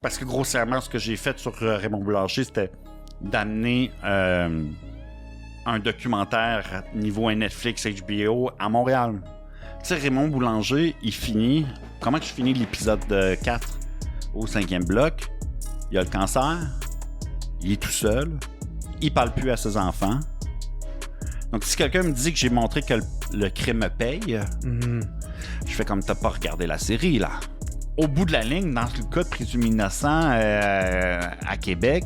Parce que grossièrement, ce que j'ai fait sur Raymond Boulanger, c'était d'amener un documentaire niveau Netflix, HBO à Montréal. Tu sais, Raymond Boulanger, il finit... Comment que je finis l'épisode 4 au 5e bloc? Il a le cancer, il est tout seul, il parle plus à ses enfants. Donc, si quelqu'un me dit que j'ai montré que le crime me paye, je fais comme t'as pas regardé la série, là. Au bout de la ligne, dans le cas de présumé innocent à Québec,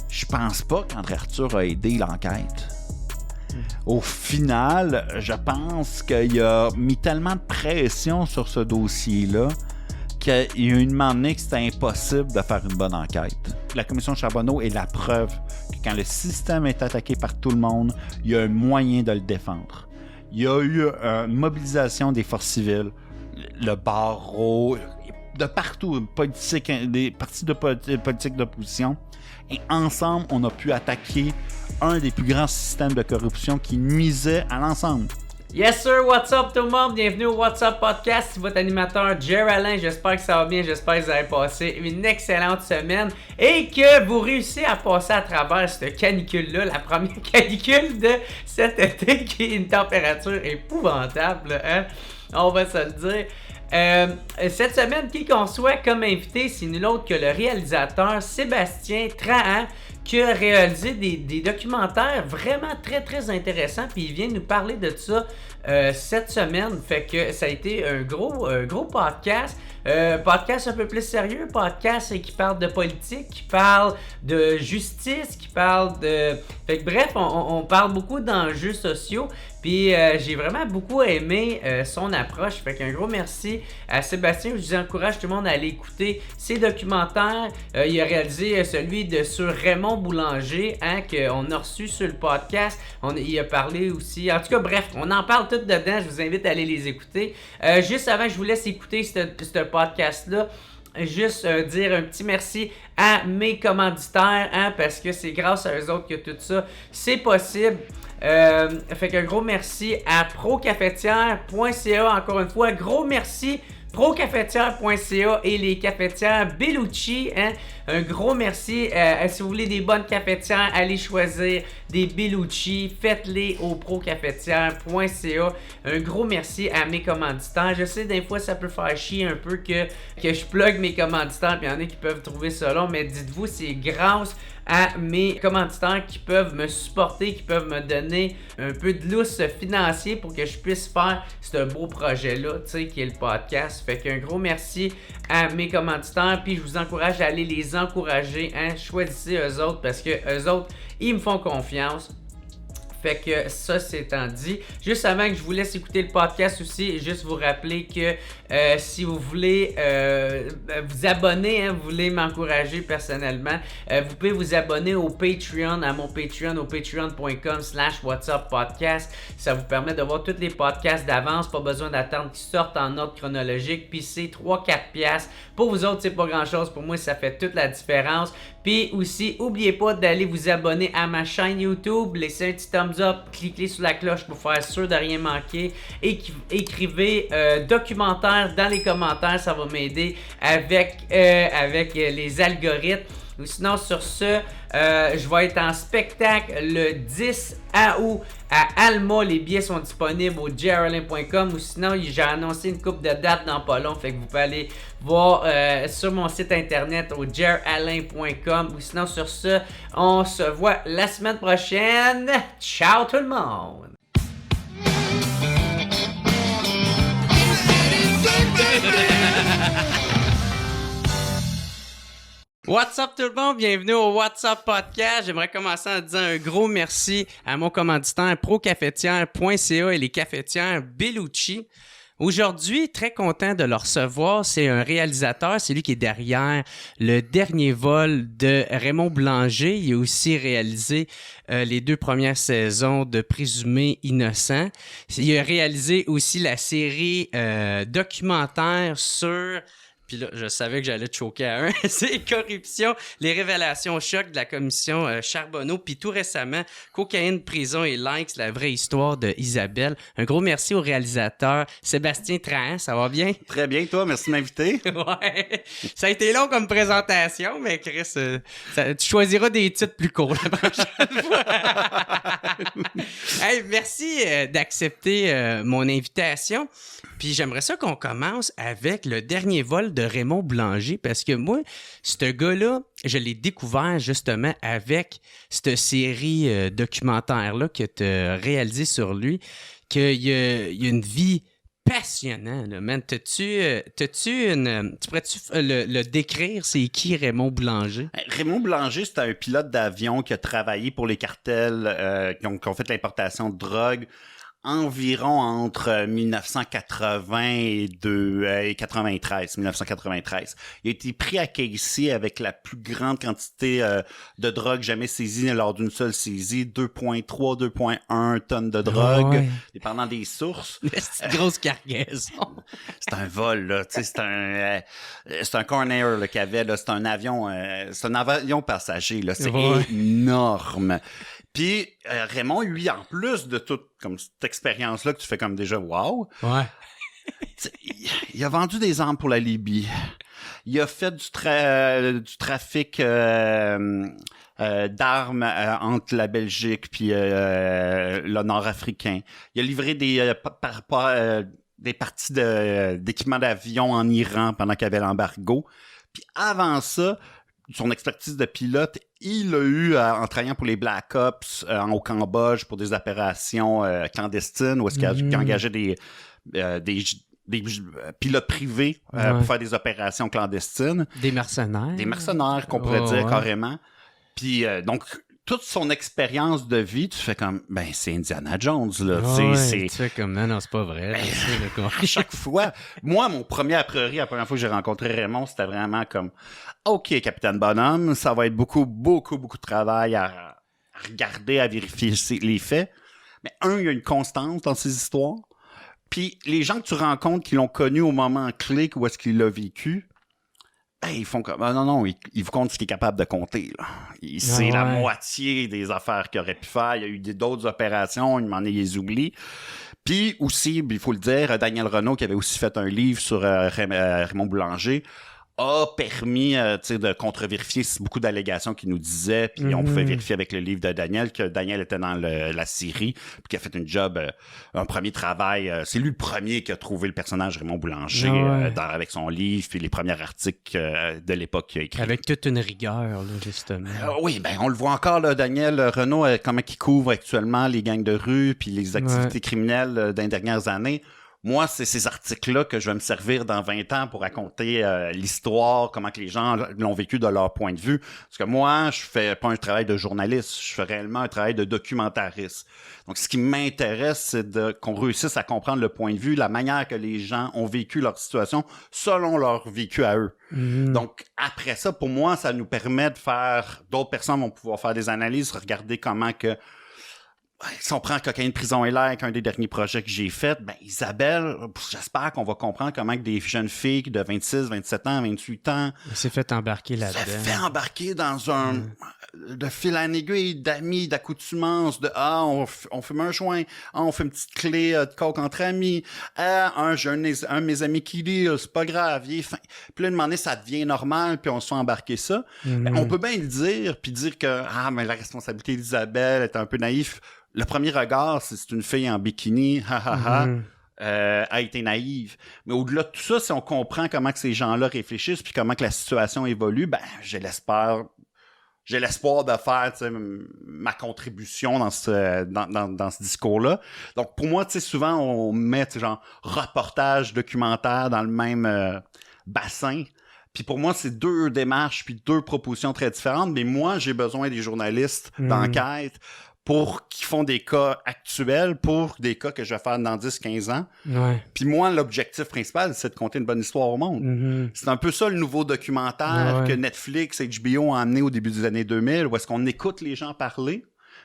je pense pas qu'André Arthur a aidé l'enquête. Au final, je pense qu'il a mis tellement de pression sur ce dossier-là qu'il y a une moment donné que c'était impossible de faire une bonne enquête. La commission Charbonneau est la preuve que quand le système est attaqué par tout le monde, il y a un moyen de le défendre. Il y a eu une mobilisation des forces civiles, le barreau, de partout, des partis de politique d'opposition. Et ensemble, on a pu attaquer un des plus grands systèmes de corruption qui nuisait à l'ensemble. Yes sir, what's up tout le monde? Bienvenue au What's Up Podcast, c'est votre animateur Jer Alain, j'espère que ça va bien, j'espère que vous avez passé une excellente semaine et que vous réussissez à passer à travers cette canicule-là, la première canicule de cet été qui est une température épouvantable, hein? On va se le dire. Cette semaine, qui qu'on soit comme invité, c'est nul autre que le réalisateur Sébastien Trahan, qui a réalisé des documentaires vraiment très très intéressants, puis il vient nous parler de ça cette semaine. Fait que ça a été un gros podcast. Podcast un peu plus sérieux, podcast qui parle de politique, qui parle de justice, qui parle de... Fait que bref, on parle beaucoup d'enjeux sociaux, puis j'ai vraiment beaucoup aimé son approche. Fait qu'un gros merci à Sébastien. Je vous encourage tout le monde à aller écouter ses documentaires. Il a réalisé celui sur Raymond Boulanger, hein, qu'on a reçu sur le podcast. Il a parlé aussi... En tout cas, bref, on en parle tout dedans. Je vous invite à aller les écouter. Juste avant que je vous laisse écouter ce podcast-là, juste dire un petit merci à mes commanditaires, hein, parce que c'est grâce à eux autres que tout ça, c'est possible. Fait qu'un gros merci à procafetière.ca, encore une fois, gros merci procafetière.ca et les cafetières Bellucci, hein? Un gros merci. Si vous voulez des bonnes cafetières, allez choisir des Bellucci, faites-les au procafetière.ca. Un gros merci à mes commanditaires. Je sais, des fois, ça peut faire chier un peu que je plug mes commanditaires, puis il y en a qui peuvent trouver ça long, mais dites-vous, c'est grâce à mes commanditaires qui peuvent me supporter, qui peuvent me donner un peu de lousse financier pour que je puisse faire ce beau projet-là, tu sais, qui est le podcast. Fait qu'un gros merci à mes commanditaires, puis je vous encourage à aller les encourager, hein, choisissez eux autres parce que eux autres, ils me font confiance. Fait que ça, c'est étant dit. Juste avant que je vous laisse écouter le podcast aussi, juste vous rappeler que si vous voulez vous abonner, hein, vous voulez m'encourager personnellement, vous pouvez vous abonner au Patreon, à mon Patreon, au patreon.com/whatsuppodcast. Ça vous permet de voir tous les podcasts d'avance, pas besoin d'attendre qu'ils sortent en ordre chronologique. Puis c'est 3-4$. Pour vous autres, c'est pas grand-chose. Pour moi, ça fait toute la différence. Puis aussi, n'oubliez pas d'aller vous abonner à ma chaîne YouTube, laissez un petit thumbs up, cliquez sur la cloche pour faire sûr de rien manquer. Écrivez documentaire dans les commentaires, ça va m'aider avec les algorithmes. Ou sinon, sur ce, je vais être en spectacle le 10 août à Alma. Les billets sont disponibles au jeralain.com. Ou sinon, j'ai annoncé une couple de dates dans pas long. Fait que vous pouvez aller voir sur mon site internet au jeralain.com. Ou sinon, sur ce, on se voit la semaine prochaine. Ciao tout le monde! What's up tout le monde, bienvenue au What's Up Podcast. J'aimerais commencer en disant un gros merci à mon commanditaire procafetière.ca et les cafetières Bellucci. Aujourd'hui, très content de le recevoir. C'est un réalisateur, c'est lui qui est derrière le dernier vol de Raymond Boulanger. Il a aussi réalisé les 2 premières saisons de Présumé innocent. Il a réalisé aussi la série documentaire sur... puis là, je savais que j'allais te choquer à un. C'est Corruption, les révélations choc de la commission Charbonneau, puis tout récemment, Cocaïne, prison et likes, la vraie histoire de Isabelle. Un gros merci au réalisateur Sébastien Trahan, ça va bien? Très bien, toi, merci de m'inviter. Ouais, ça a été long comme présentation, mais Chris, tu choisiras des titres plus courts la prochaine fois. Hey, merci d'accepter mon invitation. Puis j'aimerais ça qu'on commence avec le dernier vol de Raymond Boulanger, parce que moi, ce gars-là, je l'ai découvert justement avec cette série documentaire-là que tu as réalisée sur lui, qu'il y a une vie passionnante, là, man. Tu pourrais-tu le décrire, c'est qui Raymond Boulanger? Raymond Boulanger, c'était un pilote d'avion qui a travaillé pour les cartels qui ont fait l'importation de drogue environ entre 1980 et 93, 1993. Il a été pris à Casey avec la plus grande quantité de drogue jamais saisie lors d'une seule saisie, 2,3, 2,1 tonnes de drogue, ouais, dépendant des sources. C'est une grosse cargaison. C'est un vol, là, tu sais, c'est un Cornair là, qu'il y avait, là, c'est un avion passager, là, c'est énorme. Puis Raymond, lui, en plus de toute comme cette expérience-là que tu fais comme déjà wow, ouais. Il a vendu des armes pour la Libye. Il a fait du trafic d'armes entre la Belgique puis le Nord-Africain. Il a livré des parties d'équipement d'avion en Iran pendant qu'il y avait l'embargo. Puis avant ça, son expertise de pilote, il a eu en travaillant pour les Black Ops au Cambodge pour des opérations clandestines où est-ce qu'il engageait des pilotes privés pour faire des opérations clandestines. Des mercenaires. Des mercenaires qu'on pourrait dire carrément. Puis donc toute son expérience de vie, tu fais comme ben c'est Indiana Jones là, tu fais comme non c'est pas vrai. À chaque fois, moi mon premier a priori, la première fois que j'ai rencontré Raymond, c'était vraiment comme OK, Capitaine Bonhomme, ça va être beaucoup de travail à regarder, à vérifier les faits. Mais il y a une constance dans ces histoires. Puis les gens que tu rencontres qui l'ont connu au moment clé où est-ce qu'il l'a vécu, ils font comme non, il vous compte ce qu'il est capable de compter. Là. C'est la moitié des affaires qu'il aurait pu faire. Il y a eu d'autres opérations, il m'en a les oublie. Puis aussi, il faut le dire, Daniel Renaud, qui avait aussi fait un livre sur Raymond Boulanger, a permis de contre-vérifier beaucoup d'allégations qu'il nous disait, puis on pouvait vérifier avec le livre de Daniel que Daniel était dans la série, puis qu'il a fait un premier travail. C'est lui le premier qui a trouvé le personnage Raymond Boulanger avec son livre, puis les premiers articles de l'époque qu'il a écrit. Avec toute une rigueur, là, justement. Oui, ben on le voit encore, là, Daniel Renaud, comment il couvre actuellement les gangs de rue, puis les activités criminelles dans les dernières années. Moi, c'est ces articles-là que je vais me servir dans 20 ans pour raconter l'histoire, comment que les gens l'ont vécu de leur point de vue. Parce que moi, je fais pas un travail de journaliste, je fais réellement un travail de documentariste. Donc, ce qui m'intéresse, c'est qu'on réussisse à comprendre le point de vue, la manière que les gens ont vécu leur situation selon leur vécu à eux. Donc, après ça, pour moi, ça nous permet de faire... D'autres personnes vont pouvoir faire des analyses, regarder comment que... Si on prend Cocaïne, prison et like, un des derniers projets que j'ai fait, ben Isabelle, j'espère qu'on va comprendre comment que des jeunes filles de 26, 27 ans, 28 ans... s'est fait embarquer là-dedans. Se fait embarquer dans un... de fil en aiguille, d'amis, d'accoutumance, on fume un joint, on fait une petite clé de coke entre amis, un de mes amis qui dit, c'est pas grave, il est fin. Puis là, un moment donné, ça devient normal, puis on se fait embarquer ça. Ben, on peut bien le dire, puis dire que, mais la responsabilité d'Isabelle est un peu naïf. Le premier regard, c'est une fille en bikini, a été naïve. Mais au-delà de tout ça, si on comprend comment que ces gens-là réfléchissent puis comment que la situation évolue, ben j'ai l'espoir de faire ma contribution dans ce discours-là. Donc pour moi, souvent on met genre reportage, documentaire dans le même bassin. Puis pour moi, c'est deux démarches puis deux propositions très différentes. Mais moi, j'ai besoin des journalistes d'enquête qui font des cas actuels, pour des cas que je vais faire dans 10-15 ans. Puis moi, l'objectif principal, c'est de conter une bonne histoire au monde. C'est un peu ça le nouveau documentaire que Netflix, HBO ont amené au début des années 2000, où est-ce qu'on écoute les gens parler,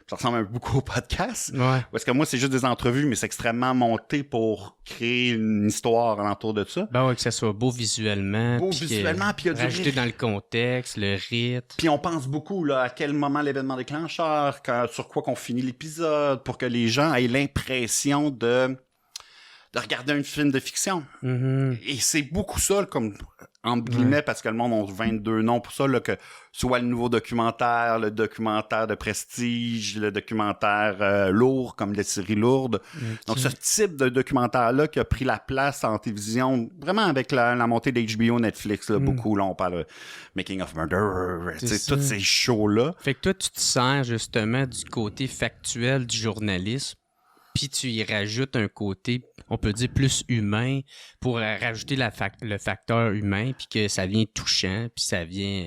Ça ressemble beaucoup au podcast. Ouais. Parce que moi, c'est juste des entrevues, mais c'est extrêmement monté pour créer une histoire alentour de ça. Ben ouais, que ça soit beau visuellement. Beau visuellement, puis il y a du rajouter dans le contexte, le rythme. Puis on pense beaucoup là, à quel moment l'événement déclencheur, sur quoi qu'on finit l'épisode, pour que les gens aient l'impression de regarder un film de fiction. Mm-hmm. Et c'est beaucoup ça, comme entre guillemets, parce que le monde a 22 noms pour ça, là, que soit le nouveau documentaire, le documentaire de prestige, le documentaire lourd, comme les séries lourdes. Okay. Donc, ce type de documentaire-là qui a pris la place en télévision, vraiment avec la montée d'HBO, Netflix, là, beaucoup, là, on parle Making of Murder, tous ces shows-là. Fait que toi, tu te sers justement du côté factuel du journalisme, puis tu y rajoutes un côté, on peut dire, plus humain pour rajouter le facteur humain, puis que ça vient touchant, puis ça vient...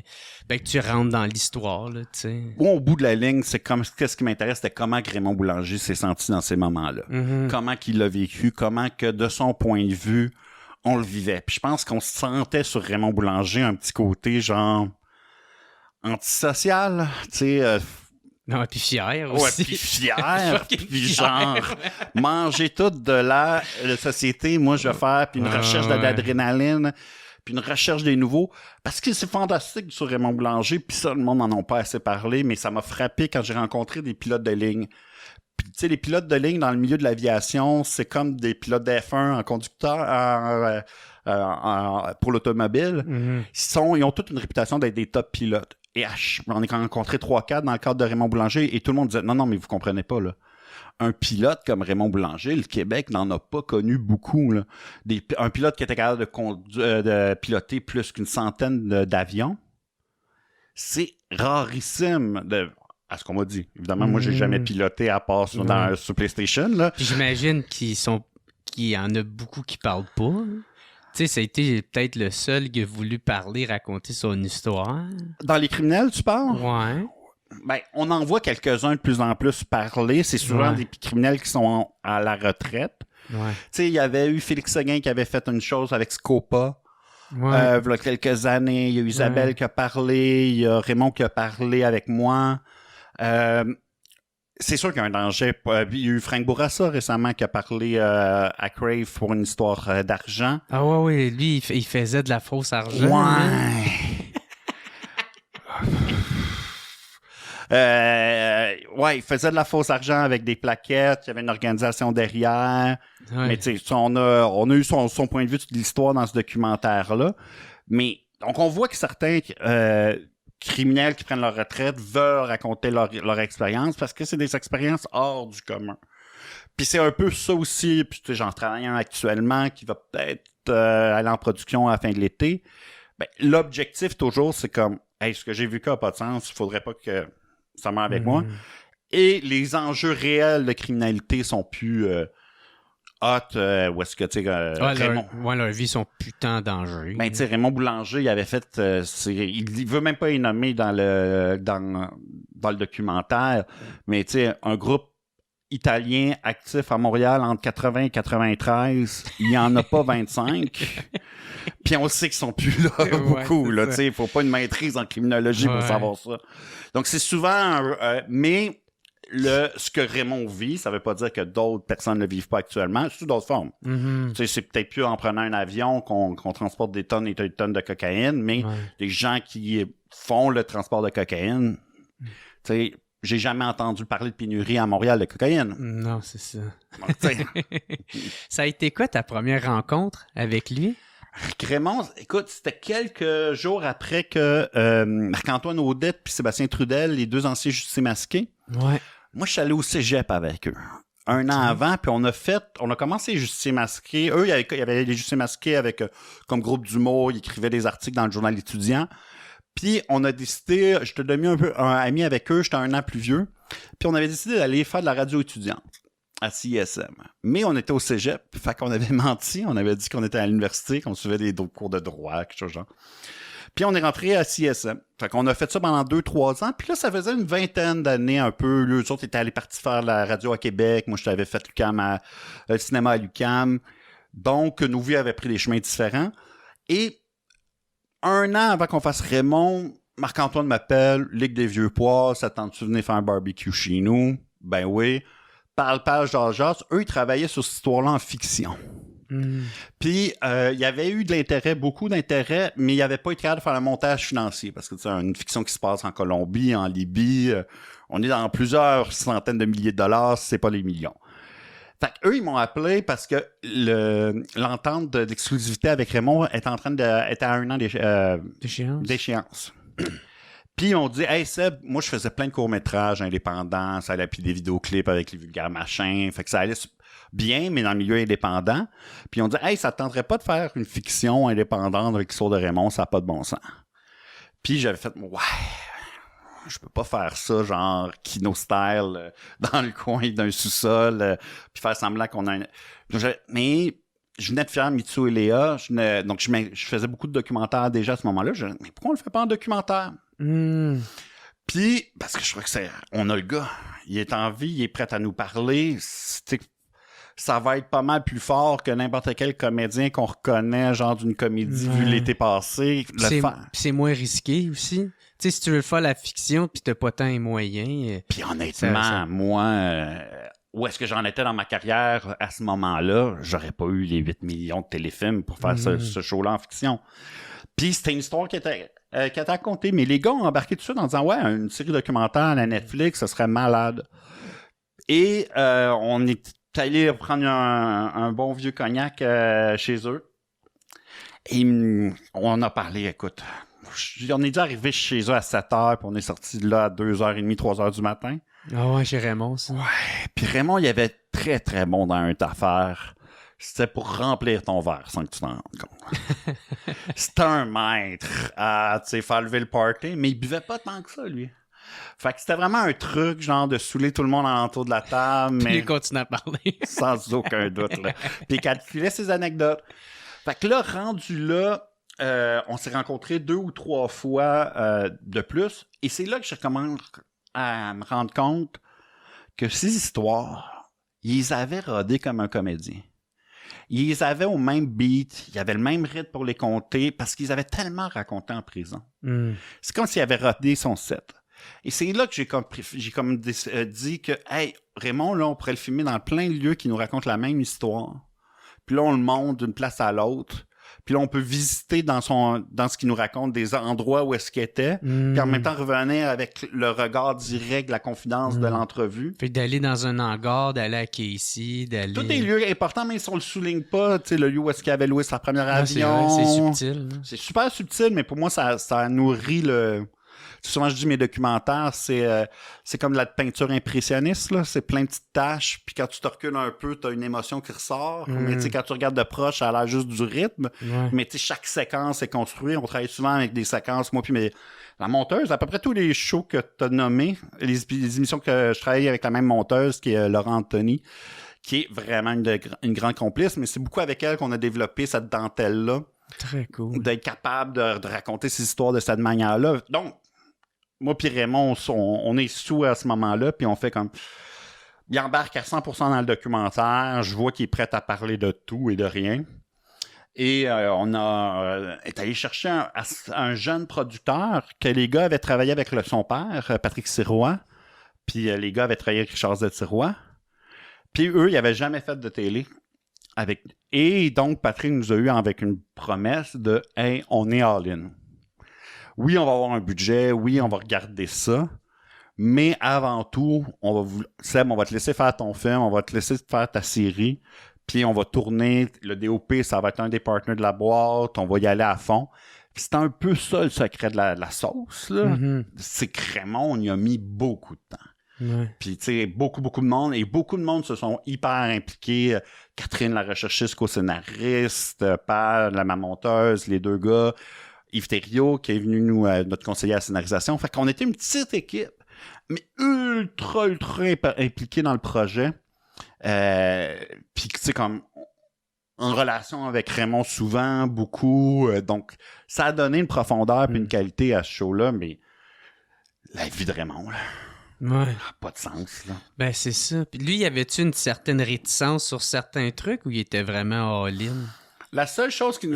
Ben, que tu rentres dans l'histoire, là, tu sais. Bon, au bout de la ligne, c'est comme qu'est-ce qui m'intéresse, c'était comment Raymond Boulanger s'est senti dans ces moments-là. Mm-hmm. Comment qu'il l'a vécu, comment que, de son point de vue, on le vivait. Puis je pense qu'on sentait sur Raymond Boulanger un petit côté, genre, antisocial, tu sais... Non, puis fier aussi. Ouais, puis fier, puis genre, manger tout de la société, moi je vais faire, puis une recherche d'adrénaline, puis une recherche des nouveaux, parce que c'est fantastique sur Raymond Boulanger, puis ça, le monde n'en a pas assez parlé, mais ça m'a frappé quand j'ai rencontré des pilotes de ligne. Puis tu sais, les pilotes de ligne dans le milieu de l'aviation, c'est comme des pilotes d'F1 en conducteur, pour l'automobile. Mm-hmm. Ils ont toute une réputation d'être des top pilotes. Et j'en ai rencontré 3-4 dans le cadre de Raymond Boulanger et tout le monde disait non, mais vous comprenez pas, là. Un pilote comme Raymond Boulanger, le Québec n'en a pas connu beaucoup, là. Un pilote qui était capable de piloter plus qu'une centaine d'avions, c'est rarissime à ce qu'on m'a dit. Évidemment, moi, j'ai jamais piloté à part sur PlayStation, là. Puis j'imagine qu'il y en a beaucoup qui parlent pas, hein. Tu sais, ça a été peut-être le seul qui a voulu parler, raconter son histoire. Dans les criminels, tu parles? Ouais. Ben, on en voit quelques-uns de plus en plus parler. C'est souvent des criminels qui sont à la retraite. Ouais. Tu sais, il y avait eu Félix Seguin qui avait fait une chose avec Scopa. Ouais. Il y a quelques années. Il y a eu Isabelle qui a parlé. Il y a Raymond qui a parlé avec moi. C'est sûr qu'il y a un danger. Il y a eu Frank Bourassa récemment qui a parlé à Crave pour une histoire d'argent. Ah oui, lui, il faisait de la fausse argent. Ouais. Il faisait de la fausse argent avec des plaquettes. Il y avait une organisation derrière. Ouais. Mais tu sais, on a eu son point de vue de l'histoire dans ce documentaire-là. Mais donc, on voit que certains... criminels qui prennent leur retraite veulent raconter leur expérience parce que c'est des expériences hors du commun. Puis c'est un peu ça aussi, puis tu sais, j'en travaille un actuellement qui va peut-être aller en production à la fin de l'été. Ben, l'objectif toujours, c'est comme, hey, ce que j'ai vu qui n'a pas de sens, il faudrait pas que ça meure avec moi. Et les enjeux réels de criminalité sont plus... hot, où est-ce que, tu sais, Raymond... leur vie sont putain en danger. Ben, tu sais, Raymond Boulanger, il avait fait... il veut même pas y nommer dans le documentaire, mais tu sais, un groupe italien actif à Montréal entre 80 et 93, il y en a pas 25. Puis on sait qu'ils sont plus là beaucoup, là, tu sais, il faut pas une maîtrise en criminologie pour savoir ça. Donc, c'est souvent... mais... ce que Raymond vit, ça veut pas dire que d'autres personnes ne le vivent pas actuellement, sous d'autres formes. Mm-hmm. Tu sais, c'est peut-être plus en prenant un avion qu'on transporte des tonnes et des tonnes de cocaïne, mais des gens qui font le transport de cocaïne, tu sais, j'ai jamais entendu parler de pénurie à Montréal de cocaïne. Non, c'est ça. Donc, ça a été quoi ta première rencontre avec lui? Raymond, écoute, c'était quelques jours après que Marc-Antoine Audette puis Sébastien Trudel, les deux anciens justiciers masqués, moi, je suis allé au cégep avec eux. Un an avant, puis on a commencé les justiciers masqués. Eux, il y avait les justiciers masqués avec comme groupe d'humour, ils écrivaient des articles dans le journal étudiant. Puis on a décidé, j'étais devenu un peu un ami avec eux, j'étais un an plus vieux. Puis on avait décidé d'aller faire de la radio étudiante à CISM. Mais on était au cégep, fait qu'on avait menti, on avait dit qu'on était à l'université, qu'on suivait d'autres cours de droit, quelque chose genre. Puis on est rentré à CISM. Fait qu'on a fait ça pendant 2-3 ans. Puis là, ça faisait une vingtaine d'années un peu. Eux autres étaient allés partir faire la radio à Québec. Moi, je t'avais fait le cinéma à l'UQAM. Donc, nos vies avaient pris des chemins différents. Et un an avant qu'on fasse Raymond, Marc-Antoine m'appelle, Ligue des Vieux Pois, ça tente-tu de venir faire un barbecue chez nous? Ben oui. Parle, jase. Eux, ils travaillaient sur cette histoire-là en fiction. Puis, il y avait eu beaucoup d'intérêt, mais il n'y avait pas été capable de faire le montage financier, parce que c'est une fiction qui se passe en Colombie, en Libye, on est dans plusieurs centaines de milliers de dollars, c'est pas les millions. Fait qu'eux, ils m'ont appelé parce que l'entente d'exclusivité avec Raymond était à 1 an d'échéance. Puis ils m'ont dit, hey Seb, moi je faisais plein de courts-métrages indépendants, ça allait puis des vidéoclips avec les vulgaires machins, fait que ça allait bien, mais dans le milieu indépendant. Puis ils ont dit, hey, ça te tenterait pas de faire une fiction indépendante avec l'histoire de Raymond, ça n'a pas de bon sens. Puis j'avais fait, ouais, je peux pas faire ça, genre Kino style, dans le coin d'un sous-sol, puis faire semblant qu'on a Mais je venais de faire Mitsu et Léa, donc je faisais beaucoup de documentaires déjà à ce moment-là. Mais pourquoi on le fait pas en documentaire? Puis, parce que je crois que on a le gars, il est en vie, il est prêt à nous parler, ça va être pas mal plus fort que n'importe quel comédien qu'on reconnaît, genre d'une comédie vu l'été passé. C'est moins risqué aussi. Tu sais, si tu veux faire la fiction puis t'as pas tant les moyens... Puis honnêtement, moi... où est-ce que j'en étais dans ma carrière à ce moment-là? J'aurais pas eu les 8 millions de téléfilms pour faire ce show-là en fiction. Puis c'était une histoire qui était racontée, mais les gars ont embarqué tout ça en disant « Ouais, une série documentaire à la Netflix, ça serait malade. » Et on est allé prendre un bon vieux cognac chez eux. Et on a parlé, écoute... On est déjà arrivé chez eux à 7h, puis on est sorti de là à 2h30, 3h du matin. Ah ouais, chez Raymond, ça. Ouais, puis Raymond, il avait très, très bon dans une affaire. C'était pour remplir ton verre, sans que tu t'en rendes compte. C'était un maître à, tu sais, faire lever le party, mais il buvait pas tant que ça, lui. Fait que c'était vraiment un truc, genre, de saouler tout le monde alentour de la table, mais... Puis il continue à parler. Sans aucun doute, là. Puis il calculait ses anecdotes. Fait que là, rendu là... on s'est rencontrés 2 ou 3 fois de plus. Et c'est là que je commence à me rendre compte que ces histoires, ils avaient rodé comme un comédien. Ils avaient au même beat, il y avait le même rythme pour les compter parce qu'ils avaient tellement raconté en prison. C'est comme s'il avait rodé son set. Et c'est là que j'ai dit que, hey, Raymond, là, on pourrait le filmer dans plein de lieux qui nous racontent la même histoire. Puis là, on le monte d'une place à l'autre. Puis là, on peut visiter dans ce qu'il nous raconte des endroits où est-ce qu'il était, puis en même temps revenir avec le regard direct, la confidence de l'entrevue. Fait d'aller dans un hangar, d'aller à Casey, d'aller... Tous des lieux importants, mais si on le souligne pas, tu sais, le lieu où est-ce qu'il avait loué sa première avion. C'est subtil. Hein? C'est super subtil, mais pour moi, ça nourrit le... Souvent, je dis mes documentaires, c'est comme de la peinture impressionniste, là. C'est plein de petites taches, puis quand tu te recules un peu, t'as une émotion qui ressort. Mais tu sais, quand tu regardes de proche, ça a l'air juste du rythme. Mais tu sais, chaque séquence est construite. On travaille souvent avec des séquences, moi puis la monteuse, à peu près tous les shows que t'as nommés, les émissions que je travaille avec la même monteuse, qui est Laurent Anthony, qui est vraiment une grande complice, mais c'est beaucoup avec elle qu'on a développé cette dentelle-là. Très cool. D'être capable de raconter ces histoires de cette manière-là. Donc, moi puis Raymond, on est sous à ce moment-là, puis on fait comme... Il embarque à 100% dans le documentaire, je vois qu'il est prêt à parler de tout et de rien. Et on est allé chercher un jeune producteur que les gars avaient travaillé avec son père, Patrick Sirois, puis les gars avaient travaillé avec Richard Z. Sirois. Puis eux, ils n'avaient jamais fait de télé. Et donc, Patrick nous a eu avec une promesse de « Hey, on est all-in ». Oui, on va avoir un budget, oui, on va regarder ça, mais avant tout, Seb, on va te laisser faire ton film, on va te laisser faire ta série, puis on va tourner, le DOP, ça va être un des partenaires de la boîte, on va y aller à fond. Puis c'est un peu ça le secret de la sauce, là. C'est que Raymond, on y a mis beaucoup de temps. Puis, tu sais, beaucoup de monde, et beaucoup de monde se sont hyper impliqués. Catherine, la recherchiste, co-scénariste, Pal, la monteuse, les 2 gars, Yves Thériault, qui est venu notre conseiller à la scénarisation. Fait qu'on était une petite équipe, mais ultra impliquée dans le projet. Puis, tu sais, comme en relation avec Raymond souvent, beaucoup. Donc, ça a donné une profondeur et une qualité à ce show-là, mais la vie de Raymond, là, pas de sens, là. Ben, c'est ça. Puis lui, y avait-tu une certaine réticence sur certains trucs ou il était vraiment all-in? La seule chose qui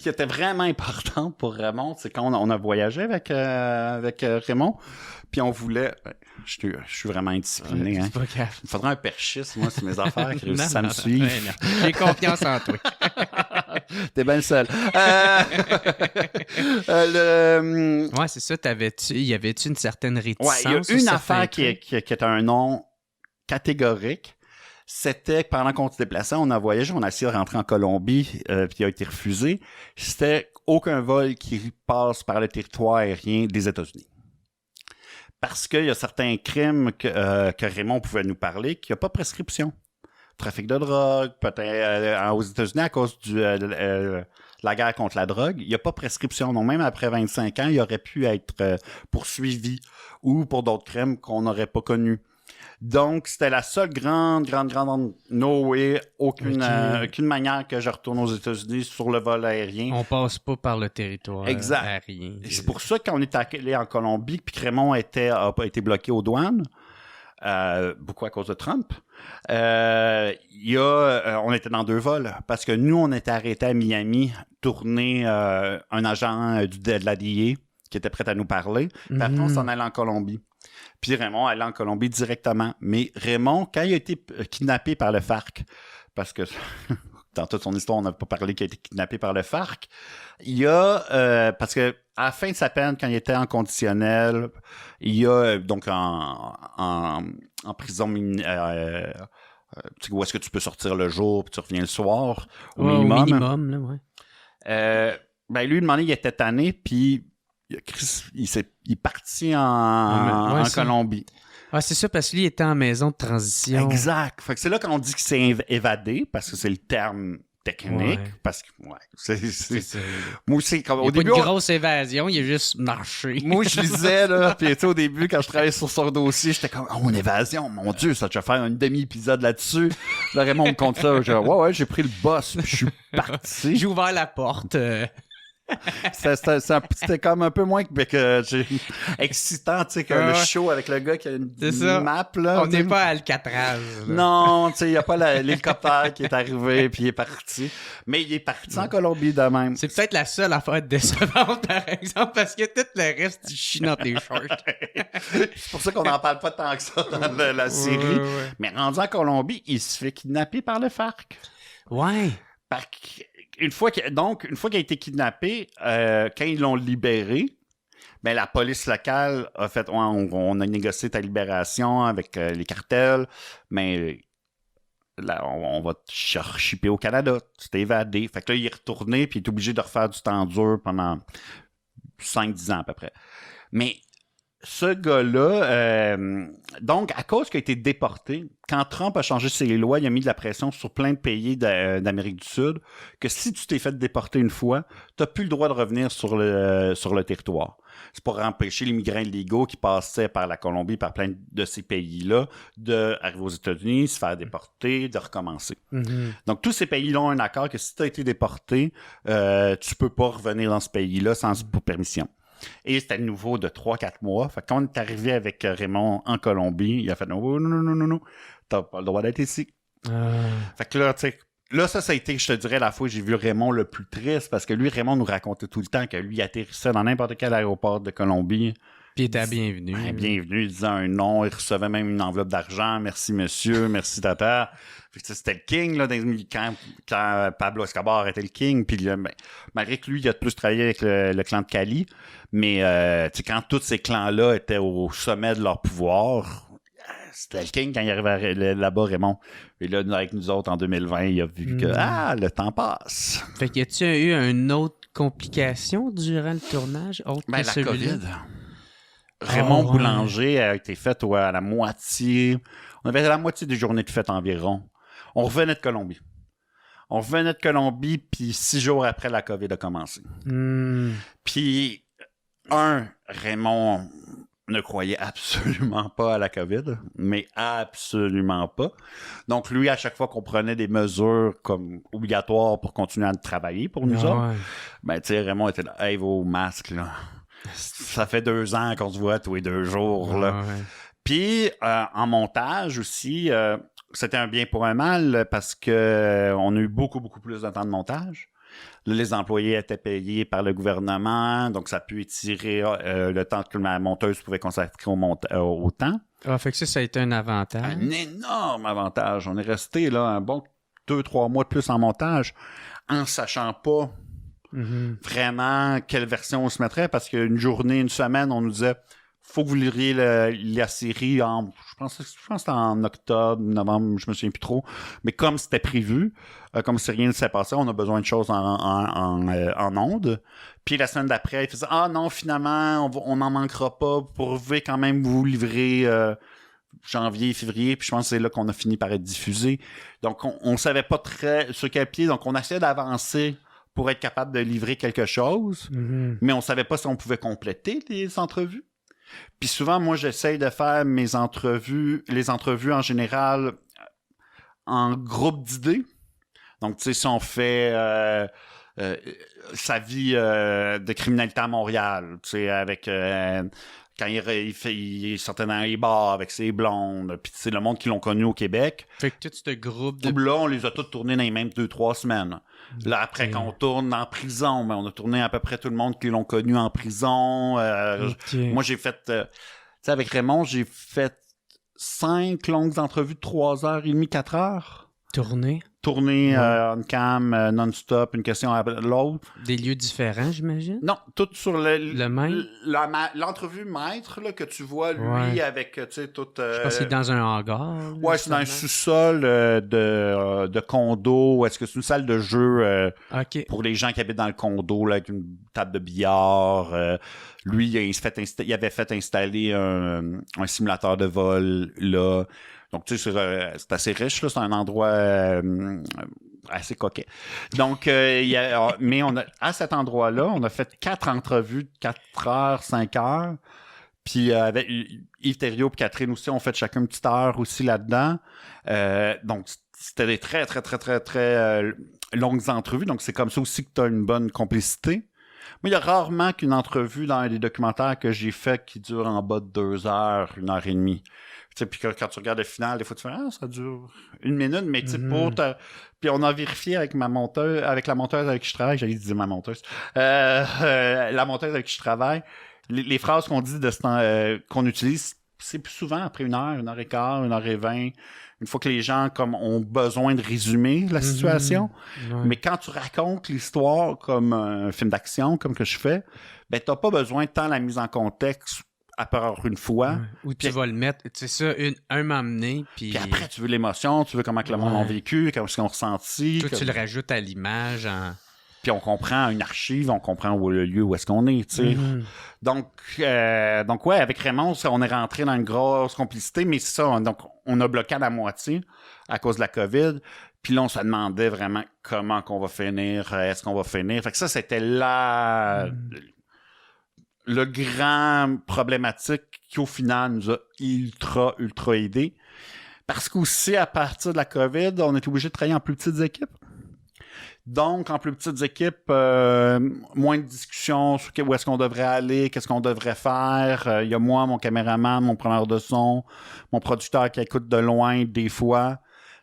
était vraiment importante pour Raymond, c'est quand on a voyagé avec Raymond, puis on voulait... Je suis vraiment indiscipliné. Hein. Pas grave. Il me faudrait un perchiste, moi, sur mes affaires, qui réussissent à me Non, suivre. non. J'ai confiance en toi. T'es bien le seul. Ouais, c'est ça. Y avait-tu une certaine réticence? Ouais, il y a une affaire qui est un nom catégorique. C'était que pendant qu'on se déplaçait, on a voyagé, on a essayé de rentrer en Colombie, puis il a été refusé. C'était aucun vol qui passe par le territoire aérien des États-Unis. Parce qu'il y a certains crimes que Raymond pouvait nous parler qu'il n'y a pas de prescription. Trafic de drogue, peut-être aux États-Unis, à cause de la guerre contre la drogue, il n'y a pas de prescription. Donc, même après 25 ans, il aurait pu être poursuivi ou pour d'autres crimes qu'on n'aurait pas connus. Donc, c'était la seule grande no way, aucune manière que je retourne aux États-Unis sur le vol aérien. On passe pas par le territoire aérien. C'est pour ça qu'on est allé en Colombie, puis que Raymond a été bloqué aux douanes, beaucoup à cause de Trump. On était dans 2 vols, parce que nous, on était arrêtés à Miami, tourner un agent de la DIA qui était prêt à nous parler, puis après, on s'en allait en Colombie. Puis Raymond allait en Colombie directement. Mais Raymond, quand il a été kidnappé par le FARC, parce que dans toute son histoire, on n'a pas parlé qu'il a été kidnappé par le FARC, parce que à la fin de sa peine, quand il était en conditionnel, il a donc en prison où est-ce que tu peux sortir le jour puis tu reviens le soir au minimum. Au minimum, là, ouais. Lui, il demandait, il était tanné, puis il est parti en Colombie. Ah, c'est ça, parce que lui, il était en maison de transition. Exact. Fait que c'est là qu'on dit qu'il s'est évadé, parce que c'est le terme technique. Ouais. Parce que, c'est moi aussi, comme, au début, pas une grosse évasion, il a juste marché. Moi, je lisais, là, puis au début, quand je travaillais sur son dossier, j'étais comme, une évasion, mon Dieu, ça, tu vas faire un demi-épisode là-dessus. Là, Raymond me compte ça. Ouais, j'ai pris le boss, puis je suis parti. J'ai ouvert la porte. C'était comme un peu moins excitant, tu sais, que le show avec le gars qui a une map, là. On n'est pas à Alcatraz. Là. Non, tu sais, il n'y a pas l'hélicoptère qui est arrivé puis il est parti. Mais il est parti en Colombie de même. C'est peut-être la seule affaire décevante, par exemple, parce que tout le reste, tu chies dans tes shorts. C'est pour ça qu'on n'en parle pas tant que ça dans la série. Ouais. Mais rendu en Colombie, il se fait kidnapper par le FARC. Ouais. Une fois qu'il a été kidnappé, quand ils l'ont libéré, ben la police locale a fait, on a négocié ta libération avec les cartels, mais là, on va te shipper au Canada. Tu t'es évadé. Fait que là, il est retourné, puis il est obligé de refaire du temps dur pendant 5-10 ans à peu près. Mais ce gars-là, donc, à cause qu'il a été déporté, quand Trump a changé ses lois, il a mis de la pression sur plein de pays d'Amérique du Sud, que si tu t'es fait déporter une fois, tu n'as plus le droit de revenir sur le territoire. C'est pour empêcher les migrants illégaux qui passaient par la Colombie, par plein de ces pays-là, d'arriver aux États-Unis, se faire déporter, de recommencer. Mm-hmm. Donc, tous ces pays-là ont un accord que si tu as été déporté, tu peux pas revenir dans ce pays-là sans permission. Et c'était nouveau de 3-4 mois. Fait que quand on est arrivé avec Raymond en Colombie, il a fait oh, non, t'as pas le droit d'être ici. Fait que là, tu sais, là, ça a été, je te dirais, la fois où j'ai vu Raymond le plus triste, parce que lui, Raymond nous racontait tout le temps que lui atterrissait dans n'importe quel aéroport de Colombie. Puis il était bienvenu. Bienvenue, il disait un nom, il recevait même une enveloppe d'argent. Merci, monsieur, merci, tata. C'était le king, là, quand Pablo Escobar était le king. Puis malgré que lui, il a plus travaillé avec le clan de Cali, mais quand tous ces clans-là étaient au sommet de leur pouvoir, c'était le king quand il arrivait là-bas, Raymond. Et là, avec nous autres, en 2020, il a vu que le temps passe. Fait que y a-tu eu une autre complication durant le tournage? La COVID. Raymond Boulanger a été fait à la moitié. On avait la moitié des journées de fête environ. On revenait de Colombie. Puis 6 jours après, la COVID a commencé. Puis, Raymond ne croyait absolument pas à la COVID, mais absolument pas. Donc, lui, à chaque fois qu'on prenait des mesures comme obligatoires pour continuer à travailler pour nous autres, tu sais, Raymond était là, hey, vos masques, là. Ça fait 2 ans qu'on se voit tous les 2 jours, là. Puis, en montage aussi, c'était un bien pour un mal parce que on a eu beaucoup, beaucoup plus de temps de montage. Là, les employés étaient payés par le gouvernement, donc ça a pu étirer le temps que la monteuse pouvait consacrer au temps. Ah, fait que ça a été un avantage. Un énorme avantage. On est resté là un bon 2-3 mois de plus en montage en sachant pas vraiment quelle version on se mettrait parce qu'une journée, une semaine, on nous disait faut que vous liriez la série en je pense que c'était en octobre, novembre, je me souviens plus trop, mais comme c'était prévu, comme si rien ne s'est passé, on a besoin de choses en ondes. Puis la semaine d'après, ils faisaient ah non, finalement, on n'en manquera pas, vous pouvez quand même vous livrer janvier, février, puis je pense que c'est là qu'on a fini par être diffusé. Donc on savait pas très sur quel pied, donc on essayait d'avancer pour être capable de livrer quelque chose, mais on savait pas si on pouvait compléter les entrevues. Puis souvent, moi, j'essaye de faire les entrevues en général en groupe d'idées. Donc, tu sais, si on fait sa vie de criminalité à Montréal, tu sais, avec quand il sortait dans les bars avec ses blondes, puis c'est le monde qui l'ont connu au Québec. Fait que tout ce groupe de... Là, on les a tous tournés dans les mêmes 2-3 semaines. Là, après, quand on tourne en prison, on a tourné à peu près tout le monde qui l'ont connu en prison. Moi, j'ai fait... tu sais, avec Raymond, j'ai fait 5 longues entrevues de 3h30, 4h. Tourner on-cam, non-stop, une question à l'autre. Des lieux différents, j'imagine? Non, tout sur le même? L'entrevue maître là, que tu vois, lui, avec, tu sais, tout... Je pense que c'est dans un hangar. Ouais, c'est dans un sous-sol de condo. Est-ce que c'est une salle de jeu pour les gens qui habitent dans le condo, là, avec une table de billard. Lui, il avait fait installer un simulateur de vol, là. Donc, tu sais, c'est assez riche, là. C'est un endroit assez coquet. Donc, mais à cet endroit-là, on a fait 4 entrevues de 4 heures, 5 heures. Puis avec Yves Thériault et Catherine aussi, on fait chacun une petite heure aussi là-dedans. Donc, c'était des très, très, très, très, très longues entrevues. Donc, c'est comme ça aussi que tu as une bonne complicité. Mais il y a rarement qu'une entrevue dans les documentaires que j'ai fait qui dure en bas de 2 heures, 1h30. Tu sais, puis quand tu regardes le final, des fois, tu fais « Ah, ça dure 1 minute, mais tu sais, Puis on a vérifié avec la monteuse avec qui je travaille, j'allais dire ma monteuse, la monteuse avec qui je travaille, les phrases qu'on dit qu'on utilise, c'est plus souvent après 1 heure, 1h15, 1h20, une fois que les gens comme ont besoin de résumer la situation. Mais quand tu racontes l'histoire comme un film d'action, comme que je fais, ben t'as pas besoin de tant la mise en contexte à part une fois. Ou tu vas le mettre, c'est ça, un m'emmener. Puis après, tu veux l'émotion, tu veux comment que le monde a vécu, comment ils ont ressenti. Toi, tu le rajoutes à l'image. Puis on comprend une archive, on comprend le lieu où est-ce qu'on est, tu sais. Donc ouais, avec Raymond, on est rentré dans une grosse complicité, mais c'est ça, donc on a bloqué à la moitié à cause de la COVID. Puis là, on se demandait vraiment comment qu'on va finir, est-ce qu'on va finir. Fait que ça, c'était le grand problématique qui, au final, nous a ultra aidé. Parce qu'aussi, à partir de la COVID, on est obligé de travailler en plus petites équipes. Donc, en plus petites équipes, moins de discussions sur où est-ce qu'on devrait aller, qu'est-ce qu'on devrait faire. Il y a moi, mon caméraman, mon preneur de son, mon producteur qui écoute de loin des fois.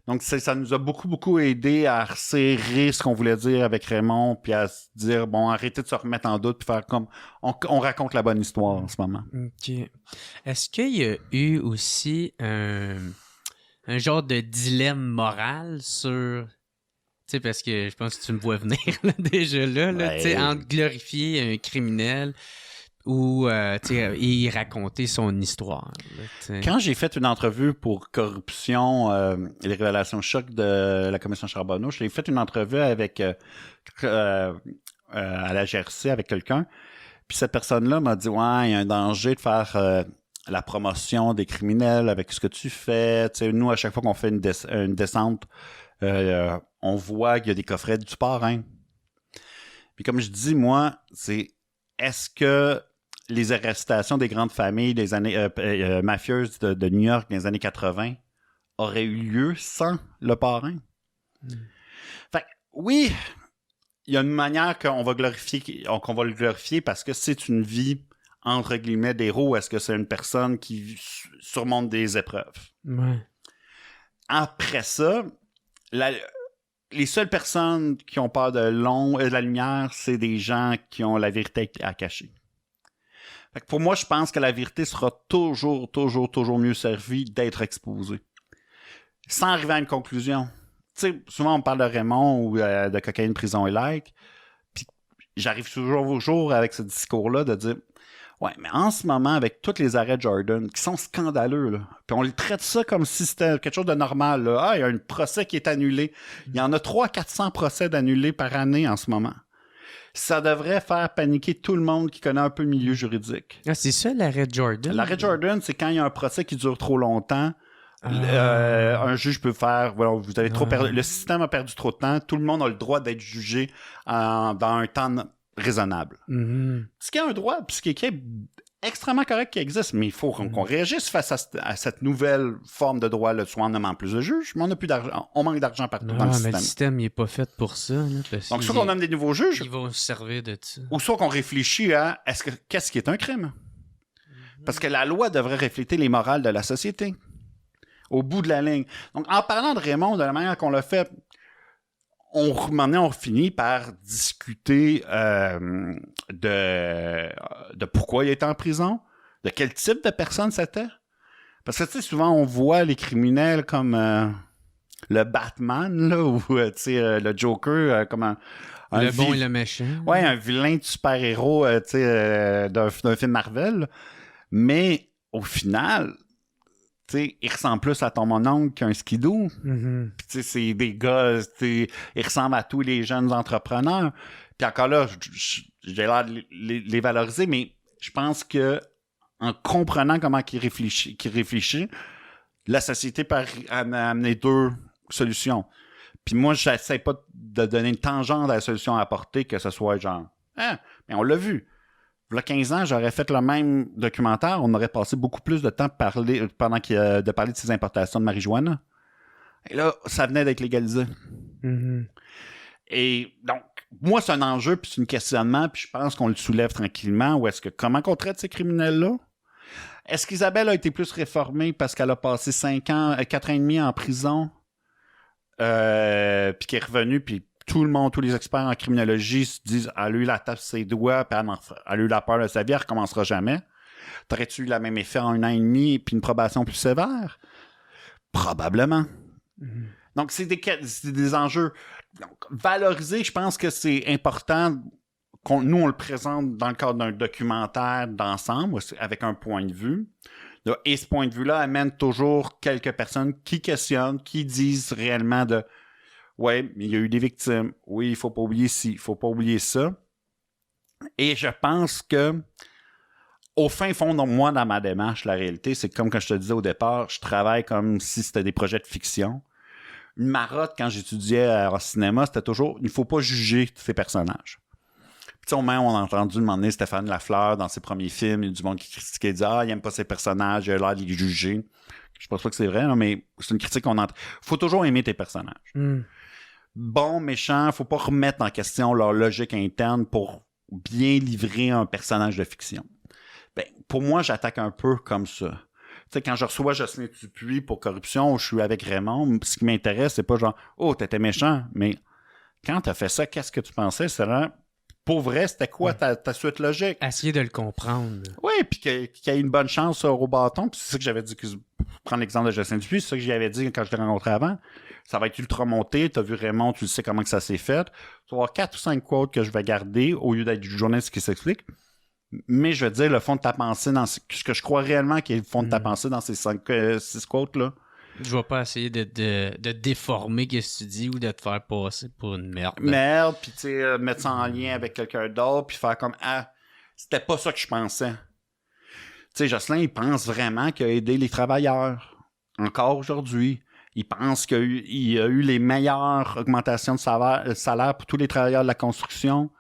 Donc, ça nous a beaucoup aidé à resserrer ce qu'on voulait dire avec Raymond, puis à se dire, bon, arrêtez de se remettre en doute, puis faire comme, on raconte la bonne histoire en ce moment. OK. Est-ce qu'il y a eu aussi un genre de dilemme moral sur... Tu sais, parce que je pense que tu me vois venir là, déjà là, ouais. Tu sais, entre glorifier un criminel ou y raconter son histoire. Là, quand j'ai fait une entrevue pour Corruption et les révélations choc de la commission Charbonneau, j'ai fait une entrevue avec à la GRC avec quelqu'un, puis cette personne-là m'a dit « Ouais, il y a un danger de faire la promotion des criminels avec ce que tu fais. » Tu sais, nous, à chaque fois qu'on fait une descente, on voit qu'il y a des coffrets du parrain. Puis comme je dis, moi, c'est est-ce que les arrestations des grandes familles des années mafieuses de New York dans les années 80 auraient eu lieu sans le parrain? Fait oui, il y a une manière qu'on va le glorifier parce que c'est une vie entre guillemets d'héros. Est-ce que c'est une personne qui surmonte des épreuves? Ouais. après ça, les seules personnes qui ont peur de la lumière, c'est des gens qui ont la vérité à cacher. Fait que pour moi, je pense que la vérité sera toujours mieux servie d'être exposée. Sans arriver à une conclusion. Tu sais, souvent on parle de Raymond ou de cocaïne, prison et like, puis j'arrive toujours avec ce discours-là de dire ouais, mais en ce moment, avec tous les arrêts de Jordan, qui sont scandaleux, là, puis on les traite ça comme si c'était quelque chose de normal, là. Ah, il y a un procès qui est annulé. Il y en a 300-400 procès d'annulés par année en ce moment. Ça devrait faire paniquer tout le monde qui connaît un peu le milieu juridique. Ah, c'est ça l'arrêt de Jordan? L'arrêt de Jordan, c'est quand il y a un procès qui dure trop longtemps. Un juge peut faire, voilà, vous avez trop perdu, le système a perdu trop de temps, tout le monde a le droit d'être jugé dans un temps raisonnable. Mm-hmm. Ce qui est un droit, puis ce qui est extrêmement correct qui existe, mais il faut qu'on réagisse face à cette nouvelle forme de droit-là. Soit on demande plus de juges, mais on n'a plus d'argent, on manque d'argent partout dans le mais système. le système, il n'est pas fait pour ça. Là, Donc, soit qu'on nomme des nouveaux juges, ils vont se servir de ça. ou soit qu'on réfléchit à qu'est-ce qui est un crime? Parce que la loi devrait refléter les morales de la société. Au bout de la ligne. Donc, en parlant de Raymond, de la manière qu'on l'a fait, on finit par discuter de pourquoi il était en prison, de quel type de personne c'était. Parce que, tu sais, souvent, on voit les criminels comme le Batman, là, ou, tu sais, le Joker, comme un le bon et le méchant. Ouais, un vilain de super-héros, tu sais, d'un film Marvel. Là. Mais, au final... T'sais, il ressemble plus à ton mononcle qu'un skidoo. Mm-hmm. Puis c'est des gars, ils ressemblent à tous les jeunes entrepreneurs. Puis encore là, j'ai l'air de les valoriser, mais je pense que en comprenant comment ils réfléchissent, la société peut amener deux solutions. Puis moi, j'essaie pas de donner une tangente à la solution à apporter, que ce soit genre, mais on l'a vu. Il y a 15 ans, j'aurais fait le même documentaire. On aurait passé beaucoup plus de temps de parler de ces importations de marijuana. Et là, ça venait d'être légalisé. Mm-hmm. Et donc, moi, c'est un enjeu, puis c'est un questionnement, puis je pense qu'on le soulève tranquillement. Ou est-ce que, comment on traite ces criminels-là? Est-ce qu'Isabelle a été plus réformée parce qu'elle a passé 4 ans et demi en prison, puis qu'elle est revenue, puis tout le monde, tous les experts en criminologie se disent « Elle a eu la tape sur ses doigts, puis elle a eu la peur de sa vie, elle ne recommencera jamais. » T'aurais-tu eu le même effet en 1 an et demi, puis une probation plus sévère? Probablement. Mm-hmm. Donc, c'est des enjeux. Donc, valoriser, je pense que c'est important. Nous, on le présente dans le cadre d'un documentaire d'ensemble, avec un point de vue. Et ce point de vue-là amène toujours quelques personnes qui questionnent, qui disent réellement de ouais, mais il y a eu des victimes. Oui, il ne faut pas oublier ci, il ne faut pas oublier ça. Et je pense que, au fin fond, moi, dans ma démarche, la réalité, c'est que, comme je te disais au départ, je travaille comme si c'était des projets de fiction. Une marotte, quand j'étudiais au cinéma, c'était toujours, il ne faut pas juger ces personnages. Puis, on a entendu demander Stéphane Lafleur dans ses premiers films, il y a du monde qui critiquait, il disait « Ah, il n'aime pas ces personnages, il a l'air de les juger. » Je pense pas que c'est vrai, là, mais c'est une critique qu'on entend. Il faut toujours aimer tes personnages. Bon, méchant, faut pas remettre en question leur logique interne pour bien livrer un personnage de fiction. Ben, pour moi, j'attaque un peu comme ça. Tu sais, quand je reçois Jocelyn Dupuis pour corruption, je suis avec Raymond, ce qui m'intéresse, c'est pas genre « Oh, t'étais méchant », mais quand t'as fait ça, qu'est-ce que tu pensais? C'est vraiment, pour vrai, c'était quoi ta suite logique? Essayer de le comprendre. Oui, puis qu'il y ait une bonne chance au bâton, puis c'est ça que j'avais dit, prendre l'exemple de Jocelyn Dupuis, c'est ça que j'avais dit quand je l'ai rencontré avant. Ça va être ultra monté, t'as vu Raymond, tu sais comment que ça s'est fait. Tu vas avoir 4 ou 5 quotes que je vais garder au lieu d'être du journaliste qui s'explique. Mais je veux dire, le fond de ta pensée, dans ce que je crois réellement qu'il y a le fond de ta pensée dans ces 6 quotes-là. Je vais pas essayer de déformer ce que tu dis ou de te faire passer pour une merde. Merde, puis tu sais, mettre ça en lien avec quelqu'un d'autre, puis faire comme « Ah, c'était pas ça que je pensais. » Tu sais, Jocelyn, il pense vraiment qu'il a aidé les travailleurs. Encore aujourd'hui. Il pense qu'il y a eu les meilleures augmentations de salaire pour tous les travailleurs de la construction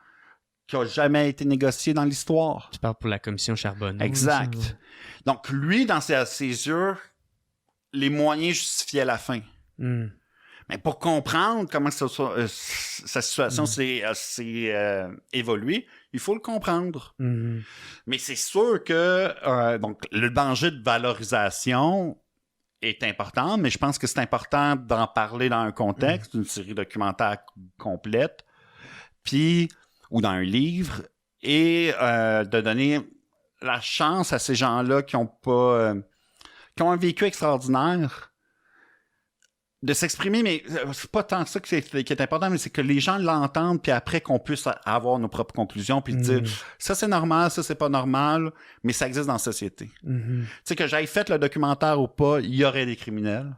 qui n'ont jamais été négociées dans l'histoire. Tu parles pour la commission Charbonneau. Exact. Ça, ouais. Donc, lui, dans ses yeux, les moyens justifiaient la fin. Mais pour comprendre comment sa situation s'est évoluée, il faut le comprendre. Mais c'est sûr que donc, le danger de valorisation est importante, mais je pense que c'est important d'en parler dans un contexte, d'une série documentaire complète, puis ou dans un livre, et de donner la chance à ces gens-là qui ont pas qui ont un vécu extraordinaire de s'exprimer, mais c'est pas tant ça qui est important, mais c'est que les gens l'entendent, puis après qu'on puisse avoir nos propres conclusions, puis dire ça c'est normal, ça c'est pas normal, mais ça existe dans la société. Tu sais, que j'aille fait le documentaire ou pas, il y aurait des criminels.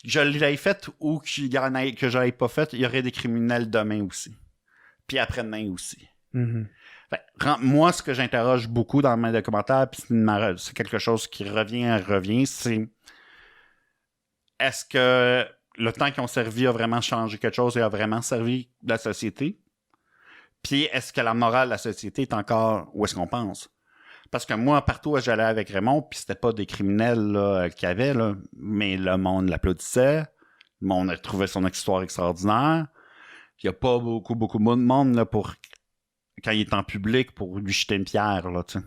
Je l'ai fait ou que je l'ai pas fait, il y aurait des criminels demain aussi. Puis après-demain aussi. Fait, moi, ce que j'interroge beaucoup dans mes documentaires, puis c'est quelque chose qui revient, c'est est-ce que le temps qu'ils ont servi a vraiment changé quelque chose et a vraiment servi la société? Puis est-ce que la morale de la société est encore où est-ce qu'on pense? Parce que moi, partout où j'allais avec Raymond, puis c'était pas des criminels là, qu'il y avait, là, mais le monde l'applaudissait, le monde a trouvé son histoire extraordinaire. Il n'y a pas beaucoup de monde là, pour quand il est en public pour lui jeter une pierre. Là, t'sais.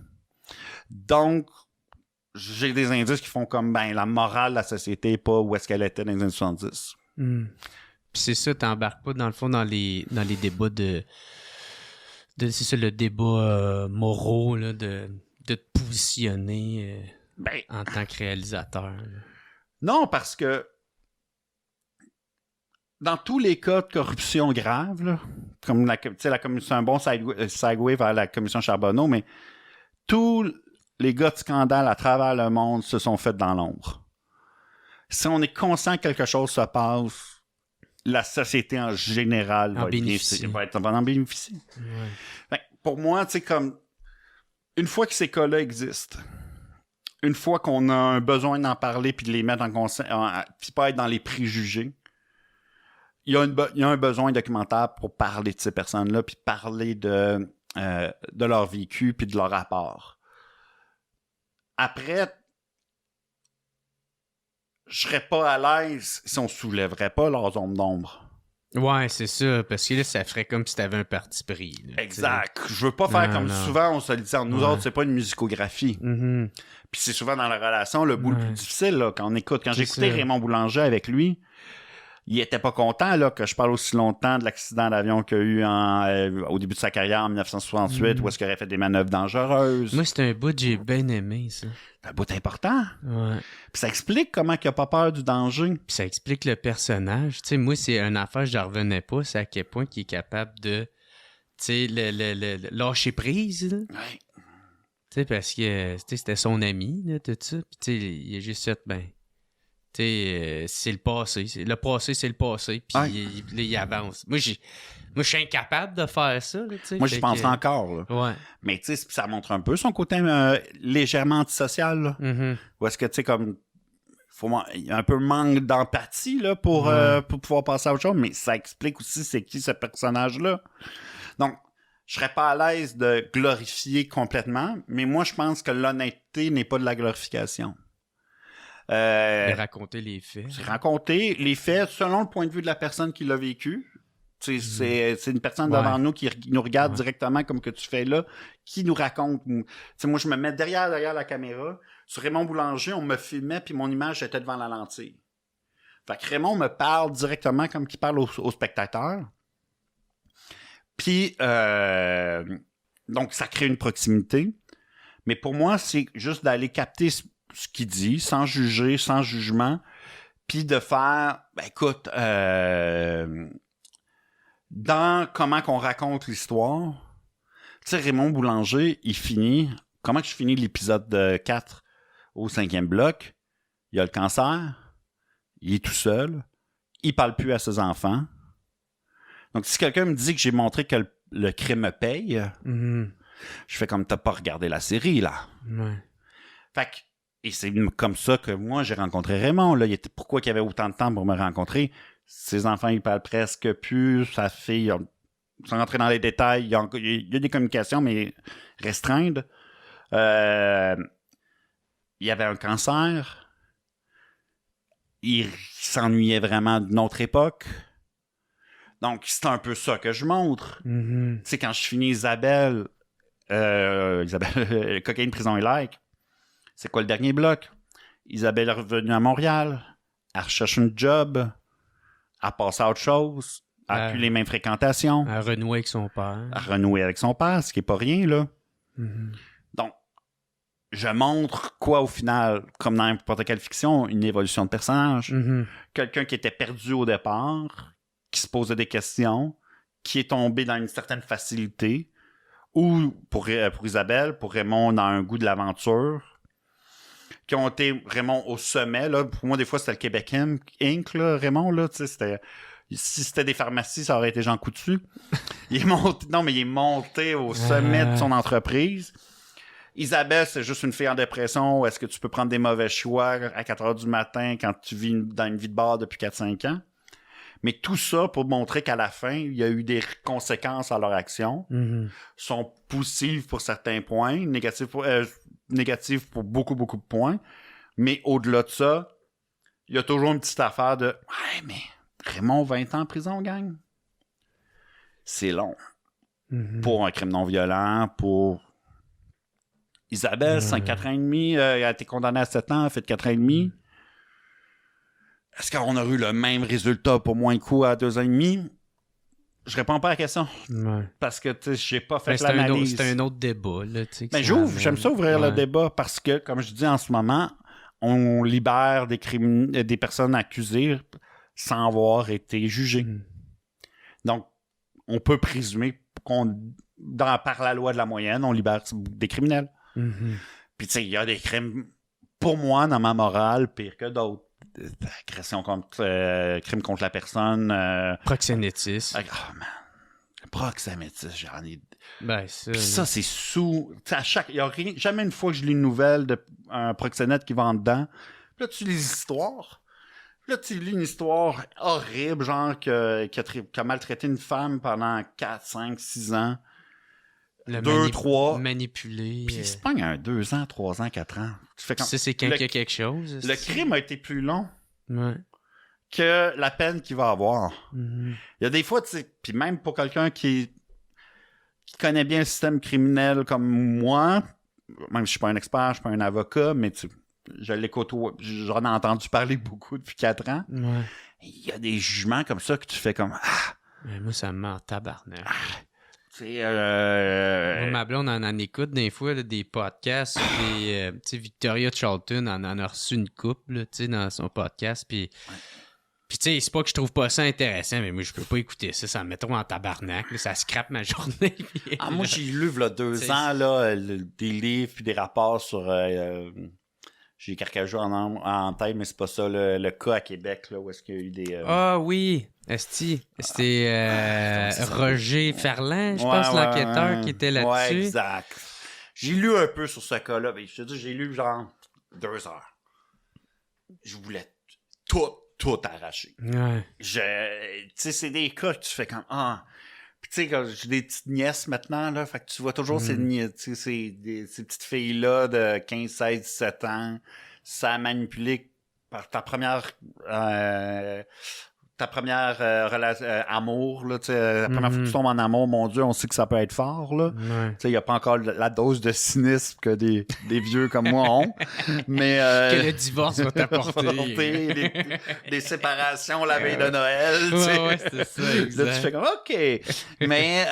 Donc, j'ai des indices qui font comme ben la morale de la société, pas où est-ce qu'elle était dans les années 70. Puis c'est ça, t'embarques pas dans le fond dans les débats de c'est ça, le débat moraux là, de te positionner en tant que réalisateur. Là. Non, parce que dans tous les cas de corruption grave, là, comme la commission, c'est un bon segue vers la commission Charbonneau, mais tous les gars de scandale à travers le monde se sont faits dans l'ombre. Si on est conscient que quelque chose se passe, la société en général va en bénéficier. Ouais. Fait, pour moi, tu sais, comme une fois que ces cas-là existent, une fois qu'on a un besoin d'en parler puis de les mettre en conscience, puis pas être dans les préjugés, il y a un besoin documentaire pour parler de ces personnes-là puis parler de leur vécu puis de leur rapport. Après, je serais pas à l'aise si on soulèverait pas leurs ombres d'ombre. Ouais, c'est ça, parce que là, ça ferait comme si t'avais un parti pris. Là, exact. Je veux pas faire comme souvent on se le dit entre nous autres, c'est pas une musicographie. Puis c'est souvent dans la relation le bout le plus difficile là, quand on écoute. Quand j'ai écouté Raymond Boulanger avec lui, il était pas content là, que je parle aussi longtemps de l'accident d'avion qu'il y a eu au début de sa carrière en 1968, où est-ce qu'il aurait fait des manœuvres dangereuses. Moi, c'est un bout que j'ai bien aimé, ça. C'est un bout important. Ouais. Puis ça explique comment il a pas peur du danger. Puis ça explique le personnage. Tu sais, moi, c'est une affaire, je revenais pas, c'est à quel point il est capable de, tu sais, le lâcher prise, là. Ouais. Tu sais, parce que, tu sais, c'était son ami, là, tout ça. Puis tu sais, il a juste fait, ben... Tu sais, c'est le passé. Le passé, c'est le passé. Puis il avance. Moi, je suis incapable de faire ça. Là, moi, j'y pense encore. Là. Ouais. Mais tu sais, ça montre un peu son côté légèrement antisocial. Là. Ou est-ce que, tu sais, comme... il y a un peu manque d'empathie là, pour pouvoir passer à autre chose. Mais ça explique aussi c'est qui ce personnage-là. Donc, je serais pas à l'aise de glorifier complètement. Mais moi, je pense que l'honnêteté n'est pas de la glorification. De raconter les faits. C'est raconter les faits selon le point de vue de la personne qui l'a vécu. C'est une personne devant nous qui nous regarde directement comme que tu fais là, qui nous raconte. T'sais, moi, je me mets derrière la caméra. Sur Raymond Boulanger, on me filmait puis mon image était devant la lentille. Fait que Raymond me parle directement comme qu'il parle aux spectateurs. Puis, donc, ça crée une proximité. Mais pour moi, c'est juste d'aller capter ce qu'il dit, sans juger, sans jugement, puis de faire, ben écoute, dans comment qu'on raconte l'histoire, tu sais, Raymond Boulanger, il finit, comment que je finis l'épisode 4 au 5e bloc? Il a le cancer, il est tout seul, il parle plus à ses enfants. Donc, si quelqu'un me dit que j'ai montré que le crime me paye, je fais comme t'as pas regardé la série, là. Ouais. Fait que, et c'est comme ça que moi, j'ai rencontré Raymond. Là. Pourquoi il y avait autant de temps pour me rencontrer? Ses enfants, ils parlent presque plus. Sa fille, sans rentrer dans les détails, il y a des communications, mais restreintes. Il y avait un cancer. Il s'ennuyait vraiment d'une autre époque. Donc, c'est un peu ça que je montre. Tu sais, quand je finis Isabelle, Cocaïne, prison et like, c'est quoi le dernier bloc? Isabelle est revenue à Montréal. Elle recherche un job. Elle passe à autre chose. Elle n'a plus les mêmes fréquentations. À renouer avec son père. À renouer avec son père, ce qui n'est pas rien, là. Mm-hmm. Donc, je montre quoi, au final, comme dans n'importe quelle fiction, une évolution de personnage. Mm-hmm. Quelqu'un qui était perdu au départ, qui se posait des questions, qui est tombé dans une certaine facilité, ou pour Isabelle, pour Raymond, dans un goût de l'aventure, qui ont été Raymond au sommet. Là. Pour moi, des fois, c'était le Québec Inc., là, Raymond. Là, c'était... Si c'était des pharmacies, ça aurait été Jean Coutu. Il est monté au sommet de son entreprise. Isabelle, c'est juste une fille en dépression. Est-ce que tu peux prendre des mauvais choix à 4 heures du matin quand tu vis dans une vie de bar depuis 4-5 ans? Mais tout ça pour montrer qu'à la fin, il y a eu des conséquences à leur action. Mm-hmm. Sont positives pour certains points, négatives pour beaucoup, beaucoup de points. Mais au-delà de ça, il y a toujours une petite affaire de « Ouais, mais Raymond, 20 ans en prison, gang? C'est long. Mm-hmm. Pour un crime non-violent, pour... Isabelle, 4 ans et demi, elle a été condamnée à 7 ans, elle a fait 4 ans et demi. Est-ce qu'on a eu le même résultat pour moins de coups à 2 ans et demi? Je réponds pas à la question. Ouais. Parce que, tu sais, j'ai pas fait Mais l'analyse. c'est un autre débat, là, tu sais. Mais j'aime ça ouvrir le débat parce que, comme je dis en ce moment, on libère des personnes accusées sans avoir été jugées. Mm. Donc, on peut présumer par la loi de la moyenne, on libère des criminels. Mm-hmm. Puis, tu sais, il y a des crimes, pour moi, dans ma morale, pire que d'autres. Agression crime contre la personne. Proxénétisme. Oh, man. Proxénétisme, j'en ai... Ben, ça... Puis ça, c'est sous... Il n'y a jamais une fois que je lis une nouvelle d'un proxénète qui va en dedans. Puis là, tu lis l'histoire. Puis là, tu lis une histoire horrible, genre qui a maltraité une femme pendant 4, 5, 6 ans. 2, 3. Manipulé. Puis il se pogne un 2 ans, 3 ans, 4 ans. Tu fais comme... Ça, c'est quand il y a quelque chose. Le crime a été plus long Ouais. que la peine qu'il va avoir. Mm-hmm. Il y a des fois, tu sais, puis même pour quelqu'un qui connaît bien le système criminel comme moi, même si je suis pas un expert, je suis pas un avocat, mais je l'écoute, j'en ai entendu parler beaucoup depuis 4 ans. Ouais. Il y a des jugements comme ça que tu fais comme Mais moi, ça me met en tabarnak. tu sais, Moi, ma blonde en écoute des fois là, des podcasts. Tu sais, Victoria Charlton en a reçu une couple là, tu sais, dans son podcast. Puis tu sais, c'est pas que je trouve pas ça intéressant, mais moi, je peux pas écouter ça. Ça me met trop en tabarnak. Là, ça scrape ma journée. moi, j'ai lu, là, 2 ans, là, des livres puis des rapports sur... j'ai Carcajou en tête, mais c'est pas ça, le cas à Québec, là, où est-ce qu'il y a eu des... Ah oui! C'était Roger Ferland, je pense, l'enquêteur qui était là-dessus. Ouais, exact. J'ai lu un peu sur ce cas-là. Je te dis, j'ai lu genre 2 heures. Je voulais tout arracher. Ouais. Tu sais, c'est des cas que tu fais comme... Puis tu sais, quand j'ai des petites nièces maintenant, là, fait que tu vois toujours ces petites filles-là de 15, 16, 17 ans, ça a manipulé par ta première amour, là, la première fois que tu tombes en amour, mon Dieu, on sait que ça peut être fort, là. Ouais. Il n'y a pas encore la dose de cynisme que des vieux comme moi ont. Mais, que le divorce va t'apporter. des séparations la veille de Noël. Ouais, c'est ça, exact. Là, tu fais comme, OK. Mais,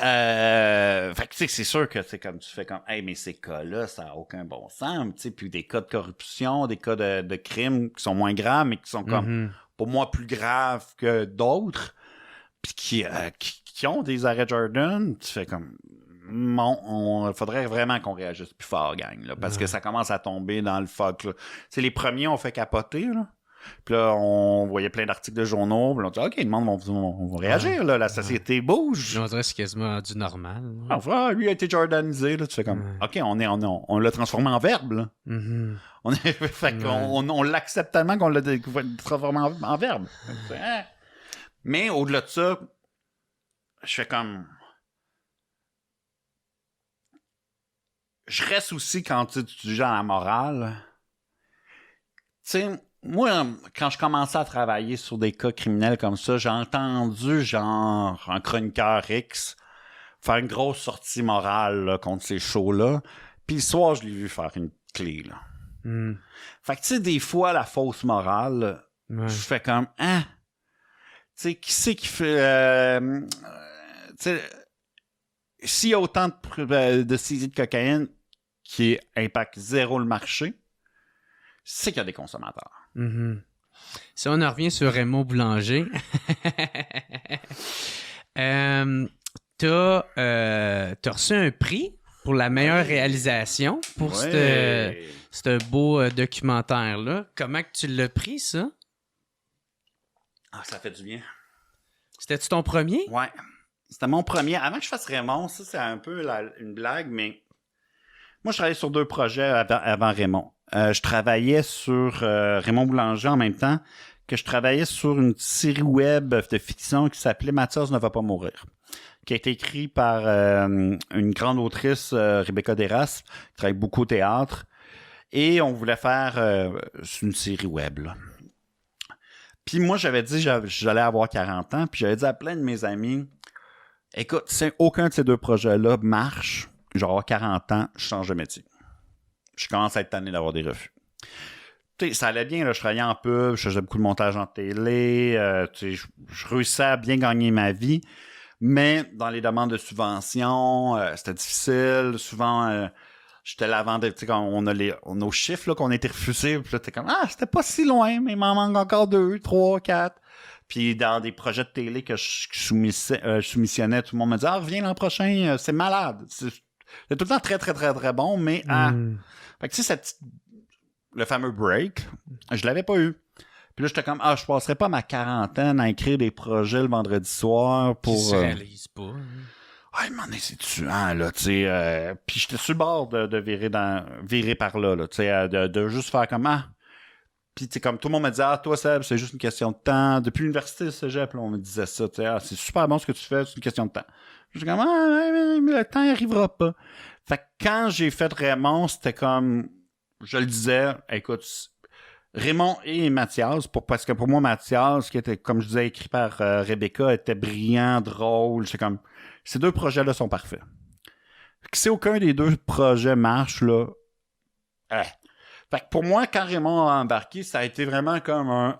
fait que, c'est sûr que c'est comme, tu fais comme, hey, mais ces cas-là, ça n'a aucun bon sens. Puis des cas de corruption, des cas de crimes qui sont moins graves, mais qui sont comme, pour moi, plus graves que d'autres, puis qui ont des arrêts Jordan, tu fais comme... Il faudrait vraiment qu'on réagisse plus fort, gang, là, parce que ça commence à tomber dans le fuck. Là. C'est les premiers ont fait capoter, là. Puis là, on voyait plein d'articles de journaux, puis on dit « OK, le monde va réagir, là, la société bouge. » On dirait que c'est quasiment du normal. Lui a été jordanisé, là, tu fais comme OK, on l'a transformé en verbe, là. Mm-hmm. On l'accepte tellement qu'on l'a transformé en verbe. Mais au-delà de ça, je fais comme... Je reste aussi quand tu dis genre la morale. Tu sais, moi, quand je commençais à travailler sur des cas criminels comme ça, j'ai entendu genre un chroniqueur X faire une grosse sortie morale là, contre ces shows-là. Puis le soir, je l'ai vu faire une clé, là. Fait que, tu sais, des fois, la fausse morale, je fais comme, tu sais, qui c'est qui fait, tu sais, s'il y a autant de saisies de cocaïne qui impactent zéro le marché, c'est qu'il y a des consommateurs. Si on en revient sur Raymond Boulanger, t'as reçu un prix pour la meilleure réalisation pour ce beau documentaire-là. Comment que tu l'as pris, ça? Ah, ça fait du bien. C'était-tu ton premier? Ouais. C'était mon premier. Avant que je fasse Raymond, ça, c'est un peu une blague, mais moi, je travaillais sur 2 projets avant Raymond. Je travaillais sur Raymond Boulanger en même temps que je travaillais sur une série web de fiction qui s'appelait Mathias ne va pas mourir, qui a été écrit par une grande autrice, Rebecca Deras, qui travaille beaucoup au théâtre. Et on voulait faire une série web, là. Puis moi, j'avais dit j'allais avoir 40 ans, puis j'avais dit à plein de mes amis, écoute, si aucun de ces 2 projets-là marche, genre 40 ans, je change de métier. Je commence à être tanné d'avoir des refus. T'sais, ça allait bien, là, je travaillais en pub, je faisais beaucoup de montage en télé, je réussissais à bien gagner ma vie, mais dans les demandes de subventions, c'était difficile. Souvent, j'étais l'avant-dernier, tu sais, quand on a nos chiffres là, qu'on a été refusés, puis là, t'es comme, c'était pas si loin, mais il m'en manque encore 2, 3, 4. Puis dans des projets de télé que je soumissionnais, tout le monde me disait, reviens l'an prochain, c'est malade. C'est tout le temps très, très, très, très bon, mais fait que tu sais, le fameux break, je l'avais pas eu. Puis là, j'étais comme, je passerais pas ma quarantaine à écrire des projets le vendredi soir pour... Qui se réalise pas. Mais c'est tuant, là, tu sais. Puis j'étais sur le bord de virer par là, tu sais, de juste faire comme, Puis, tu sais, comme tout le monde me disait, toi, Seb, c'est juste une question de temps. Depuis l'université de cégep, là, on me disait ça, tu sais, c'est super bon ce que tu fais, c'est une question de temps. J'étais comme, mais le temps n'arrivera pas. Fait que quand j'ai fait Raymond, c'était comme, je le disais, écoute, Raymond et Mathias, parce que pour moi, Mathias, qui était, comme je disais, écrit par Rebecca, était brillant, drôle. C'est comme, ces 2 projets-là sont parfaits. Si aucun des 2 projets marche, là, Fait que pour moi, quand Raymond a embarqué, ça a été vraiment comme un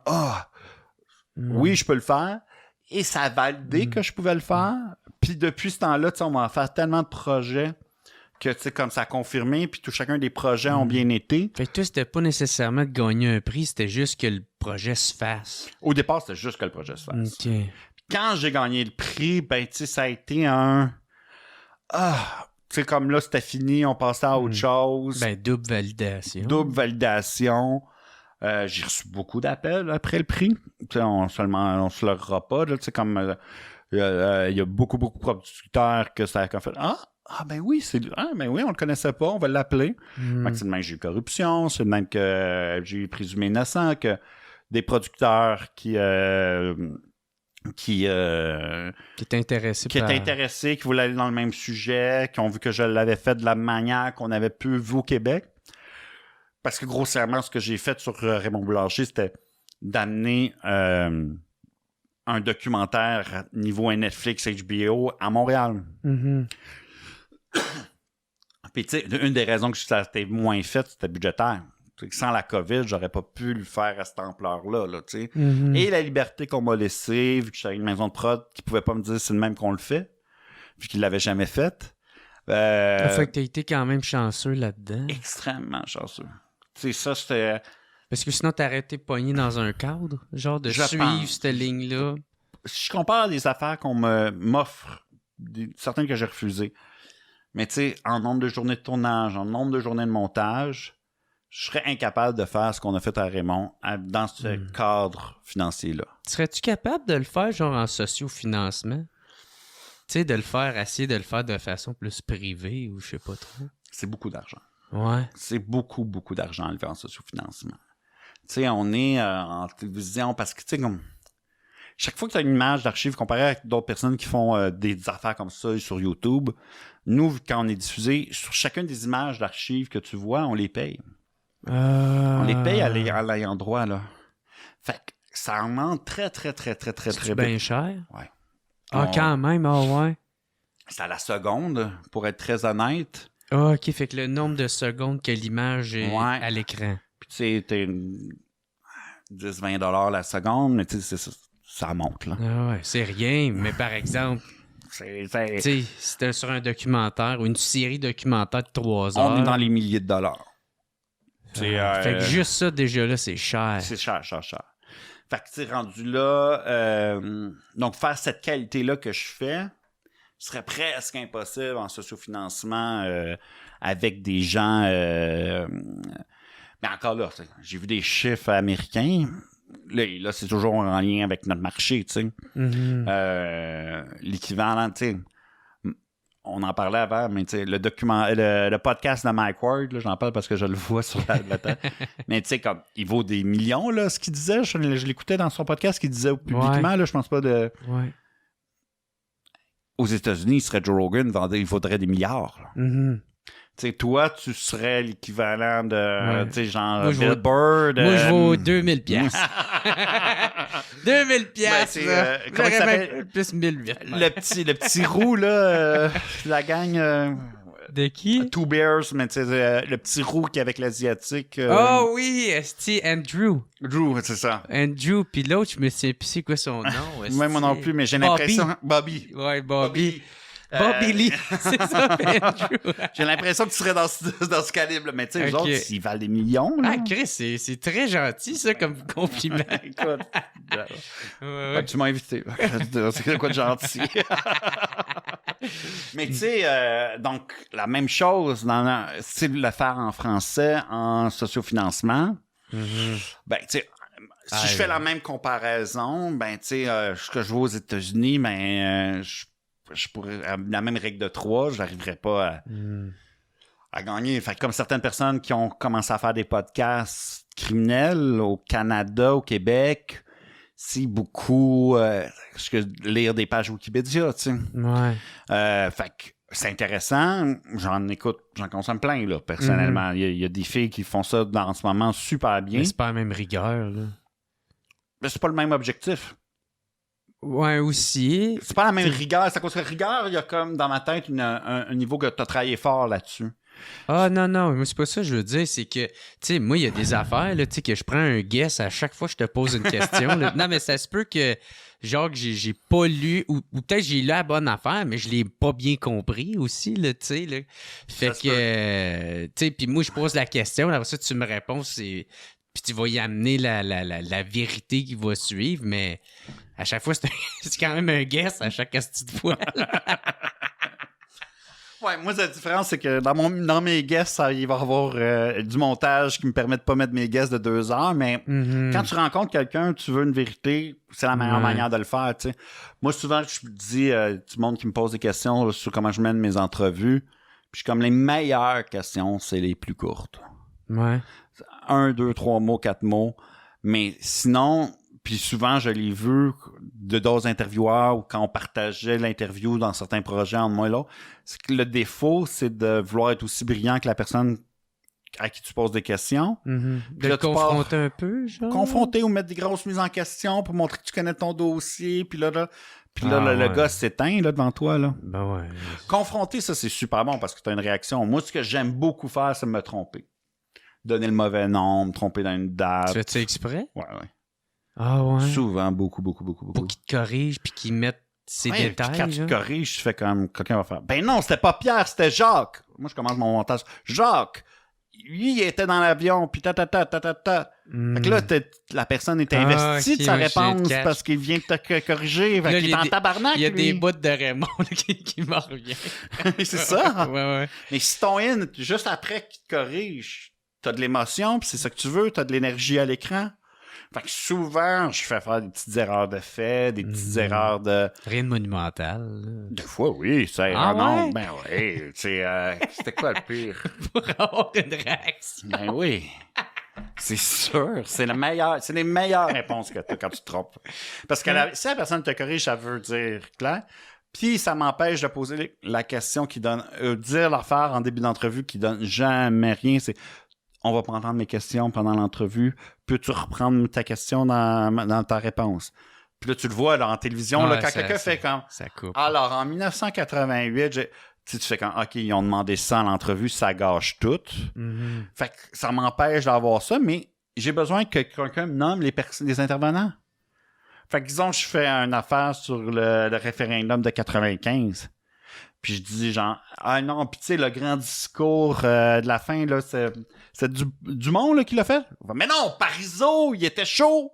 oui, je peux le faire. Et ça a validé que je pouvais le faire. Puis depuis ce temps-là, on va faire tellement de projets que, tu sais, comme ça a confirmé, puis chacun des projets ont bien été. Fait que toi, c'était pas nécessairement de gagner un prix, c'était juste que le projet se fasse. Au départ, c'était juste que le projet se fasse. OK. Quand j'ai gagné le prix, ben, tu sais, ça a été un... tu sais, comme là, c'était fini, on passait à autre chose. Ben, double validation. Double validation. J'ai reçu beaucoup d'appels après le prix. Tu sais, on se leurrera pas, là, tu sais, comme... il y a beaucoup de producteurs que ça a fait... ben oui, on le connaissait pas, on va l'appeler. C'est de même que j'ai eu corruption, c'est de même que j'ai présumé innocent, que des producteurs qui étaient intéressés, qui voulaient aller dans le même sujet, qui ont vu que je l'avais fait de la manière qu'on avait pu vu au Québec. Parce que grossièrement, ce que j'ai fait sur Raymond Boulanger, c'était d'amener un documentaire niveau Netflix, HBO à Montréal. Puis, tu sais, une des raisons que ça a été moins fait, c'était budgétaire. Sans la COVID, j'aurais pas pu le faire à cette ampleur-là, là, tu sais. Et la liberté qu'on m'a laissée, vu que j'avais une maison de prod qui pouvait pas me dire c'est le même qu'on le fait, vu qu'il l'avait jamais fait. Fait que t'as été quand même chanceux là-dedans. Extrêmement chanceux. Tu sais, ça, c'était... Parce que sinon, t'aurais été pogné dans un cadre, genre de suivre cette ligne-là. Si je compare les affaires qu'on m'offre, certaines que j'ai refusées, mais tu sais, en nombre de journées de tournage, en nombre de journées de montage, je serais incapable de faire ce qu'on a fait à Raymond dans ce cadre financier-là. Serais-tu capable de le faire genre en sociofinancement? Tu sais, essayer de le faire de façon plus privée ou je sais pas trop. C'est beaucoup d'argent. Ouais. C'est beaucoup, beaucoup d'argent à le faire en sociofinancement. Tu sais, on est en télévision parce que, tu sais, comme... Chaque fois que tu as une image d'archive comparée avec d'autres personnes qui font des affaires comme ça sur YouTube, nous, quand on est diffusé, sur chacune des images d'archives que tu vois, on les paye. On les paye à l'ayant droit, là. Fait que ça en demande très, très, très, très, très, très bien cher? Ouais. Quand même, ouais. C'est à la seconde, pour être très honnête. Ah, OK, fait que le nombre de secondes que l'image est Ouais. à l'écran. Puis tu sais, t'es 10-20 $ la seconde, mais tu sais, ça monte, là. Ah ouais, c'est rien, mais par exemple, tu sais, si c'était sur un documentaire ou une série documentaire de 3 heures... On est dans les milliers de dollars. Fait que juste ça, déjà là, c'est cher. C'est cher. Fait que tu sais, rendu là, donc faire cette qualité-là que je fais serait presque impossible en sociofinancement avec des gens... mais encore là, j'ai vu des chiffres américains. Là, c'est toujours en lien avec notre marché, tu sais. Mm-hmm. L'équivalent, tu sais... On en parlait avant, mais tu sais, le podcast de Mike Ward, là, j'en parle parce que je le vois sur la tête. Mais tu sais, comme, il vaut des millions, là, ce qu'il disait. Je l'écoutais dans son podcast, qu'il disait publiquement, là, je pense pas de... Ouais. Aux États-Unis, il serait Joe Rogan, il vaudrait des milliards. Mm-hmm. Tu sais, toi, tu serais l'équivalent de, tu sais, genre, Moi, je Bill Burr. Moi, je vaux 2000 piastres. 2000 piastres. Ben, comment ça s'appelle? Plus 1008. Le petit roux, là, la gang... De qui? Two Bears, mais tu sais, le petit roux qui est avec l'Asiatique. Oh oui, c'est Andrew. Drew, c'est ça. Andrew, puis l'autre, je me sais plus c'est quoi son nom. Même moi non plus, mais j'ai Bobby. l'impression... Bobby. Ouais, Bobby. Bobby Lee, c'est ça, Andrew. J'ai l'impression que tu serais dans ce calibre, mais tu sais, les Ok. autres, ils valent des millions. Là. Ah, Chris, c'est très gentil, ça, comme compliment. Écoute, Ouais. tu m'as invité. C'est quoi de gentil. Mais tu sais, donc, la même chose, c'est de le faire en français, en sociofinancement. Mm-hmm. Ben, tu sais, si je fais la même comparaison, ben, tu sais, ce que je vois aux États-Unis, ben, je pourrais, à la même règle de 3, j'arriverais pas à gagner. Fait que comme certaines personnes qui ont commencé à faire des podcasts criminels au Canada, au Québec, c'est beaucoup lire des pages Wikipédia, tu sais. Ouais. Fait que c'est intéressant. J'en consomme plein, là, personnellement. Il y a des filles qui font ça en ce moment super bien. Mais c'est pas la même rigueur, là. Mais c'est pas le même objectif. Ouais, aussi. C'est pas la même rigueur. C'est à cause que rigueur, il y a comme dans ma tête un niveau que t'as travaillé fort là-dessus. Ah non, moi c'est pas ça que je veux dire, c'est que, tu sais, moi il y a des affaires, là, tu sais, que je prends un guess à chaque fois que je te pose une question. Là. Non, mais ça se peut que, genre, que j'ai pas lu, ou peut-être j'ai lu la bonne affaire, mais je l'ai pas bien compris aussi, là, tu sais, là. Fait que, tu sais, puis moi je pose la question, après ça tu me réponds, puis tu vas y amener la vérité qui va suivre, mais à chaque fois, c'est quand même un guess à chaque petite fois. Ouais, moi, la différence, c'est que dans mes guests, il va y avoir du montage qui me permet de pas mettre mes guests de 2 heures, mais quand tu rencontres quelqu'un, tu veux une vérité, c'est la meilleure manière de le faire, tu sais. Moi, souvent, je dis, du monde qui me pose des questions là, sur comment je mène mes entrevues, puis je suis comme les meilleures questions, c'est les plus courtes. Ouais. 1, 2, 3 mots, 4 mots, mais sinon... Puis souvent, je l'ai vu de d'autres intervieweurs ou quand on partageait l'interview dans certains projets entre moi et l'autre, c'est que le défaut, c'est de vouloir être aussi brillant que la personne à qui tu poses des questions. De Puis là, le confronter un peu, genre? Confronter ou mettre des grosses mises en question pour montrer que tu connais ton dossier. Puis là, le gars s'éteint là, devant toi. Là. Ben ouais. Confronter, ça, c'est super bon parce que tu as une réaction. Moi, ce que j'aime beaucoup faire, c'est me tromper. Donner le mauvais nom, me tromper dans une date. Tu fais-tu exprès? Ouais. Ah ouais. Souvent, beaucoup. Pour qu'ils te corrigent puis qu'ils mettent ces détails. Puis quand tu genre. te corriges, tu fais comme quelqu'un va faire. Ben non, c'était pas Pierre, c'était Jacques. Moi, je commence mon montage. Jacques, lui, il était dans l'avion, puis ta. Fait que là, la personne est investie de sa réponse parce qu'il vient de te corriger. Fait qu'il est en tabarnak. Il y a lui. des bouts de Raymond là, qui m'en reviennent. C'est ça. Ouais. Mais si ton in, juste après qu'il te corrige, t'as de l'émotion, puis c'est ça que tu veux, t'as de l'énergie à l'écran. Fait que souvent, je fais faire des petites erreurs de fait, des petites erreurs de... Rien de monumental. Là. Des fois, oui. Non, ben oui. C'était quoi le pire? Pour avoir une réaction. Ben oui. C'est sûr. C'est les meilleures réponses que tu as quand tu te trompes. Parce que si la personne te corrige, ça veut dire clair. Puis ça m'empêche de poser la question qui donne... dire l'affaire en début d'entrevue qui donne jamais rien. C'est... On va prendre mes questions pendant l'entrevue. Peux-tu reprendre ta question dans ta réponse? Puis là, tu le vois là, en télévision, là, quand quelqu'un fait comme... Ça coupe. Alors, en 1988, Tu sais, tu fais quand, OK, ils ont demandé ça à l'entrevue, ça gâche tout. Fait que ça m'empêche d'avoir ça, mais j'ai besoin que quelqu'un me nomme les intervenants. Fait que disons que je fais une affaire sur le référendum de 95. Puis je dis genre, ah non, puis tu sais, le grand discours de la fin, là, c'est Dumont là, qui l'a fait. Mais non, Parizeau, il était chaud.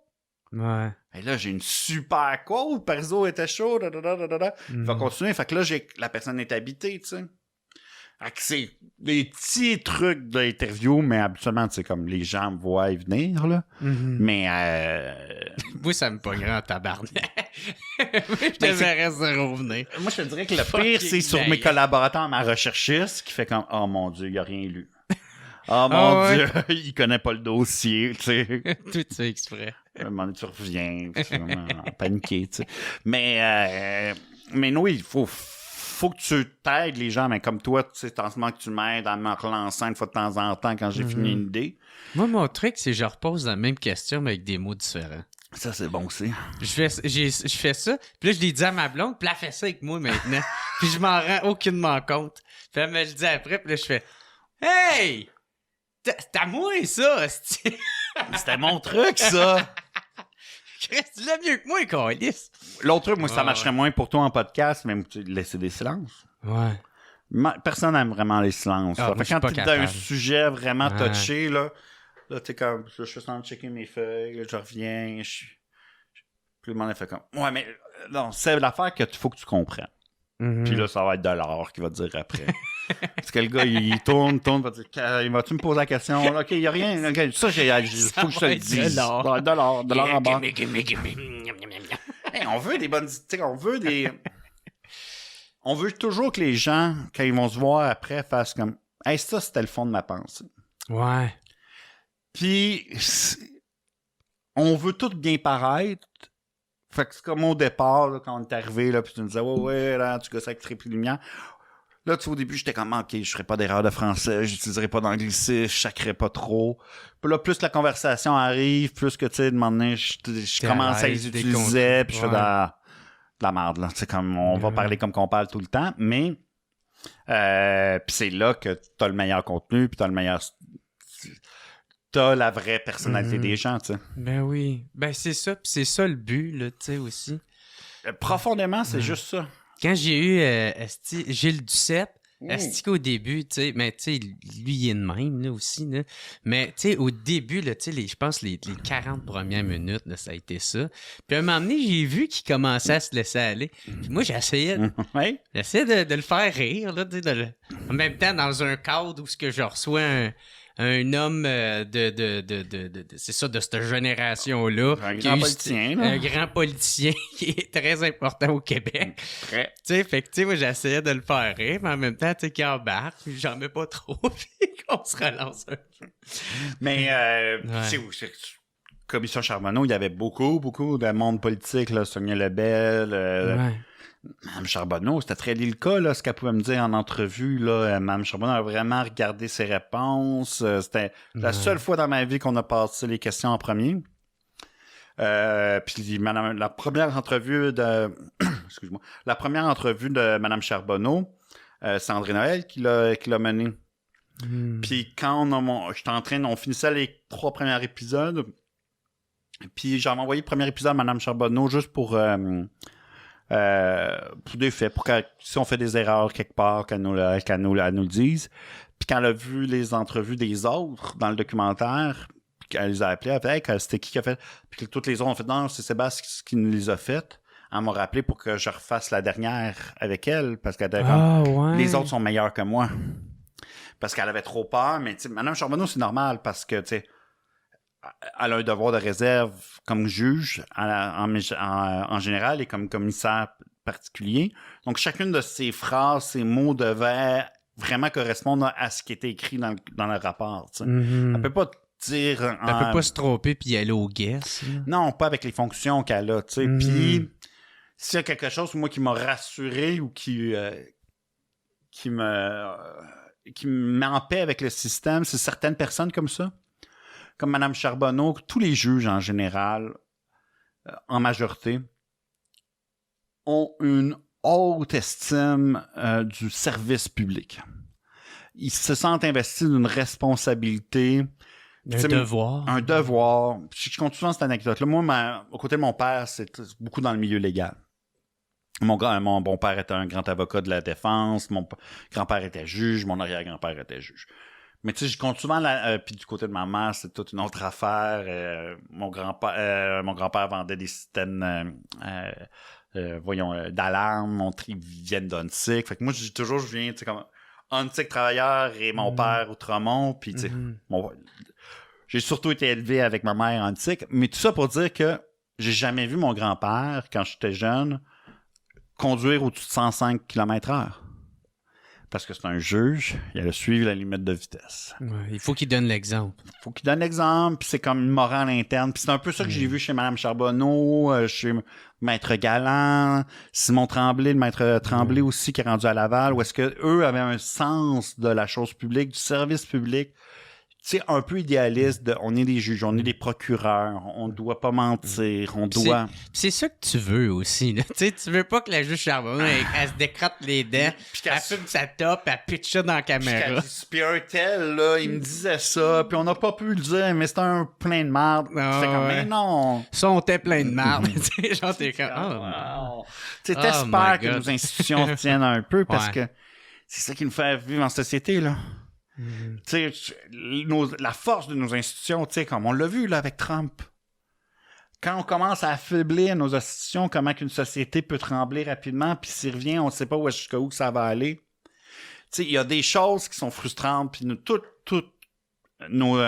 Ouais. Et là, j'ai une super quote. Parizeau était chaud. Il va continuer. Fait que là, la personne est habitée, tu sais. Fait que c'est des petits trucs d'interview, mais habituellement, tu sais, comme les gens me voient y venir, là. Mais, Moi, ça me pognerait en tabarnak. Je te verrais zéro venir. moi, je te dirais que le pire, c'est sur mes collaborateurs, ma recherchiste, qui fait comme, oh mon Dieu, il a rien lu. Oh mon Dieu, il connaît pas le dossier, tu sais. Tout ça exprès. À un moment donné, tu reviens, tu es vraiment paniqué, tu sais. Mais non, il faut que tu t'aides les gens, mais comme toi, tu sais, en ce moment que tu m'aides à me relancer une fois de temps en temps quand j'ai fini une idée. Moi, mon truc, c'est que je repose la même question, mais avec des mots différents. Ça, c'est bon aussi. Je fais ça, puis là, je l'ai dit à ma blonde, puis elle fait ça avec moi maintenant. Puis je m'en rends aucunement compte. Puis elle me le dit après, puis là, je fais « Hey! C'est à moi, ça! » C'était mon truc, ça! Chris, tu l'as mieux que moi, câlisse. L'autre truc, moi, ça marcherait moins pour toi en podcast, mais tu laisser des silences. Ouais. Personne n'aime vraiment les silences. Ah, moi, Fait je suis quand pas t'es dans capable. un sujet vraiment Ouais. touché, là t'es comme, je suis en train de checker mes feuilles, je reviens, puis le monde fait comme, ouais, mais non, c'est l'affaire qu'il faut que tu comprennes. Puis là, ça va être $, qu'il va te dire après. Parce que le gars, il tourne, va dire, il va-tu me poser la question? OK, il n'y a rien. Okay, ça, faut que je te le dise. $, $, en bas. Hey, on veut des bonnes... On veut toujours que les gens, quand ils vont se voir après, fassent comme, hey, ça, c'était le fond de ma pensée. Ouais. Puis, on veut tout bien paraître. Fait que c'est comme au départ, là, quand on est arrivé, là, puis tu nous disais, ouais, là, tu gosses avec triple lumière. Là, tu sais, au début, j'étais comme, OK, je ferai pas d'erreur de français, j'utiliserai pas d'anglicisme, je sacrerai pas trop. Puis là, plus la conversation arrive, plus que, tu sais, de moment donné, je commence à les utiliser, puis je fais de la merde, là. Tu sais, comme, on va parler comme qu'on parle tout le temps, mais, puis c'est là que t'as le meilleur contenu, puis t'as la vraie personnalité des gens, tu sais. Ben oui. Ben c'est ça, puis c'est ça le but, là, tu sais, aussi. Profondément, c'est juste ça. Quand j'ai eu Gilles Duceppe, esti qu'au début, tu sais, mais tu sais, lui, il est de même, là, aussi, là. Mais, tu sais, au début, là, tu sais, je pense les 40 premières minutes, là, ça a été ça. Puis à un moment donné, j'ai vu qu'il commençait à se laisser aller. Puis moi, j'essayais de le faire rire, là, tu sais, en même temps, dans un cadre où ce que je reçois un homme c'est ça, de cette génération-là. Un grand politicien, là. Un grand politicien qui est très important au Québec. Très. Tu sais, fait que, tu sais, moi, j'essayais de le faire rire, mais en même temps, tu sais, qu'il embarque, puis j'en mets pas trop, puis qu'on se relance un peu. Mais, tu sais, Commission Charbonneau, il y avait beaucoup de monde politique, là, Sonia Lebel, Mme Charbonneau, c'était très lié le cas, là, ce qu'elle pouvait me dire en entrevue, là. Mme Charbonneau a vraiment regardé ses réponses. C'était la seule fois dans ma vie qu'on a passé les questions en premier. Puis la première entrevue de excuse-moi, la première entrevue de Mme Charbonneau, c'est André Noël qui l'a menée. Puis quand on finissait les 3 premiers épisodes, puis j'avais envoyé le premier épisode à Mme Charbonneau juste pour des faits, pour que si on fait des erreurs quelque part, qu'elle nous le dise. Puis quand elle a vu les entrevues des autres dans le documentaire, puis qu'elle les a appelés, elle a fait hey, c'était qui a fait? Puis que toutes les autres ont fait non, c'est Sébastien qui nous les a faites. Elle m'a rappelé pour que je refasse la dernière avec elle, parce qu'elle était comme les autres sont meilleurs que moi. Parce qu'elle avait trop peur, mais tu sais, Mme Charbonneau, c'est normal parce que tu sais, elle a un devoir de réserve comme juge en général et comme commissaire particulier. Donc, chacune de ses phrases, ses mots devaient vraiment correspondre à ce qui était écrit dans le rapport. Tu sais. Elle peut pas dire... Elle peut pas se tromper puis aller au guess. Non, pas avec les fonctions qu'elle a. Tu sais. Puis, s'il y a quelque chose, moi, qui m'a rassuré ou qui me met en paix avec le système, c'est certaines personnes comme ça. Comme Mme Charbonneau, tous les juges en général, en majorité, ont une haute estime du service public. Ils se sentent investis d'une responsabilité. Un devoir. Un devoir. Je compte souvent cette anecdote-là. Moi, au côté de mon père, c'est beaucoup dans le milieu légal. Mon bon-père était un grand avocat de la défense, mon grand-père était juge, mon arrière-grand-père était juge. Mais tu sais, je compte souvent, puis du côté de ma mère, c'est toute une autre affaire. Mon grand-père vendait des systèmes, d'alarme, ils viennent d'Ontic. Fait que moi, je viens, tu sais, comme Ontic travailleur et mon père Outremont, puis tu sais, j'ai surtout été élevé avec ma mère Ontic. Mais tout ça pour dire que j'ai jamais vu mon grand-père, quand j'étais jeune, conduire au-dessus de 105 km/h. Parce que c'est un juge, il allait suivre la limite de vitesse. Ouais, il faut qu'il donne l'exemple. Puis c'est comme une morale interne. Puis c'est un peu ça que j'ai vu chez Mme Charbonneau, chez Maître Galland, Simon Tremblay, le Maître Tremblay aussi, qui est rendu à Laval, où est-ce que eux avaient un sens de la chose publique, du service public, tu sais, un peu idéaliste, on est des juges, on est des procureurs, on doit pas mentir, on doit... C'est ça que tu veux aussi, là. Tu sais, tu veux pas que la juge Charbonneau, elle se décrotte les dents, elle fume sa top, elle pitch ça dans la caméra. Puis un tel, là, il me disait ça, puis on n'a pas pu le dire, mais c'était un plein de marde. C'était comme, mais non! Ça, on était plein de marde. Tu sais, genre, t'es comme, Tu sais, t'espères que nos institutions tiennent un peu, parce que c'est ça qui nous fait vivre en société, là. Tu sais, la force de nos institutions, tu sais, comme on l'a vu là avec Trump. Quand on commence à affaiblir nos institutions, comment qu'une société peut trembler rapidement, puis s'il revient, on ne sait pas jusqu'à où ça va aller. Tu sais, il y a des choses qui sont frustrantes, puis toutes nos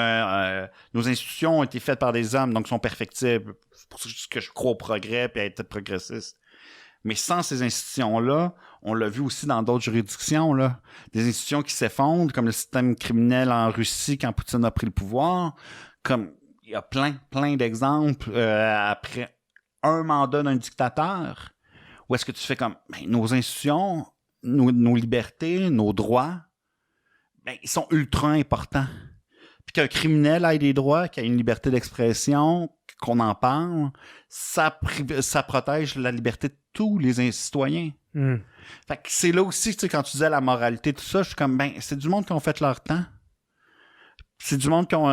institutions ont été faites par des hommes, donc sont perfectibles. C'est pour ça que je crois au progrès et à être progressiste. Mais sans ces institutions-là, on l'a vu aussi dans d'autres juridictions, là, des institutions qui s'effondrent, comme le système criminel en Russie quand Poutine a pris le pouvoir. Comme il y a plein d'exemples après un mandat d'un dictateur, où est-ce que tu fais comme nos institutions, nos libertés, nos droits, ils sont ultra importants. Puis qu'un criminel ait des droits, qu'il ait une liberté d'expression, qu'on en parle, ça protège la liberté de tous les citoyens. Fait que c'est là aussi, tu sais, quand tu disais la moralité, tout ça, je suis comme, c'est du monde qui ont fait leur temps. C'est du monde qui ont,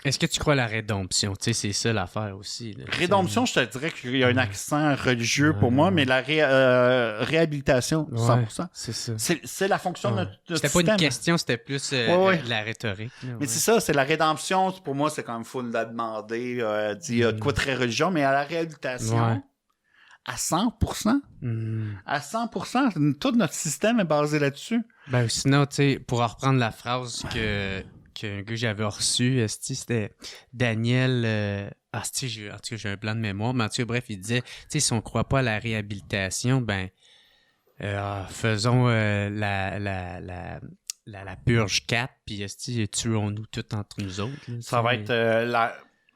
Est-ce que tu crois à la rédemption? Tu sais, c'est ça l'affaire aussi. Là, rédemption, je te dirais qu'il y a un accent religieux pour moi, mais la réhabilitation, 100%. C'est ça. C'est la fonction de notre C'était système. pas une question, c'était plus de la rhétorique. Là, mais c'est ça, c'est la rédemption. Pour moi, c'est quand même fou de la demander. Il y a de quoi très religion, mais à la réhabilitation, à 100%. À 100%, tout notre système est basé là-dessus. Sinon, tu sais, pour reprendre la phrase qu'un gars que j'avais reçu, c'était Daniel... en tout cas, j'ai un blanc de mémoire, mais en tout cas, bref, il disait, tu sais, si on croit pas à la réhabilitation, faisons la purge 4, puis tuons-nous tous entre nous autres. Là, ça va être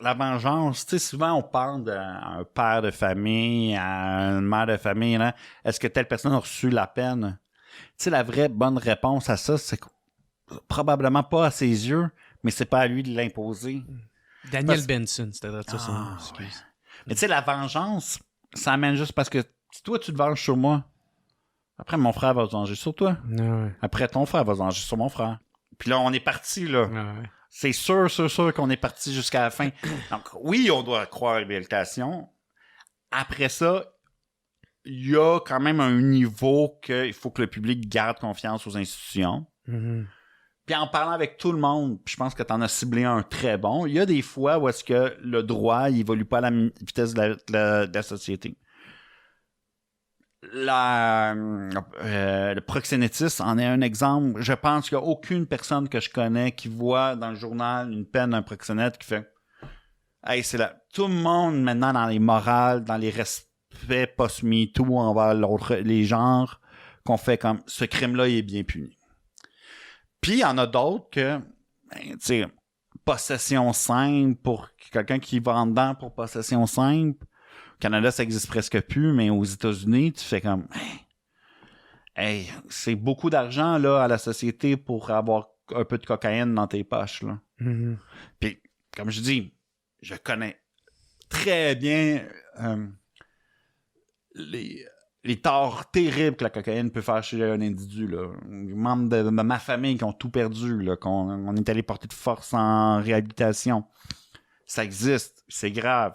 la vengeance. Tu sais, souvent, on parle d'un père de famille, à une mère de famille. Là. Est-ce que telle personne a reçu la peine? Tu sais, la vraie bonne réponse à ça, c'est probablement pas à ses yeux, mais c'est pas à lui de l'imposer. Daniel Benson, c'était ça son nom. Ouais. Mais tu sais, la vengeance, ça amène juste parce que si toi, tu te venges sur moi, après, mon frère va se venger sur toi. Après, ton frère va se venger sur mon frère. Puis là, on est parti, là. C'est sûr qu'on est parti jusqu'à la fin. Donc, oui, on doit croire à la réhabilitation. Après ça, il y a quand même un niveau qu'il faut que le public garde confiance aux institutions. Puis en parlant avec tout le monde, puis je pense que tu en as ciblé un très bon, il y a des fois où est-ce que le droit il évolue pas à la vitesse de la société. Le proxénétisme en est un exemple. Je pense qu'il n'y a aucune personne que je connais qui voit dans le journal une peine d'un proxénète qui fait « Hey, c'est là. » Tout le monde, maintenant, dans les morales, dans les respects post-MeToo envers les genres, qu'on fait comme « Ce crime-là, il est bien puni. » Puis, il y en a d'autres que, tu sais, possession simple pour quelqu'un qui va en dedans pour possession simple. Au Canada, ça existe presque plus, mais aux États-Unis, tu fais comme, hey, c'est beaucoup d'argent, là, à la société pour avoir un peu de cocaïne dans tes poches, là. Puis, comme je dis, je connais très bien les torts terribles que la cocaïne peut faire chez un individu, là. Les membres de ma famille qui ont tout perdu, là, qu'on est allé porter de force en réhabilitation. Ça existe, c'est grave.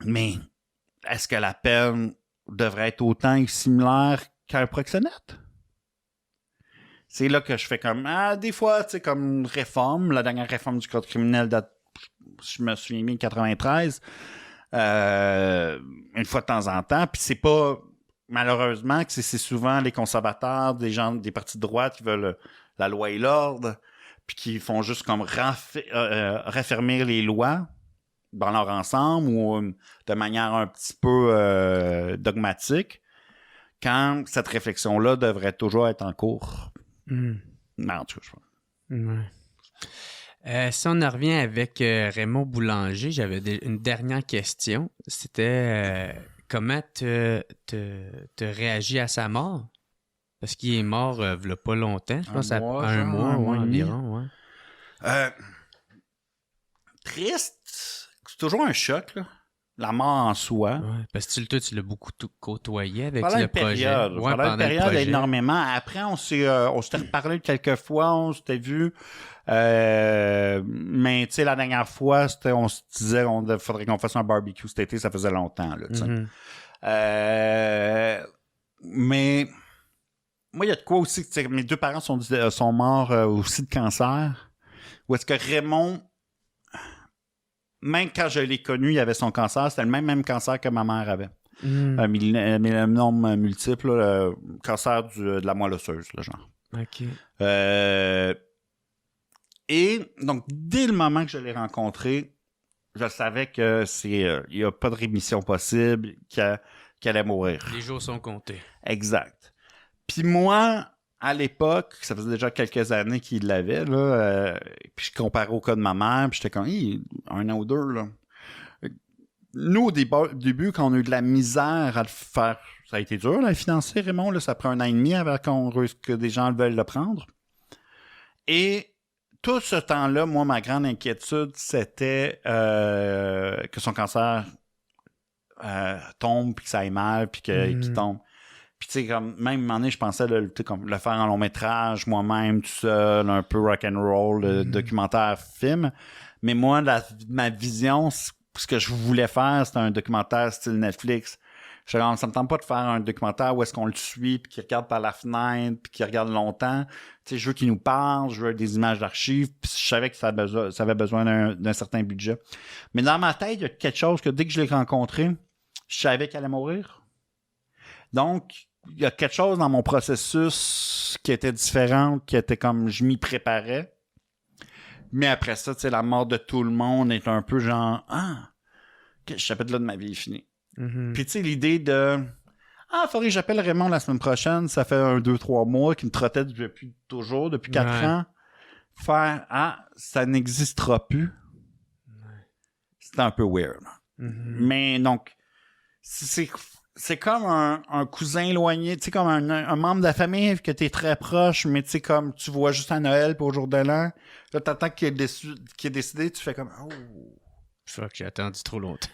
Mais est-ce que la peine devrait être autant similaire qu'un proxénète? C'est là que je fais comme... des fois, tu sais, comme réforme, la dernière réforme du code criminel date, je me souviens bien, 93, une fois de temps en temps, puis c'est pas... Malheureusement, que c'est souvent les conservateurs, des gens des partis de droite qui veulent la loi et l'ordre, puis qui font juste comme raffermir les lois dans leur ensemble ou de manière un petit peu dogmatique, quand cette réflexion-là devrait toujours être en cours. Non, en tout cas, je pense. Si on en revient avec Raymond Boulanger, j'avais une dernière question. C'était comment te réagis à sa mort? Parce qu'il est mort il y a pas longtemps, je pense, un mois environ. Ouais. Triste. C'est toujours un choc, là. La mort en soi. Ouais, parce que toi, tu l'as beaucoup côtoyé avec pendant le projet. Pendant une période, énormément. Après, on s'était reparlé quelques fois, on s'était vu. Mais tu sais, la dernière fois, on se disait qu'il faudrait qu'on fasse un barbecue cet été, ça faisait longtemps. Là, mais moi, il y a de quoi aussi. Mes deux parents sont morts aussi de cancer. Ou est-ce que Raymond... Même quand je l'ai connu, il avait son cancer. C'était le même cancer que ma mère avait. Un mélanome multiple, là, cancer de la moelle osseuse, là, genre. OK. Et donc, dès le moment que je l'ai rencontré, je savais que il n'y a pas de rémission possible, qu'elle allait mourir. Les jours sont comptés. Exact. Puis moi... À l'époque, ça faisait déjà quelques années qu'il l'avait, là, puis je comparais au cas de ma mère, puis j'étais comme, un an ou deux, là. Nous, au début, quand on a eu de la misère à le faire, ça a été dur, là, à financer, Raymond, là, ça prend 1 an et demi avant que des gens veulent le prendre. Et tout ce temps-là, moi, ma grande inquiétude, c'était que son cancer tombe, puis que ça aille mal, puis qu'il tombe. Puis, tu sais, comme, même, à un moment donné, je pensais le faire en long métrage, moi-même, tout seul, un peu rock'n'roll, documentaire, film. Mais moi, ma vision, ce que je voulais faire, c'était un documentaire style Netflix. Ça me tente pas de faire un documentaire où est-ce qu'on le suit, puis qu'il regarde par la fenêtre, puis qu'il regarde longtemps. Tu sais, je veux qu'il nous parle, je veux des images d'archives, puis je savais que ça avait besoin d'un certain budget. Mais dans ma tête, il y a quelque chose que dès que je l'ai rencontré, je savais qu'elle allait mourir. Donc, il y a quelque chose dans mon processus qui était différent, qui était comme je m'y préparais. Mais après ça, tu sais, la mort de tout le monde est un peu genre ce chapitre-là de ma vie est fini. Puis tu sais, l'idée de faudrait que j'appelle Raymond la semaine prochaine, ça fait 2-3 mois qu'il me trottait depuis 4 ans. Faire ça n'existera plus. C'était un peu weird. Mais donc, c'est comme un cousin éloigné, tu sais, comme un membre de la famille que t'es très proche, mais tu sais, comme tu vois juste à Noël pour au jour de l'an. Là, t'attends qu'il ait décidé, tu fais comme Fuck, j'ai attendu trop longtemps.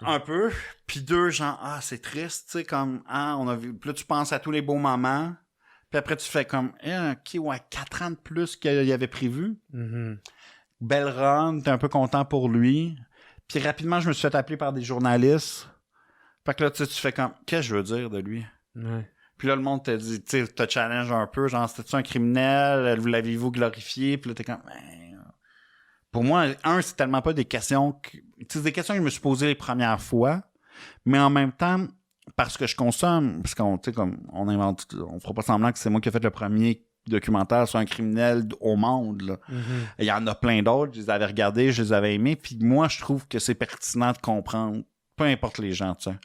Un peu. Puis 2, genre, c'est triste, tu sais, comme, on a vu. Puis là, tu penses à tous les beaux moments. Puis après, tu fais comme, 4 ans de plus qu'il avait prévu. Belle run, t'es un peu content pour lui. Puis rapidement, je me suis fait appeler par des journalistes. Fait que là, tu fais comme, qu'est-ce que je veux dire de lui? Ouais. Puis là, le monde t'a dit, tu sais, te challenge un peu, genre, c'était-tu un criminel? Vous l'aviez-vous glorifié? Puis là, t'es comme, pour moi, c'est tellement pas des questions c'est des questions que je me suis posées les premières fois, mais en même temps, parce que je consomme, parce qu'on, tu sais, comme, on fera pas semblant que c'est moi qui ai fait le premier documentaire sur un criminel au monde, là. Il y en a plein d'autres, je les avais regardés, je les avais aimés, puis moi, je trouve que c'est pertinent de comprendre, peu importe les gens, tu sais.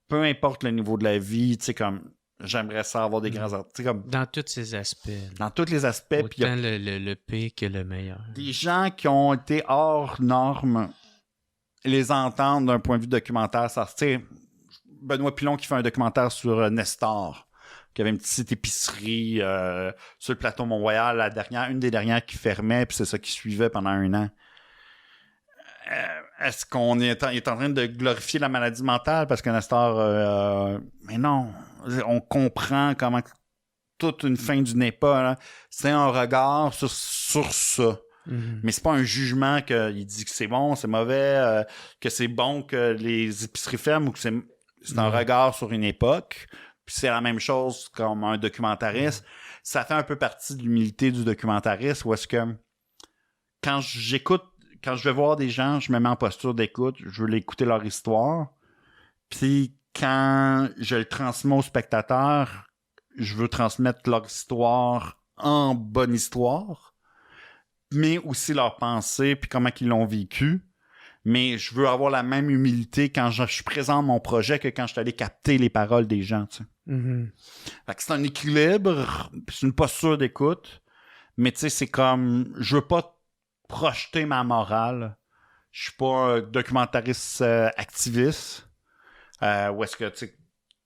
Peu importe le niveau de la vie, tu sais, comme, j'aimerais ça avoir des grands artistes, comme... Dans tous ces aspects. Dans tous les aspects. Autant le pire que le meilleur. Des gens qui ont été hors normes, les entendre d'un point de vue documentaire, ça, tu sais, Benoît Pilon qui fait un documentaire sur Nestor, qui avait une petite épicerie sur le plateau Mont-Royal, une des dernières qui fermait, puis c'est ça qui suivait pendant 1 an. est-ce qu'on est en train de glorifier la maladie mentale parce que Nestor... mais non, on comprend comment toute une fin d'une époque, là, c'est un regard sur ça. Mm-hmm. Mais c'est pas un jugement qu'il dit que c'est bon, c'est mauvais, que c'est bon que les épiceries ferment ou que c'est un regard sur une époque. Puis c'est la même chose comme un documentariste. Ça fait un peu partie de l'humilité du documentariste où est-ce que quand je vais voir des gens, je me mets en posture d'écoute, je veux écouter leur histoire. Puis quand je le transmets aux spectateurs, je veux transmettre leur histoire en bonne histoire, mais aussi leur pensée, puis comment ils l'ont vécu. Mais je veux avoir la même humilité quand je présente mon projet que quand je suis allé capter les paroles des gens, tu sais. Mm-hmm. Fait que c'est un équilibre, c'est une posture d'écoute, mais tu sais, c'est comme, je veux pas projeter ma morale. Je suis pas un documentariste activiste. Où est-ce que, tu sais,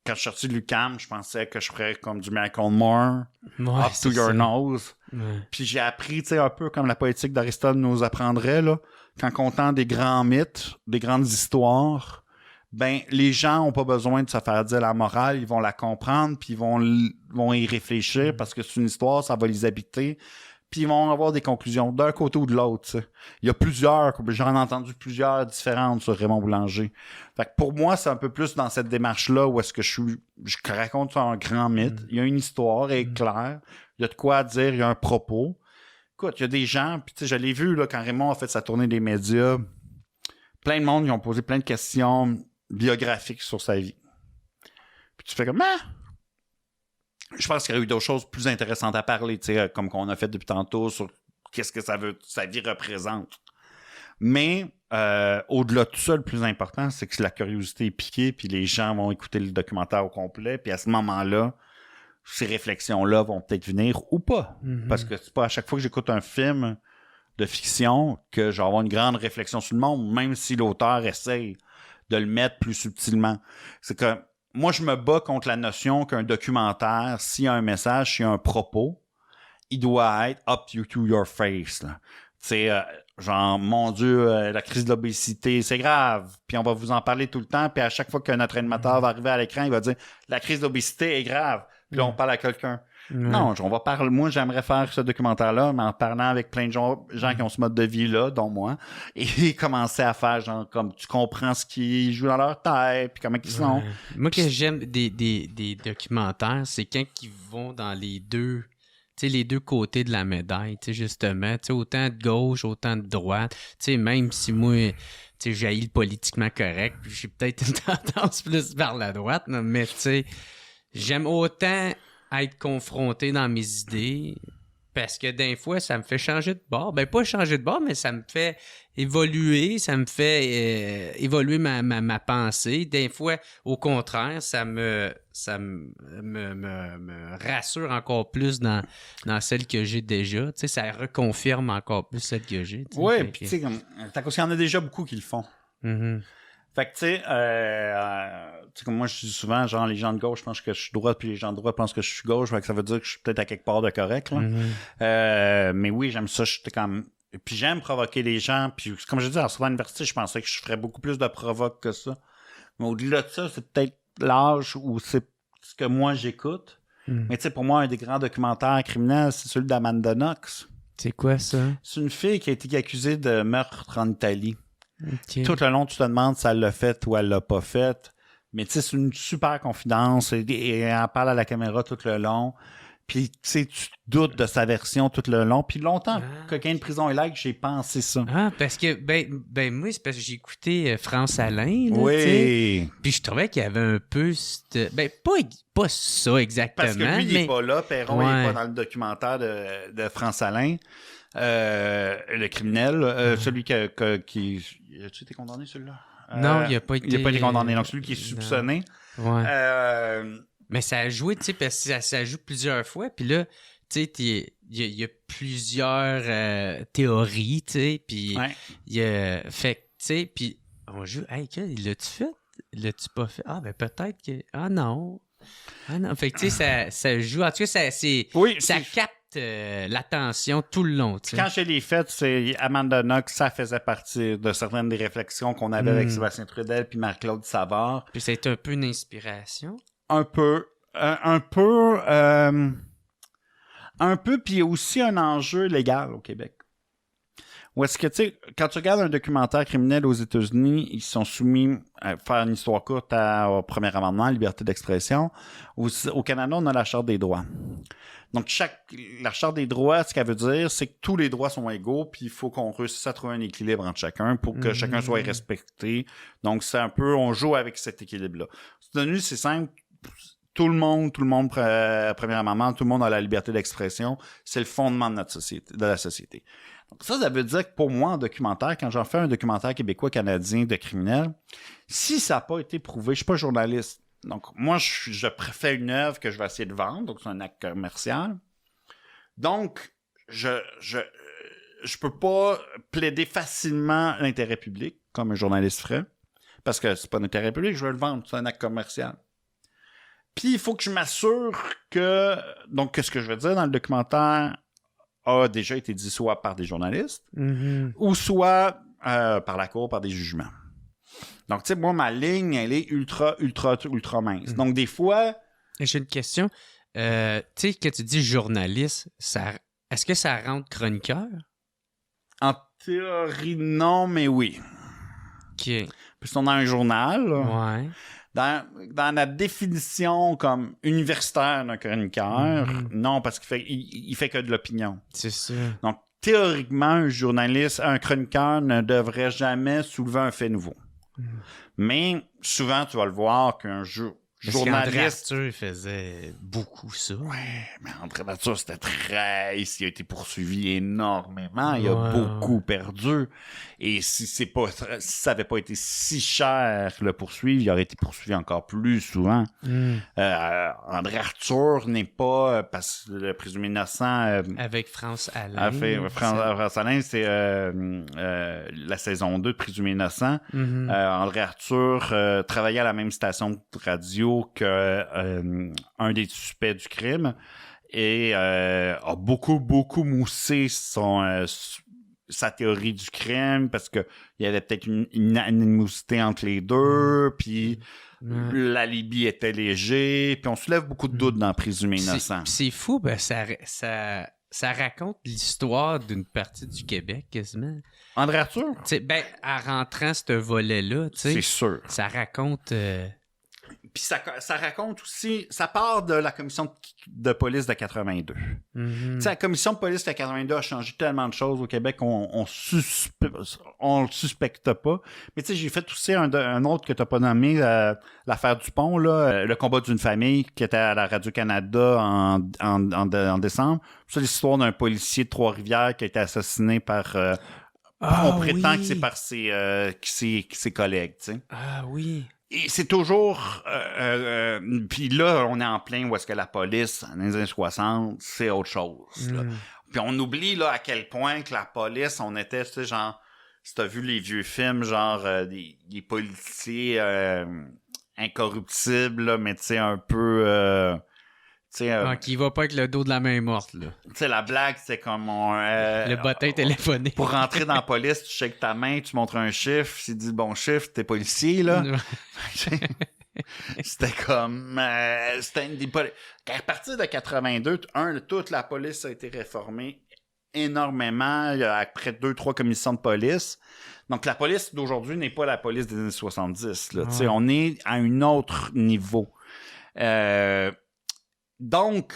quand je suis sorti de l'UQAM, je pensais que je ferais comme du Malcolm Moore, up to your nose. Ouais. Puis j'ai appris, tu sais, un peu comme la poétique d'Aristote nous apprendrait, là, qu'en comptant des grands mythes, des grandes histoires, ben, les gens ont pas besoin de se faire dire la morale, ils vont la comprendre, puis ils vont y réfléchir, parce que c'est une histoire, ça va les habiter, puis ils vont avoir des conclusions d'un côté ou de l'autre, tu sais. Il y a plusieurs, j'en ai entendu plusieurs différentes sur Raymond Boulanger. Fait que pour moi, c'est un peu plus dans cette démarche-là où est-ce que je raconte un grand mythe, il y a une histoire, elle est claire, il y a de quoi dire, il y a un propos. Écoute, il y a des gens, puis tu sais, je l'ai vu là, quand Raymond a fait sa tournée des médias, plein de monde, ils ont posé plein de questions biographiques sur sa vie. Puis tu fais comme, je pense qu'il y a eu d'autres choses plus intéressantes à parler, tu sais, comme qu'on a fait depuis tantôt sur qu'est-ce que sa vie représente. Mais au-delà de tout ça, le plus important, c'est que la curiosité est piquée, puis les gens vont écouter le documentaire au complet, puis à ce moment-là, ces réflexions-là vont peut-être venir ou pas. Mm-hmm. Parce que c'est pas à chaque fois que j'écoute un film de fiction que je vais avoir une grande réflexion sur le monde, même si l'auteur essaye de le mettre plus subtilement. C'est que moi, je me bats contre la notion qu'un documentaire, s'il y a un message, s'il y a un propos, il doit être up to your face. Tu sais, genre, mon Dieu, la crise de l'obésité, c'est grave. Puis on va vous en parler tout le temps. Puis à chaque fois que notre animateur va arriver à l'écran, il va dire « La crise de l'obésité est grave. » Puis là, on parle à quelqu'un. Non, on va parler. Moi, j'aimerais faire ce documentaire-là, mais en parlant avec plein de gens qui ont ce mode de vie-là, dont moi, et commencer à faire, genre, comme tu comprends ce qui joue dans leur tête, puis comment ils sont. Moi, que j'aime des documentaires, c'est quand ils vont dans les deux côtés de la médaille, tu sais, justement, tu sais, autant de gauche, autant de droite, tu sais, même si moi, tu sais, j'haïs le politiquement correct, j'ai peut-être une tendance plus vers la droite, là, mais tu sais, j'aime autant être confronté dans mes idées parce que des fois, ça me fait changer de bord. Ben, pas changer de bord, mais ça me fait évoluer, ça me fait évoluer ma pensée. Des fois, au contraire, ça me rassure encore plus dans celle que j'ai déjà. Tu sais, ça reconfirme encore plus celle que j'ai. Oui, puis tu sais, il y en a déjà beaucoup qui le font. Mm-hmm. Fait que, tu sais, comme moi, je dis souvent, genre, les gens de gauche pensent que je suis droite, puis les gens de droite pensent que je suis gauche, fait que ça veut dire que je suis peut-être à quelque part de correct, là. Mm-hmm. Mais oui, j'aime ça, j'étais comme... Puis j'aime provoquer les gens, puis comme je dis, à l'université, je pensais que je ferais beaucoup plus de provoque que ça. Mais au-delà de ça, c'est peut-être l'âge où c'est ce que moi, j'écoute. Mm. Mais tu sais, pour moi, un des grands documentaires criminels, c'est celui d'Amanda Knox. C'est quoi, ça? C'est une fille qui a été accusée de meurtre en Italie. Okay. Tout le long, tu te demandes si elle l'a fait ou elle l'a pas fait. Mais tu sais, c'est une super confidence. Et elle parle à la caméra tout le long. Puis tu sais, tu doutes de sa version tout le long. Puis longtemps, Cocaine de prison et like, j'ai pensé ça. Ah, parce que, ben moi, c'est parce que j'ai écouté France Alain. Là, oui. T'sais. Puis je trouvais qu'il y avait un peu... pas ça exactement. Parce que lui, il est pas là. Perron, il est pas dans le documentaire de France Alain. Le criminel, celui qui... As-tu été condamné, celui-là? Non, il n'a pas été... Il n'a pas été condamné. Donc, celui qui est soupçonné. Ouais. Mais ça a joué, tu sais, parce que ça joue plusieurs fois. Puis là, tu sais, il y a plusieurs théories, tu sais. Puis il y a... Fait tu sais, puis on joue... Hey, l'as-tu fait? L'as-tu pas fait? Ah, ben peut-être que... Ah non. Fait que, tu sais, ça joue... En tout cas, ça capte l'attention tout le long. Quand je l'ai fait, c'est Amanda Knox, ça faisait partie de certaines des réflexions qu'on avait avec Sébastien Trudel puis Marc-Claude Savard. Puis c'est un peu une inspiration. Un peu, puis aussi un enjeu légal au Québec. Ou est-ce que, tu sais, quand tu regardes un documentaire criminel aux États-Unis, ils sont soumis, à faire une histoire courte, au premier amendement, liberté d'expression. Au Canada, on a la Charte des droits. Donc, la Charte des droits, ce qu'elle veut dire, c'est que tous les droits sont égaux, puis il faut qu'on réussisse à trouver un équilibre entre chacun pour que chacun soit respecté. Donc, c'est un peu, on joue avec cet équilibre-là. Aux États-Unis, c'est simple. Tout le monde, premier amendement, tout le monde a la liberté d'expression. C'est le fondement de notre société, de la société. Donc ça veut dire que pour moi, en documentaire, quand j'en fais un documentaire québécois-canadien de criminels, si ça n'a pas été prouvé, je suis pas journaliste. Donc, moi, je fais une œuvre que je vais essayer de vendre, donc c'est un acte commercial. Donc, je peux pas plaider facilement l'intérêt public, comme un journaliste ferait, parce que c'est pas l'intérêt public, je veux le vendre, c'est un acte commercial. Puis, il faut que je m'assure que ce que je veux dire dans le documentaire a déjà été dit soit par des journalistes ou soit par la cour, par des jugements. Donc, tu sais, moi, ma ligne, elle est ultra mince. Donc, des fois... J'ai une question. Tu sais, que tu dis journaliste, est-ce que ça rentre chroniqueur? En théorie, non, mais oui. OK. Puis, on a un journal, là. Ouais. Dans la définition comme universitaire d'un chroniqueur, non, parce qu'il fait que de l'opinion. C'est ça. Donc, théoriquement, un chroniqueur ne devrait jamais soulever un fait nouveau. Mais souvent, tu vas le voir qu'un journaliste... André Arthur faisait beaucoup ça. Ouais, mais André Arthur, c'était très... Il a été poursuivi énormément. Il a beaucoup perdu. Et si ça n'avait pas été si cher le poursuivre, il aurait été poursuivi encore plus souvent. André Arthur n'est pas... parce que le présumé innocent... avec France Alain. France Alain, c'est la saison 2 de Présumé innocent. André Arthur travaillait à la même station de radio que un des suspects du crime et a beaucoup moussé sa théorie du crime parce que il y avait peut-être une animosité entre les deux, puis l'alibi était léger, puis on soulève beaucoup de doutes dans Présumé innocent. C'est fou, ben ça raconte l'histoire d'une partie du Québec quasiment. André Arthur? Ben, en rentrant ce volet-là, c'est sûr. Ça raconte... Puis ça raconte aussi, ça part de la commission de police de 82. Tu sais, la commission de police de 82 a changé tellement de choses au Québec qu'on le suspecte pas. Mais tu sais, j'ai fait aussi un autre que t'as pas nommé, l'affaire Dupont, là, le combat d'une famille qui était à la Radio-Canada en décembre. C'est l'histoire d'un policier de Trois-Rivières qui a été assassiné par... on prétend que c'est par ses collègues, tu sais. Ah oui. Et c'est toujours... puis là, on est en plein où est-ce que la police, dans les années 60, c'est autre chose. Là. Puis on oublie là à quel point que la police, on était, tu sais, genre... Si t'as vu les vieux films, genre des policiers incorruptibles, là, mais tu sais, un peu... qui va pas avec le dos de la main morte, là. Tu sais, la blague, c'est comme... le bottin téléphoné. Pour rentrer dans la police, tu shakes ta main, tu montres un chiffre. S'il dit le bon chiffre, t'es policier, là. C'était comme... c'était une des à partir de 82, toute la police a été réformée énormément. Il y a après 2-3 commissions de police. Donc, la police d'aujourd'hui n'est pas la police des années 70, là. Tu sais, on est à un autre niveau. Donc,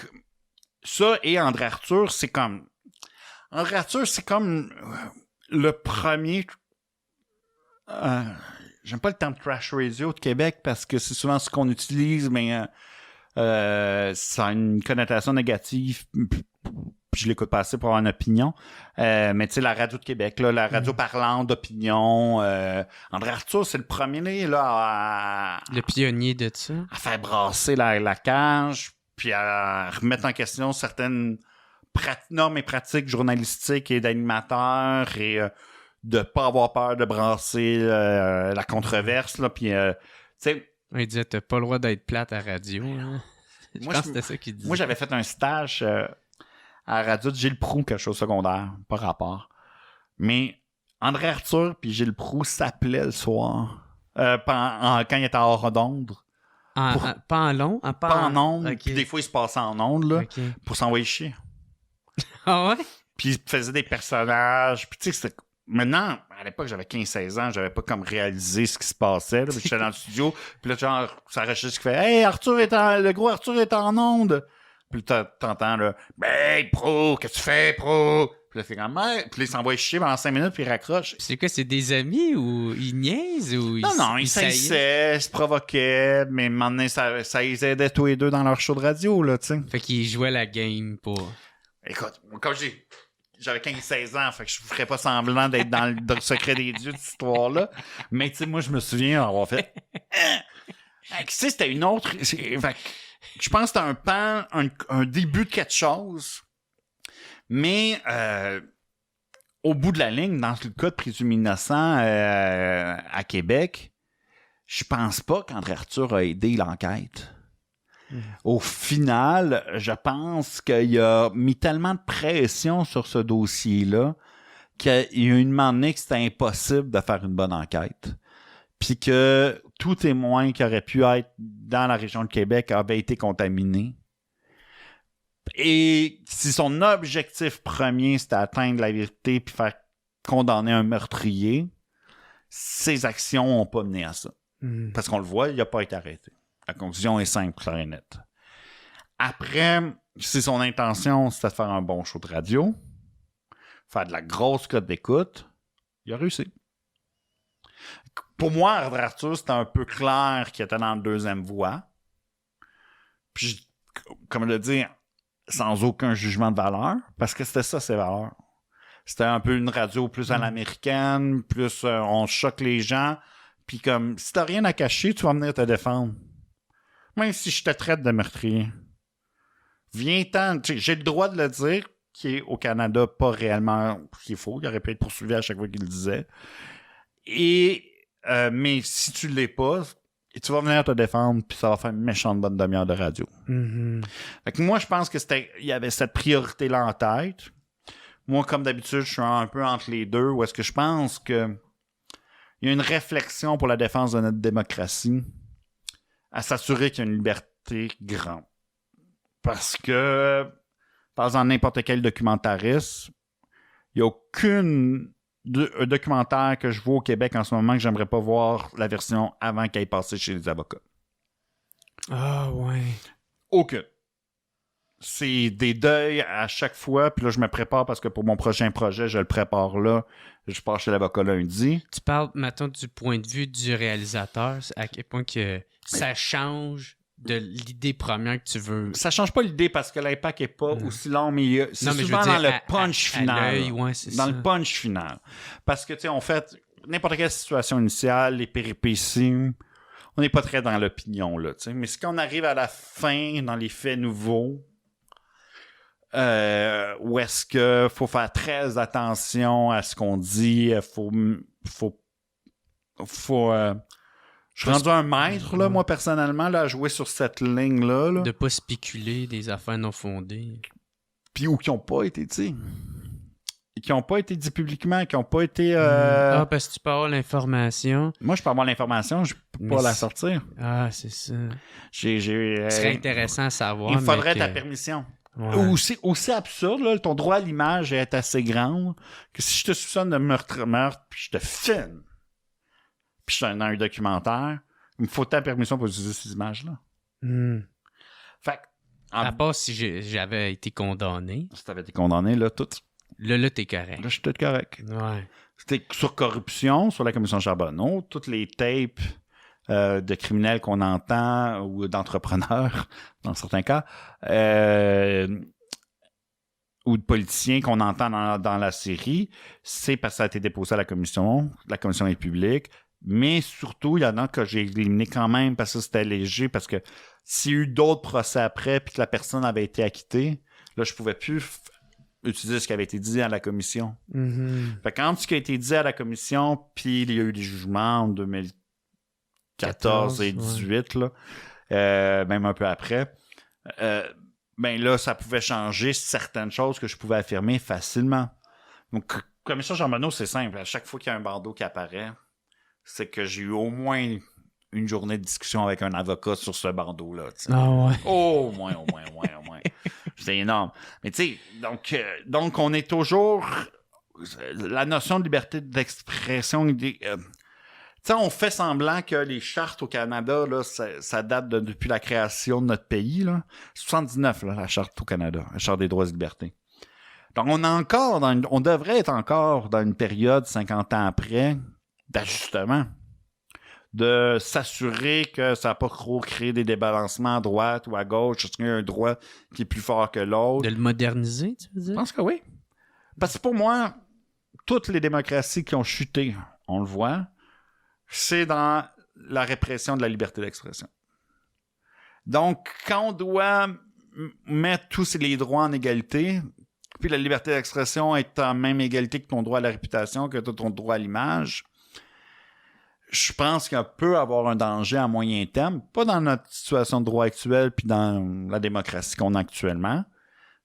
ça et André Arthur, c'est comme... André Arthur, c'est comme le premier... j'aime pas le terme trash radio de Québec parce que c'est souvent ce qu'on utilise, mais ça a une connotation négative. Je l'écoute pas assez pour avoir une opinion. Mais tu sais, la radio de Québec, là, la radio parlante d'opinion. André Arthur, c'est le premier là le pionnier de ça. À faire brasser la cage, puis à remettre en question certaines normes et pratiques journalistiques et d'animateurs et de pas avoir peur de brasser la controverse, là, puis tu sais... Il disait, t'as pas le droit d'être plate à radio. Hein? Je pense que c'était ça qu'il disait. Moi, j'avais fait un stage à la radio de Gilles Proulx, quelque chose secondaire, pas rapport. Mais André Arthur puis Gilles Proulx s'appelaient le soir. Quand il était hors d'onde. Pas en long? Pas en onde. Okay. Puis des fois, il se passait en onde, là, Okay. pour s'envoyer chier. Ah ouais? Puis il faisait des personnages. Puis tu sais, c'était... Maintenant, à l'époque, j'avais 15-16 ans, j'avais pas comme réalisé ce qui se passait. Là, puis j'étais dans le studio, puis là, genre, ça enregistre qui fait « Hey, le gros Arthur est en onde! » Puis t'entends, là, « Ben, pro, qu'est-ce que tu fais, pro? » Puis là, fait comme « Ouais. » Puis là, il s'envoie chier pendant 5 minutes, puis il raccroche. C'est quoi, c'est des amis ou ils niaisent ou Non, ils saillissaient, ils se provoquaient, mais maintenant, ça les aidait tous les deux dans leur show de radio, là, tu sais. Fait qu'ils jouaient la game pour... Écoute, comme j'avais 15-16 ans, fait que je ne ferais pas semblant d'être dans le secret des dieux de cette histoire-là. Mais tu sais, moi, je me souviens avoir fait... Tu sais, c'était une autre... Fait que je pense que c'était un début de quelque chose. Mais au bout de la ligne, dans le cas de Présumé innocent à Québec, je pense pas qu'André Arthur a aidé l'enquête. Au final, je pense qu'il a mis tellement de pression sur ce dossier-là qu'il y a une moment donné que c'était impossible de faire une bonne enquête. Puis que tout témoin qui aurait pu être dans la région de Québec avait été contaminé. Et si son objectif premier, c'était atteindre la vérité puis faire condamner un meurtrier, ses actions n'ont pas mené à ça. Parce qu'on le voit, il n'a pas été arrêté. La conclusion est simple, claire et nette. Après, si son intention, c'était de faire un bon show de radio, faire de la grosse cote d'écoute, il a réussi. Pour moi, André Arthur, c'était un peu clair qu'il était dans le deuxième voie. Puis, comme je le dis, sans aucun jugement de valeur, parce que c'était ça, ses valeurs. C'était un peu une radio plus à l'américaine, plus on choque les gens, puis comme, si t'as rien à cacher, tu vas venir te défendre. Même si je te traite de meurtrier. Viens-t'en, j'ai le droit de le dire, qui est au Canada pas réellement ce qu'il faut. Il aurait pu être poursuivi à chaque fois qu'il le disait. Mais si tu l'es pas, tu vas venir te défendre, puis ça va faire une méchante bonne demi-heure de radio. Fait que moi, je pense que il y avait cette priorité-là en tête. Moi, comme d'habitude, je suis un peu entre les deux, où est-ce que je pense que il y a une réflexion pour la défense de notre démocratie à s'assurer qu'il y a une liberté grande. Parce que, par exemple, n'importe quel documentariste, il n'y a aucune documentaire que je vois au Québec en ce moment que j'aimerais pas voir la version avant qu'elle ait passé chez les avocats. Ah ouais. Aucune. C'est des deuils à chaque fois, puis là, je me prépare parce que pour mon prochain projet, je le prépare là. Je pars chez l'avocat lundi. Tu parles, maintenant du point de vue du réalisateur, à quel point que ça change de l'idée première que tu veux. Ça change pas l'idée parce que l'impact est pas aussi long, mais c'est souvent dans le punch final. Ouais, c'est dans ça. le punch final. Parce que, tu sais, on fait n'importe quelle situation initiale, les péripéties, on n'est pas très dans l'opinion, là, tu sais. Mais quand on arrive à la fin, dans les faits nouveaux, où est-ce que faut faire très attention à ce qu'on dit, je suis rendu un maître, là, moi, personnellement, là, à jouer sur cette ligne-là. Là. De pas spéculer des affaires non fondées. Puis ou qui n'ont pas été, tu sais. Qui n'ont pas été dit publiquement, qui n'ont pas été... parce que tu peux avoir l'information. Moi, je peux avoir l'information, je peux pas la sortir. Ah, c'est ça. Ce serait intéressant à savoir. Il me faudrait ta permission. Ouais. Aussi absurde, là, ton droit à l'image est assez grand que si je te soupçonne de meurtre, puis je te filme, puis je suis dans un documentaire, il me faut ta permission pour utiliser ces images-là. Fait à part si j'avais été condamné. Si t'avais été condamné, là, tout. Là, t'es correct. Là, je suis tout correct. Ouais. C'était sur corruption, sur la commission Charbonneau, toutes les tapes de criminels qu'on entend, ou d'entrepreneurs, dans certains cas, ou de politiciens qu'on entend dans la série, c'est parce que ça a été déposé à la commission est publique, mais surtout, il y en a que j'ai éliminé quand même parce que c'était léger, parce que s'il y a eu d'autres procès après, puis que la personne avait été acquittée, là, je pouvais plus utiliser ce qui avait été dit à la commission. Fait que quand ce qui a été dit à la commission, puis il y a eu des jugements en 2014 et 2018, là, même un peu après, ben là, ça pouvait changer certaines choses que je pouvais affirmer facilement. Donc, comme ça, Jean Bonneau, c'est simple. À chaque fois qu'il y a un bandeau qui apparaît, c'est que j'ai eu au moins une journée de discussion avec un avocat sur ce bandeau-là. T'sais. Ah ouais. Au moins. C'est énorme. Mais tu sais, donc on est toujours... La notion de liberté d'expression... tu sais, on fait semblant que les chartes au Canada, là, ça date depuis la création de notre pays. Là. 79, là, la charte au Canada, la charte des droits et libertés. Donc, on devrait être encore dans une période, 50 ans après, d'ajustement. De s'assurer que ça n'a pas trop créé des débalancements à droite ou à gauche, parce qu'il y a un droit qui est plus fort que l'autre. De le moderniser, tu veux dire? Je pense que oui. Parce que pour moi, toutes les démocraties qui ont chuté, on le voit, c'est dans la répression de la liberté d'expression. Donc, quand on doit mettre tous les droits en égalité, puis la liberté d'expression est en même égalité que ton droit à la réputation, que ton droit à l'image, je pense qu'il peut avoir un danger à moyen terme, pas dans notre situation de droit actuelle puis dans la démocratie qu'on a actuellement,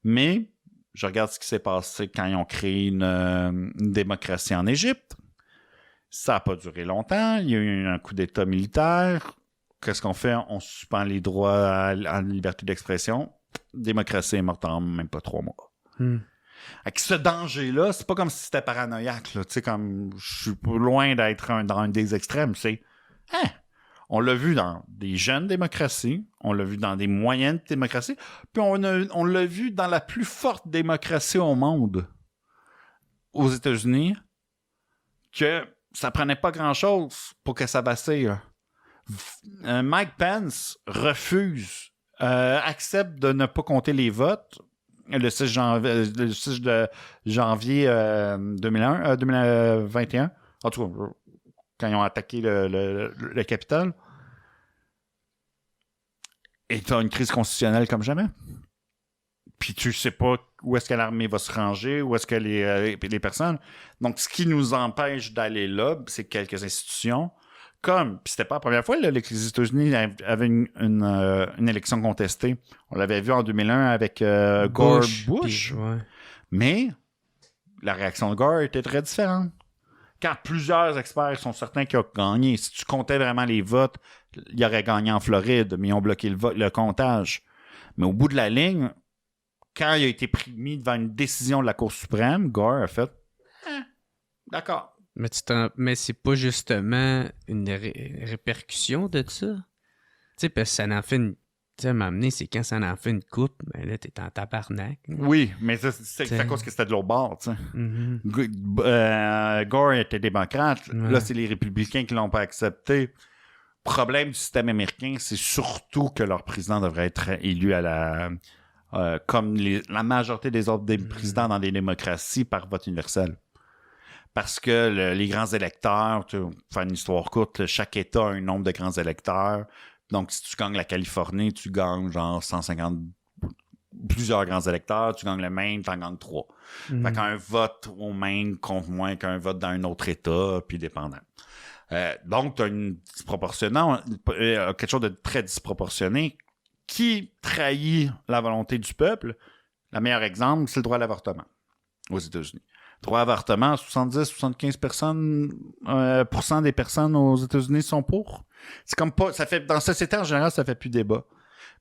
mais je regarde ce qui s'est passé quand ils ont créé une démocratie en Égypte. Ça n'a pas duré longtemps, il y a eu un coup d'État militaire. Qu'est-ce qu'on fait? On suspend les droits à la liberté d'expression. La démocratie est morte en même pas 3 mois. Avec ce danger-là, c'est pas comme si c'était paranoïaque. Là. Tu sais, comme je suis loin d'être dans un des extrêmes. C'est, on l'a vu dans des jeunes démocraties, on l'a vu dans des moyennes démocraties, puis on l'a vu dans la plus forte démocratie au monde, aux États-Unis, que ça prenait pas grand-chose pour que ça vacille. Mike Pence refuse, accepte de ne pas compter les votes le 6 janvier 2021. En tout cas, quand ils ont attaqué le Capitole. Et tu as une crise constitutionnelle comme jamais. Puis tu sais pas où est-ce que l'armée va se ranger, où est-ce que les personnes... Donc, ce qui nous empêche d'aller là, c'est quelques institutions. Puis c'était pas la première fois là, que les États-Unis avaient une élection contestée. On l'avait vu en 2001 avec Gore Bush. Ouais. Mais la réaction de Gore était très différente. Quand plusieurs experts sont certains qu'il a gagné, si tu comptais vraiment les votes, il aurait gagné en Floride, mais ils ont bloqué le comptage. Mais au bout de la ligne, quand il a été mis devant une décision de la Cour suprême, Gore a fait d'accord. Mais c'est pas justement une répercussion de ça? Tu sais, parce que ça en fait une... Tu sais, à m'amener, c'est quand ça en fait une coupe, ben là, t'es en tabarnak. Oui, mais c'est à cause que c'était de l'autre bord, tu sais. Gore était démocrate. Ouais. Là, c'est les républicains qui l'ont pas accepté. Problème du système américain, c'est surtout que leur président devrait être élu à comme la majorité des autres présidents dans des démocraties par vote universel. Parce que les grands électeurs, pour faire une histoire courte, chaque État a un nombre de grands électeurs. Donc, si tu gagnes la Californie, tu gagnes genre 150, plusieurs grands électeurs. Tu gagnes le Maine, tu en gagnes 3. Fait qu'un vote au Maine compte moins qu'un vote dans un autre État, puis dépendant. Donc, tu as quelque chose de très disproportionné qui trahit la volonté du peuple. Le meilleur exemple, c'est le droit à l'avortement aux États-Unis. Droit à l'avortement, 70-75% des personnes aux États-Unis sont pour. C'est comme pas, ça fait, dans la société en général, ça fait plus débat.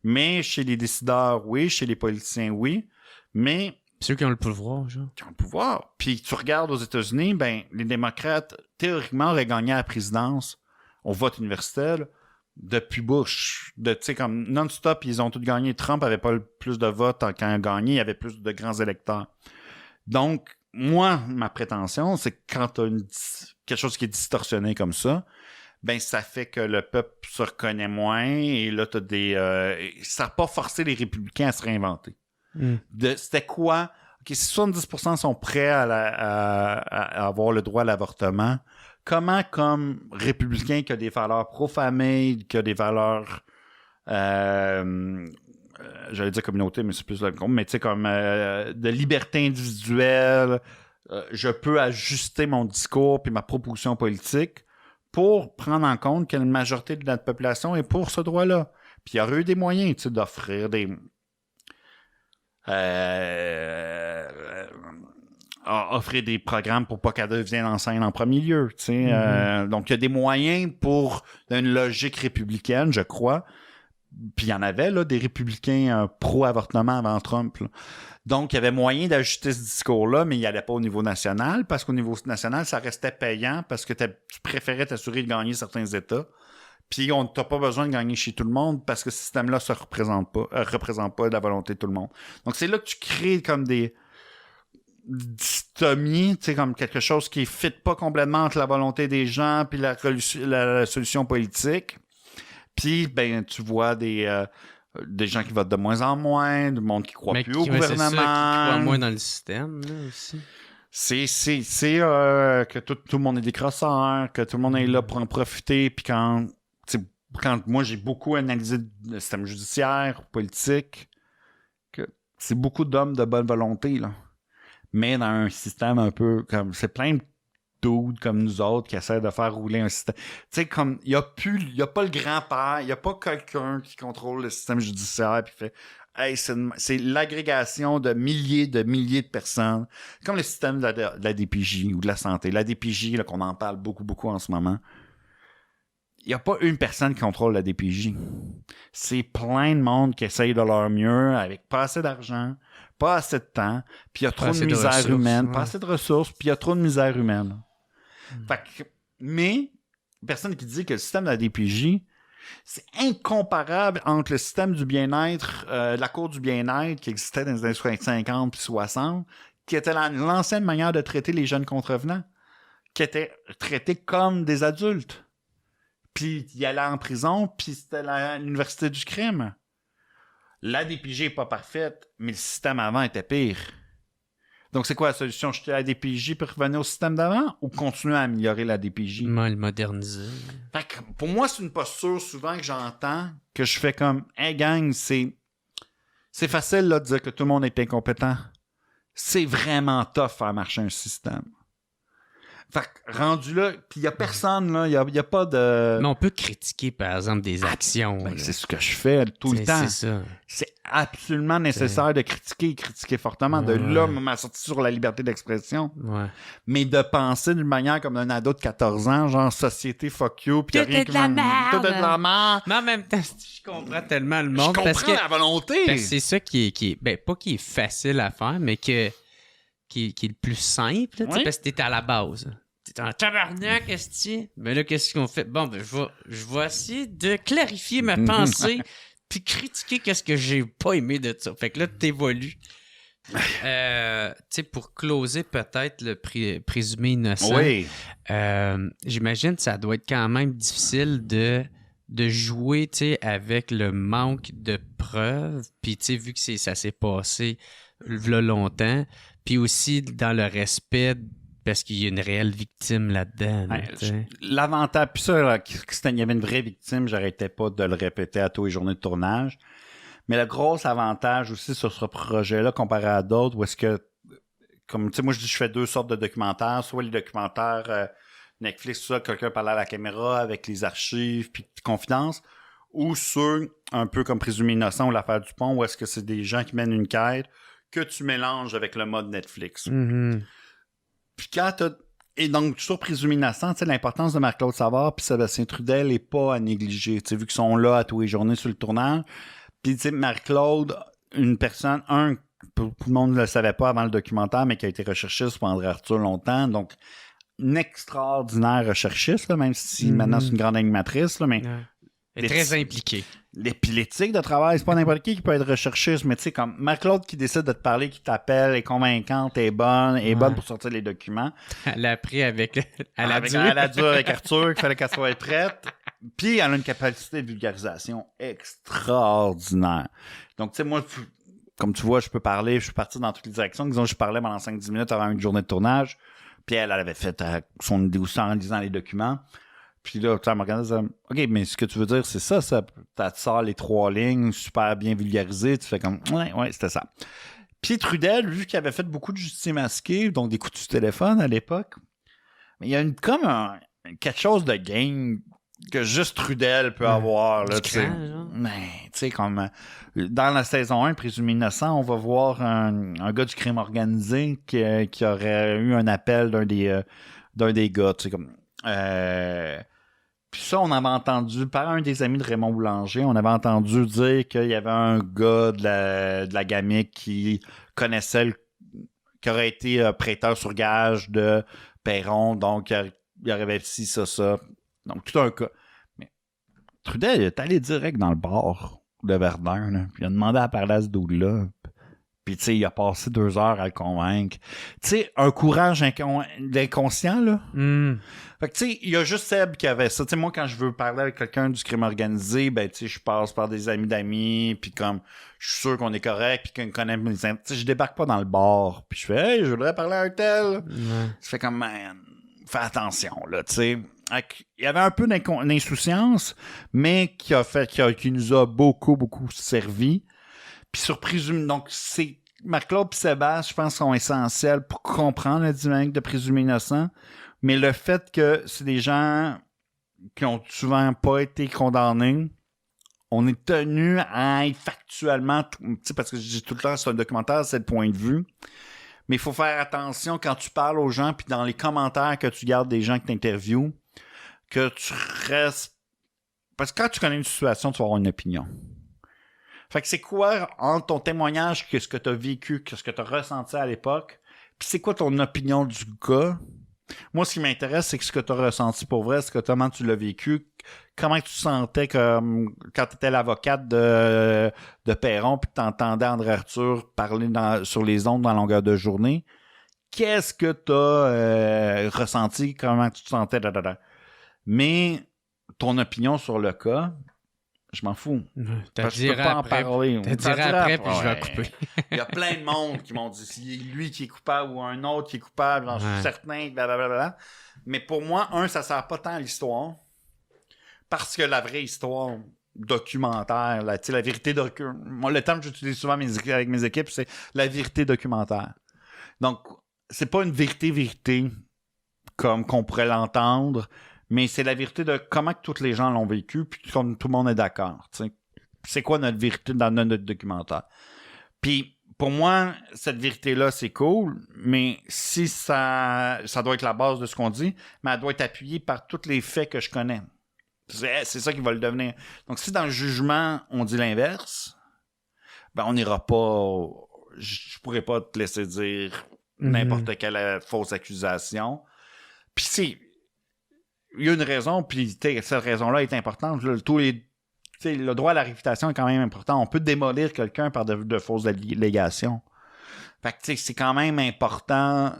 Mais chez les décideurs, oui. Chez les politiciens, oui. Mais. Ceux qui ont le pouvoir, genre. Qui ont le pouvoir. Puis tu regardes aux États-Unis, ben, les démocrates, théoriquement, auraient gagné à la présidence au vote universel depuis Bush. Tu sais, comme non-stop, ils ont tous gagné. Trump avait pas plus de votes quand il a gagné, il y avait plus de grands électeurs. Donc, moi, ma prétention, c'est que quand tu as quelque chose qui est distorsionné comme ça, ben ça fait que le peuple se reconnaît moins et là, tu as ça n'a pas forcé les républicains à se réinventer. C'était quoi? Okay, si 70% sont prêts à avoir le droit à l'avortement, comment, comme républicain qui a des valeurs pro-famille, qui a des valeurs... j'allais dire communauté, mais c'est plus le compte, mais tu sais, comme de liberté individuelle, je peux ajuster mon discours puis ma proposition politique pour prendre en compte que la majorité de notre population est pour ce droit-là. Puis il y aurait eu des moyens, tu sais, d'offrir offrir des programmes pour pas qu'elle devienne enseigne en premier lieu. Tu sais, donc, il y a des moyens pour une logique républicaine, je crois. Puis il y en avait, là, des républicains pro-avortement avant Trump. Là. Donc, il y avait moyen d'ajuster ce discours-là, mais il n'y allait pas au niveau national, parce qu'au niveau national, ça restait payant, parce que tu préférais t'assurer de gagner certains États. Puis on n'a pas besoin de gagner chez tout le monde, parce que ce système-là ne représente pas la volonté de tout le monde. Donc, c'est là que tu crées comme des dystomies, tu sais, comme quelque chose qui ne fit pas complètement entre la volonté des gens puis la solution politique. Puis, ben, tu vois des gens qui votent de moins en moins, du monde qui croit plus au gouvernement. C'est ça, qui croit moins dans le système, là, aussi. C'est que tout le monde est des crosseurs, que tout le monde est là pour en profiter. Puis quand moi, j'ai beaucoup analysé le système judiciaire, politique, que c'est beaucoup d'hommes de bonne volonté, là. Mais dans un système un peu comme... C'est plein de dudes comme nous autres qui essaient de faire rouler un système. Tu sais, comme, il y a pas le grand-père, il y a pas quelqu'un qui contrôle le système judiciaire puis fait, hey, c'est l'agrégation de milliers de personnes. Comme le système de la DPJ ou de la santé. La DPJ, là, qu'on en parle beaucoup en ce moment. Il n'y a pas une personne qui contrôle la DPJ. C'est plein de monde qui essaye de leur mieux avec pas assez d'argent, pas assez de temps, puis il y a trop de misère humaine, pas assez de ressources, puis il y a trop de misère humaine. Fait que, mais, personne qui dit que le système de la DPJ, c'est incomparable entre le système du bien-être, la cour du bien-être qui existait dans les années 50 puis 60, qui était l'ancienne manière de traiter les jeunes contrevenants, qui étaient traités comme des adultes. Puis ils allaient en prison, puis c'était l'université du crime. La DPJ n'est pas parfaite, mais le système avant était pire. Donc, c'est quoi la solution? Jeter la DPJ pour revenir au système d'avant ou continuer à améliorer la DPJ? Le moderniser. Fait que pour moi, c'est une posture souvent que j'entends, que je fais comme « Hey gang, c'est facile là, de dire que tout le monde est incompétent. C'est vraiment tough faire marcher un système. » Fait que rendu là, puis il n'y a personne, là, il y a pas de... Mais on peut critiquer, par exemple, des actions. Ben, c'est ce que je fais tout le temps. C'est ça. C'est absolument nécessaire de critiquer fortement. De là, ma sortie sur la liberté d'expression. Ouais. Mais de penser d'une manière comme un ado de 14 ans, genre société fuck you, puis Tout est de la merde. Tout est de la merde. Mais en même temps, je comprends tellement le monde. Je comprends la volonté. Parce que c'est ça qui est ben, pas qui est facile à faire, mais qui est le plus simple, là, parce que t'es à la base. T'es en tabarnak, esti. Mais là, qu'est-ce qu'on fait? Bon, ben, je vais essayer de clarifier ma pensée puis critiquer qu'est-ce que j'ai pas aimé de ça. Fait que là, t'évolues. Tu sais, pour closer peut-être le présumé innocent, j'imagine que ça doit être quand même difficile de jouer, tu sais, avec le manque de preuves. Puis, tu sais, vu que ça s'est passé là longtemps, puis aussi dans le respect, parce qu'il y a une réelle victime là-dedans. Là, l'avantage, puis ça, là, il y avait une vraie victime, j'arrêtais pas de le répéter à tous les journées de tournage. Mais le gros avantage aussi sur ce projet-là, comparé à d'autres, où est-ce que, comme tu sais, moi je fais deux sortes de documentaires, soit les documentaires Netflix, ça, quelqu'un parlait à la caméra avec les archives, puis confidences, ou ceux un peu comme Présumé innocent ou l'affaire du pont, où est-ce que c'est des gens qui mènent une quête que tu mélanges avec le mode Netflix. Mm-hmm. Puis quand t'as... Et donc, sur Présumé innocent, tu sais, l'importance de Marc-Claude Savard puis Sébastien Trudel n'est pas à négliger, tu sais, vu qu'ils sont là à tous les journées sur le tournage. Puis, tu sais, Marc-Claude, une personne, tout le monde ne le savait pas avant le documentaire, mais qui a été recherchiste pour André Arthur longtemps, donc une extraordinaire recherchiste, là, même si maintenant c'est une grande animatrice, là, mais... Elle est très impliquée. Puis l'éthique de travail, c'est pas n'importe qui peut être recherchiste, mais tu sais, comme Marc-Claude qui décide de te parler, qui t'appelle, est convaincante, est bonne pour sortir les documents. Elle l'a appris avec... Elle a dû avec Arthur, qu'il fallait qu'elle soit prête. Puis elle a une capacité de vulgarisation extraordinaire. Donc, tu sais, moi, comme tu vois, je peux parler, je suis parti dans toutes les directions. Disons, je parlais pendant 5-10 minutes avant une journée de tournage. Puis elle avait fait son idée aussi en lisant les documents. Puis là, tu sais, elle m'a regardé, OK, mais ce que tu veux dire, c'est ça. Tu sors les 3 lignes, super bien vulgarisées. Tu fais comme, ouais, c'était ça. Puis Trudel, vu qu'il avait fait beaucoup de justiciers masqués, donc des coups de téléphone à l'époque, mais il y a quelque chose de game que juste Trudel peut avoir. Là, Du cran, genre. Mais, tu sais, comme dans la saison 1, Présumé innocent, on va voir un gars du crime organisé qui aurait eu un appel d'un des gars. Tu sais, comme. Puis ça, on avait entendu, par un des amis de Raymond Boulanger, on avait entendu dire qu'il y avait un gars de la Gamique qui connaissait qui aurait été prêteur sur gage de Perron, donc il aurait ci, ça. Donc, tout un cas. Mais Trudel, il est allé direct dans le bar de Verdun, là, puis il a demandé à parler à ce dude-là. Puis, tu sais, il a passé 2 heures à le convaincre. Tu sais, un courage inconscient, là. Fait que, tu sais, il y a juste Seb qui avait ça. Tu sais, moi, quand je veux parler avec quelqu'un du crime organisé, ben, tu sais, je passe par des amis d'amis, puis comme, je suis sûr qu'on est correct, puis qu'on connaît mes... Tu sais, je débarque pas dans le bar, puis je fais « Hey, je voudrais parler à un tel! » Je fais comme « Man, fais attention, là, tu sais. » Il y avait un peu d'insouciance, mais qui nous a beaucoup, beaucoup servi. Puis sur Présumé... Donc, c'est... Marc-Claude et Sébastien, je pense, sont essentiels pour comprendre la dynamique de Présumé innocent. Mais le fait que c'est des gens qui ont souvent pas été condamnés, on est tenu à être factuellement, parce que je dis tout le temps, c'est un documentaire, c'est le point de vue. Mais il faut faire attention quand tu parles aux gens, puis dans les commentaires que tu gardes des gens que tu interviews, que tu restes... Parce que quand tu connais une situation, tu vas avoir une opinion. Fait que c'est quoi, entre ton témoignage, ce que tu as vécu, ce que tu as ressenti à l'époque, puis c'est quoi ton opinion du gars? Moi, ce qui m'intéresse, c'est ce que tu as ressenti pour vrai, comment tu l'as vécu, comment tu te sentais quand tu étais l'avocate de Perron, puis tu entendais André Arthur parler sur les ondes dans la longueur de journée. Qu'est-ce que tu as ressenti, comment tu te sentais, Mais ton opinion sur le cas, je m'en fous. T'as je peux pas en parler. T'as dit après, puis je vais couper. Il y a plein de monde qui m'ont dit si lui qui est coupable ou un autre qui est coupable, j'en suis certain, blablabla. Mais pour moi, ça sert pas tant à l'histoire. Parce que la vraie histoire documentaire, la vérité documentaire. Moi, le terme que j'utilise souvent avec mes équipes, c'est la vérité documentaire. Donc, c'est pas une vérité comme qu'on pourrait l'entendre, mais c'est la vérité de comment que tous les gens l'ont vécu, puis comme tout le monde est d'accord. T'sais. C'est quoi notre vérité dans notre documentaire? Puis, pour moi, cette vérité-là, c'est cool, mais si ça doit être la base de ce qu'on dit, mais elle doit être appuyée par tous les faits que je connais. C'est ça qui va le devenir. Donc, si dans le jugement, on dit l'inverse, ben, on n'ira pas... Je pourrais pas te laisser dire n'importe quelle fausse accusation. Puis, il y a une raison, puis cette raison-là est importante. Le droit à la réfutation est quand même important. On peut démolir quelqu'un par de fausses allégations. Fait que c'est quand même important.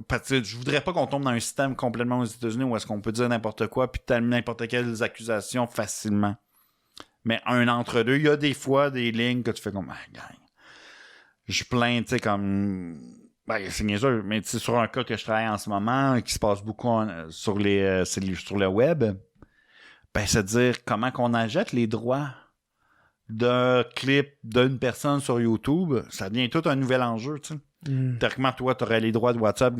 Parce que je voudrais pas qu'on tombe dans un système complètement aux États-Unis où est-ce qu'on peut dire n'importe quoi puis n'importe quelles accusations facilement. Mais un entre-deux, il y a des fois des lignes que tu fais comme gang. Je plains, tu sais, comme... Ben, c'est niaiseux, mais tu sais, sur un cas que je travaille en ce moment, qui se passe beaucoup sur le web, ben, c'est-à-dire comment qu'on achète les droits d'un clip d'une personne sur YouTube, ça devient tout un nouvel enjeu, tu sais. Théoriquement, toi, tu aurais les droits de WhatsApp.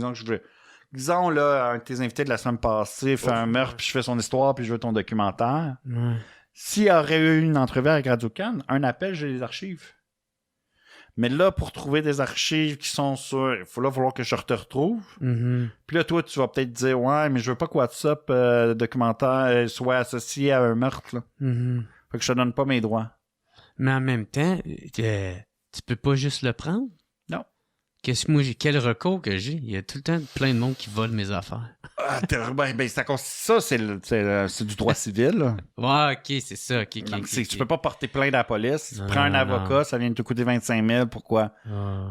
Disons, là, un de tes invités de la semaine passée fait un meurtre, puis je fais son histoire, puis je veux ton documentaire. S'il y aurait eu une entrevue avec Radio-Can, un appel, j'ai les archives. Mais là, pour trouver des archives qui sont sur... Il va falloir que je te retrouve. Puis là, toi, tu vas peut-être dire « Ouais, mais je veux pas que WhatsApp documentaire soit associé à un meurtre. » Là. Fait que je te donne pas mes droits. Mais en même temps, tu peux pas juste le prendre? Non. Quel recours que j'ai? Il y a tout le temps plein de monde qui vole mes affaires. Ça, c'est du droit civil. Là. Ouais, ok, c'est ça. Okay. Tu peux pas porter plainte à la police. Tu prends un avocat, ça vient de te coûter 25 000. Pourquoi?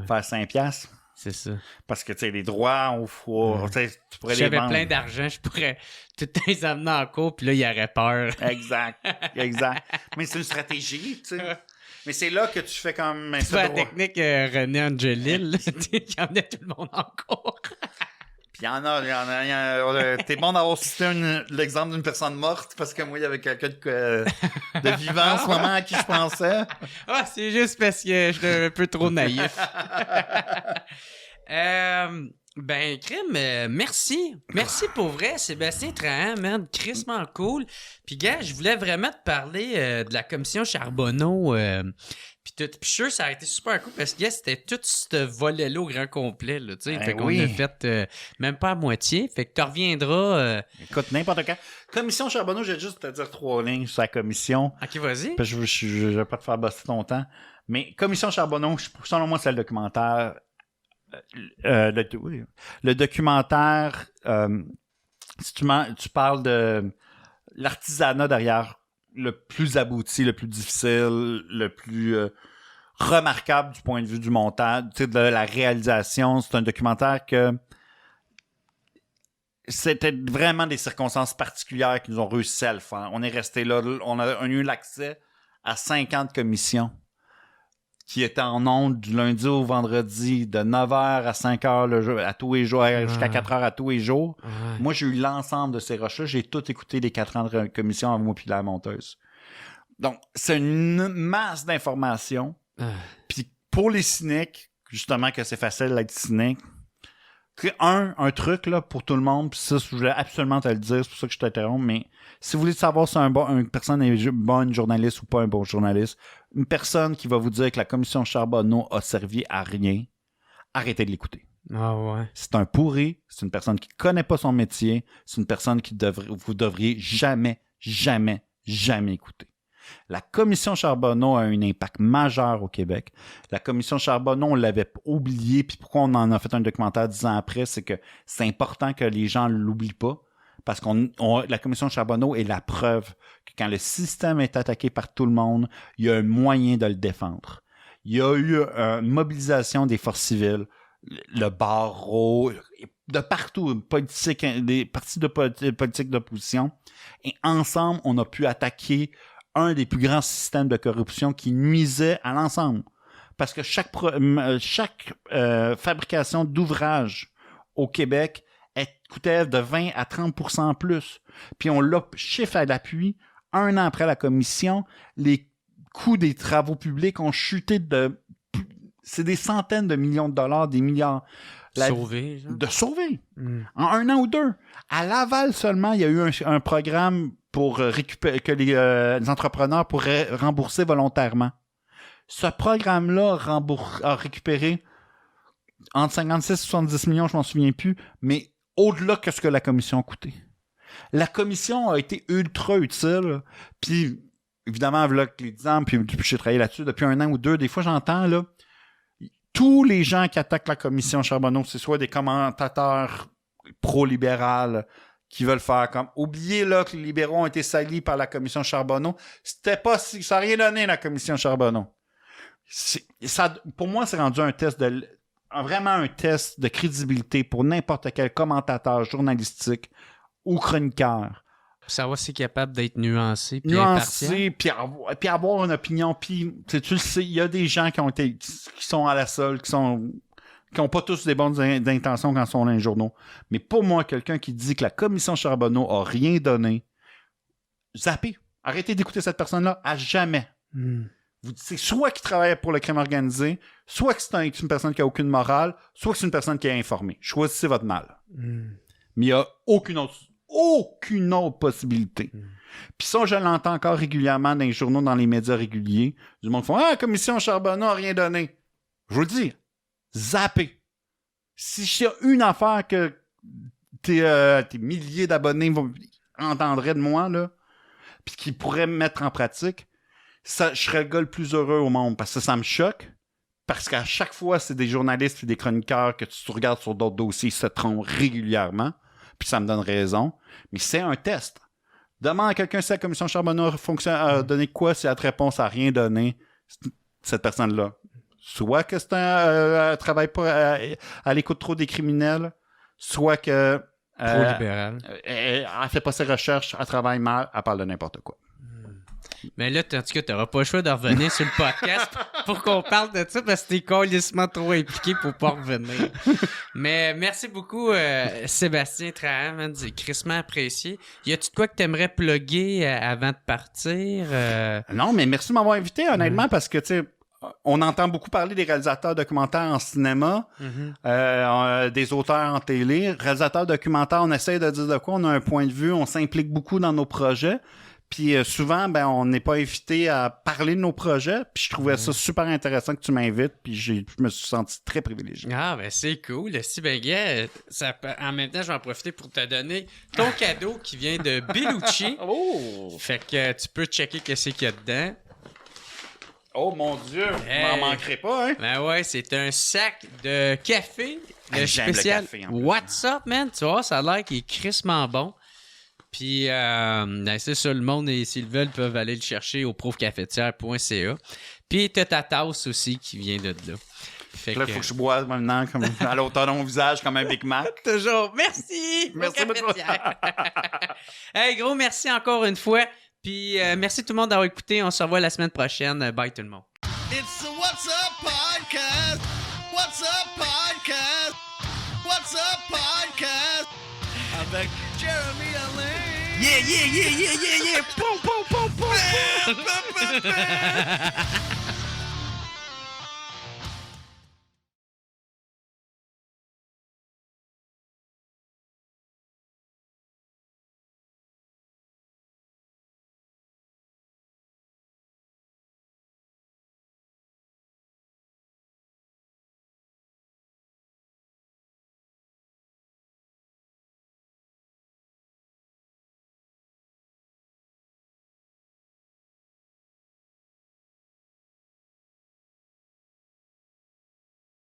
Faire 5 $. C'est ça. Parce que, tu sais, les droits, tu pourrais les j'avais vendre. Plein d'argent, je pourrais tout les amener en cours, puis là, il y aurait peur. Exact. Mais c'est une stratégie, tu sais. Mais c'est là que tu fais comme... Tu fais la technique René Angelil, qui emmenait tout le monde en cours. Puis il y en a t'es bon d'avoir cité l'exemple d'une personne morte, parce que moi, il y avait quelqu'un de vivant en ce moment à qui je pensais. C'est juste parce que je suis un peu trop naïf. Ben, Crime, merci. Merci pour vrai, Sébastien Trahan, man. Crissement cool. Puis, gars, je voulais vraiment te parler de la commission Charbonneau. Puis je suis sûr que ça a été super cool parce que, gars, c'était tout ce volet-là au grand complet, là, tu sais. Fait qu'on a fait même pas à moitié. Fait que tu reviendras. Écoute, n'importe quand. Commission Charbonneau, je vais juste te dire 3 lignes sur la commission. OK, vas-y. Parce que je vais pas te faire bosser ton temps. Mais commission Charbonneau, selon moi, c'est le documentaire. Le documentaire, si tu parles de l'artisanat derrière le plus abouti, le plus difficile, le plus remarquable du point de vue du montage, de la réalisation, c'est un documentaire que c'était vraiment des circonstances particulières qui nous ont réussi à le faire. On est resté là, on a eu l'accès à 50 commissions qui était en ondes du lundi au vendredi, de 9h à 5h à tous les jours, jusqu'à 4h à tous les jours. Ouais. Moi, j'ai eu l'ensemble de ces rushs-là. J'ai tout écouté les 4 ans de commission à moi puis la monteuse. Donc, c'est une masse d'informations. Puis pour les cyniques, justement que c'est facile d'être cynique, un truc là pour tout le monde, puis ça, je voulais absolument te le dire, c'est pour ça que je t'interromps, mais si vous voulez savoir si une personne est bonne journaliste ou pas un bon journaliste, une personne qui va vous dire que la commission Charbonneau a servi à rien, arrêtez de l'écouter. Ah ouais. C'est un pourri, c'est une personne qui connaît pas son métier, c'est une personne qui vous devriez jamais écouter. La commission Charbonneau a un impact majeur au Québec. La commission Charbonneau, on l'avait oublié, puis pourquoi on en a fait un documentaire 10 ans après, c'est que c'est important que les gens l'oublient pas, parce la commission Charbonneau est la preuve que quand le système est attaqué par tout le monde, il y a un moyen de le défendre. Il y a eu une mobilisation des forces civiles, le barreau, de partout, des partis de politique d'opposition, et ensemble, on a pu attaquer un des plus grands systèmes de corruption qui nuisait à l'ensemble. Parce que chaque fabrication d'ouvrages au Québec coûtait de 20 à 30% plus. Puis on l'a chiffre à l'appui. 1 an après la commission, les coûts des travaux publics ont chuté c'est des centaines de millions de dollars, des milliards. Sauver, genre? De sauver. En 1 an ou 2. À Laval seulement, il y a eu un programme pour récupérer que les entrepreneurs pourraient rembourser volontairement. Ce programme-là a récupéré entre 56 et 70 millions, je m'en souviens plus, mais au-delà que ce que la commission a coûté. La commission a été ultra utile, puis évidemment, voilà que les 10 ans, puis j'ai travaillé là-dessus depuis 1 an ou 2, des fois j'entends, là, tous les gens qui attaquent la commission Charbonneau, c'est soit des commentateurs pro-libérales qui veulent faire comme oubliez là que les libéraux ont été salis par la commission Charbonneau. Ça n'a rien donné la commission Charbonneau. Pour moi, c'est rendu vraiment un test de crédibilité pour n'importe quel commentateur journalistique ou chroniqueur. Pour savoir si c'est capable d'être nuancé puis impartial. Puis avoir une opinion. Puis tu le sais, il y a des gens qui sont à la solde, qui n'ont pas tous des bonnes intentions quand ils sont dans les journaux. Mais pour moi, quelqu'un qui dit que la commission Charbonneau a rien donné, zappez. Arrêtez d'écouter cette personne-là à jamais. C'est soit qu'il travaille pour le crime organisé, soit que c'est une personne qui a aucune morale, soit que c'est une personne qui est informée. Choisissez votre mal. Mais il n'y a aucune autre possibilité. Puis ça, je l'entends encore régulièrement dans les journaux, dans les médias réguliers. Du monde font « Ah, la commission Charbonneau n'a rien donné. » Je vous le dis, zappez. Si il y a une affaire que tes milliers d'abonnés entendraient de moi, là, puis qu'ils pourraient mettre en pratique, je serais le gars le plus heureux au monde, parce que ça me choque, parce qu'à chaque fois, c'est des journalistes et des chroniqueurs que tu regardes sur d'autres dossiers, ils se trompent régulièrement, puis ça me donne raison, mais c'est un test. Demande à quelqu'un si la commission Charbonneau a donné quoi, si elle te répond, ça n'a rien donné, cette personne-là. Soit que c'est un travail à l'écoute trop des criminels, soit que pro-libéral. Elle fait pas ses recherches, elle travaille mal, elle parle de n'importe quoi. Mais là, en tout cas, t'auras pas le choix de revenir sur le podcast pour qu'on parle de ça parce que t'es calissement trop impliqué pour pas revenir. Mais merci beaucoup, Sébastien Trahan, c'est crissement apprécié. Y a-tu de quoi que t'aimerais plugger avant de partir? Non, mais merci de m'avoir invité, honnêtement, parce que, tu sais, on entend beaucoup parler des réalisateurs documentaires en cinéma, des auteurs en télé. Réalisateurs documentaires, on essaie de dire de quoi, on a un point de vue, on s'implique beaucoup dans nos projets. Puis souvent, ben, on n'est pas invité à parler de nos projets. Puis je trouvais ça super intéressant que tu m'invites. Puis je me suis senti très privilégié. Ah, ben c'est cool. Si, ben, gars, en même temps, je vais en profiter pour te donner ton cadeau qui vient de Bellucci. Fait que tu peux checker qu'est-ce qu'il y a dedans. Oh mon Dieu, m'en manquerai pas, hein? Ben ouais, c'est un sac de café. J'aime spécial. le café, en plus. What's up, man? Tu vois, ça a l'air qu'il est crissement bon. Puis, ben, c'est ça, le monde, s'ils veulent, peuvent aller le chercher au profcafetière.ca. Puis, t'as ta tasse aussi qui vient de là. Fait là, il faut que je boive maintenant comme à l'automne mon visage comme un Big Mac. Toujours. Merci. Merci beaucoup. Hey, gros, merci encore une fois. Puis, merci tout le monde d'avoir écouté. On se revoit la semaine prochaine. Bye tout le monde. It's the What's Up Podcast. What's Up Podcast. What's Up Podcast. Avec Jeremy Alain. Yeah. Pom, pom, pom, pom.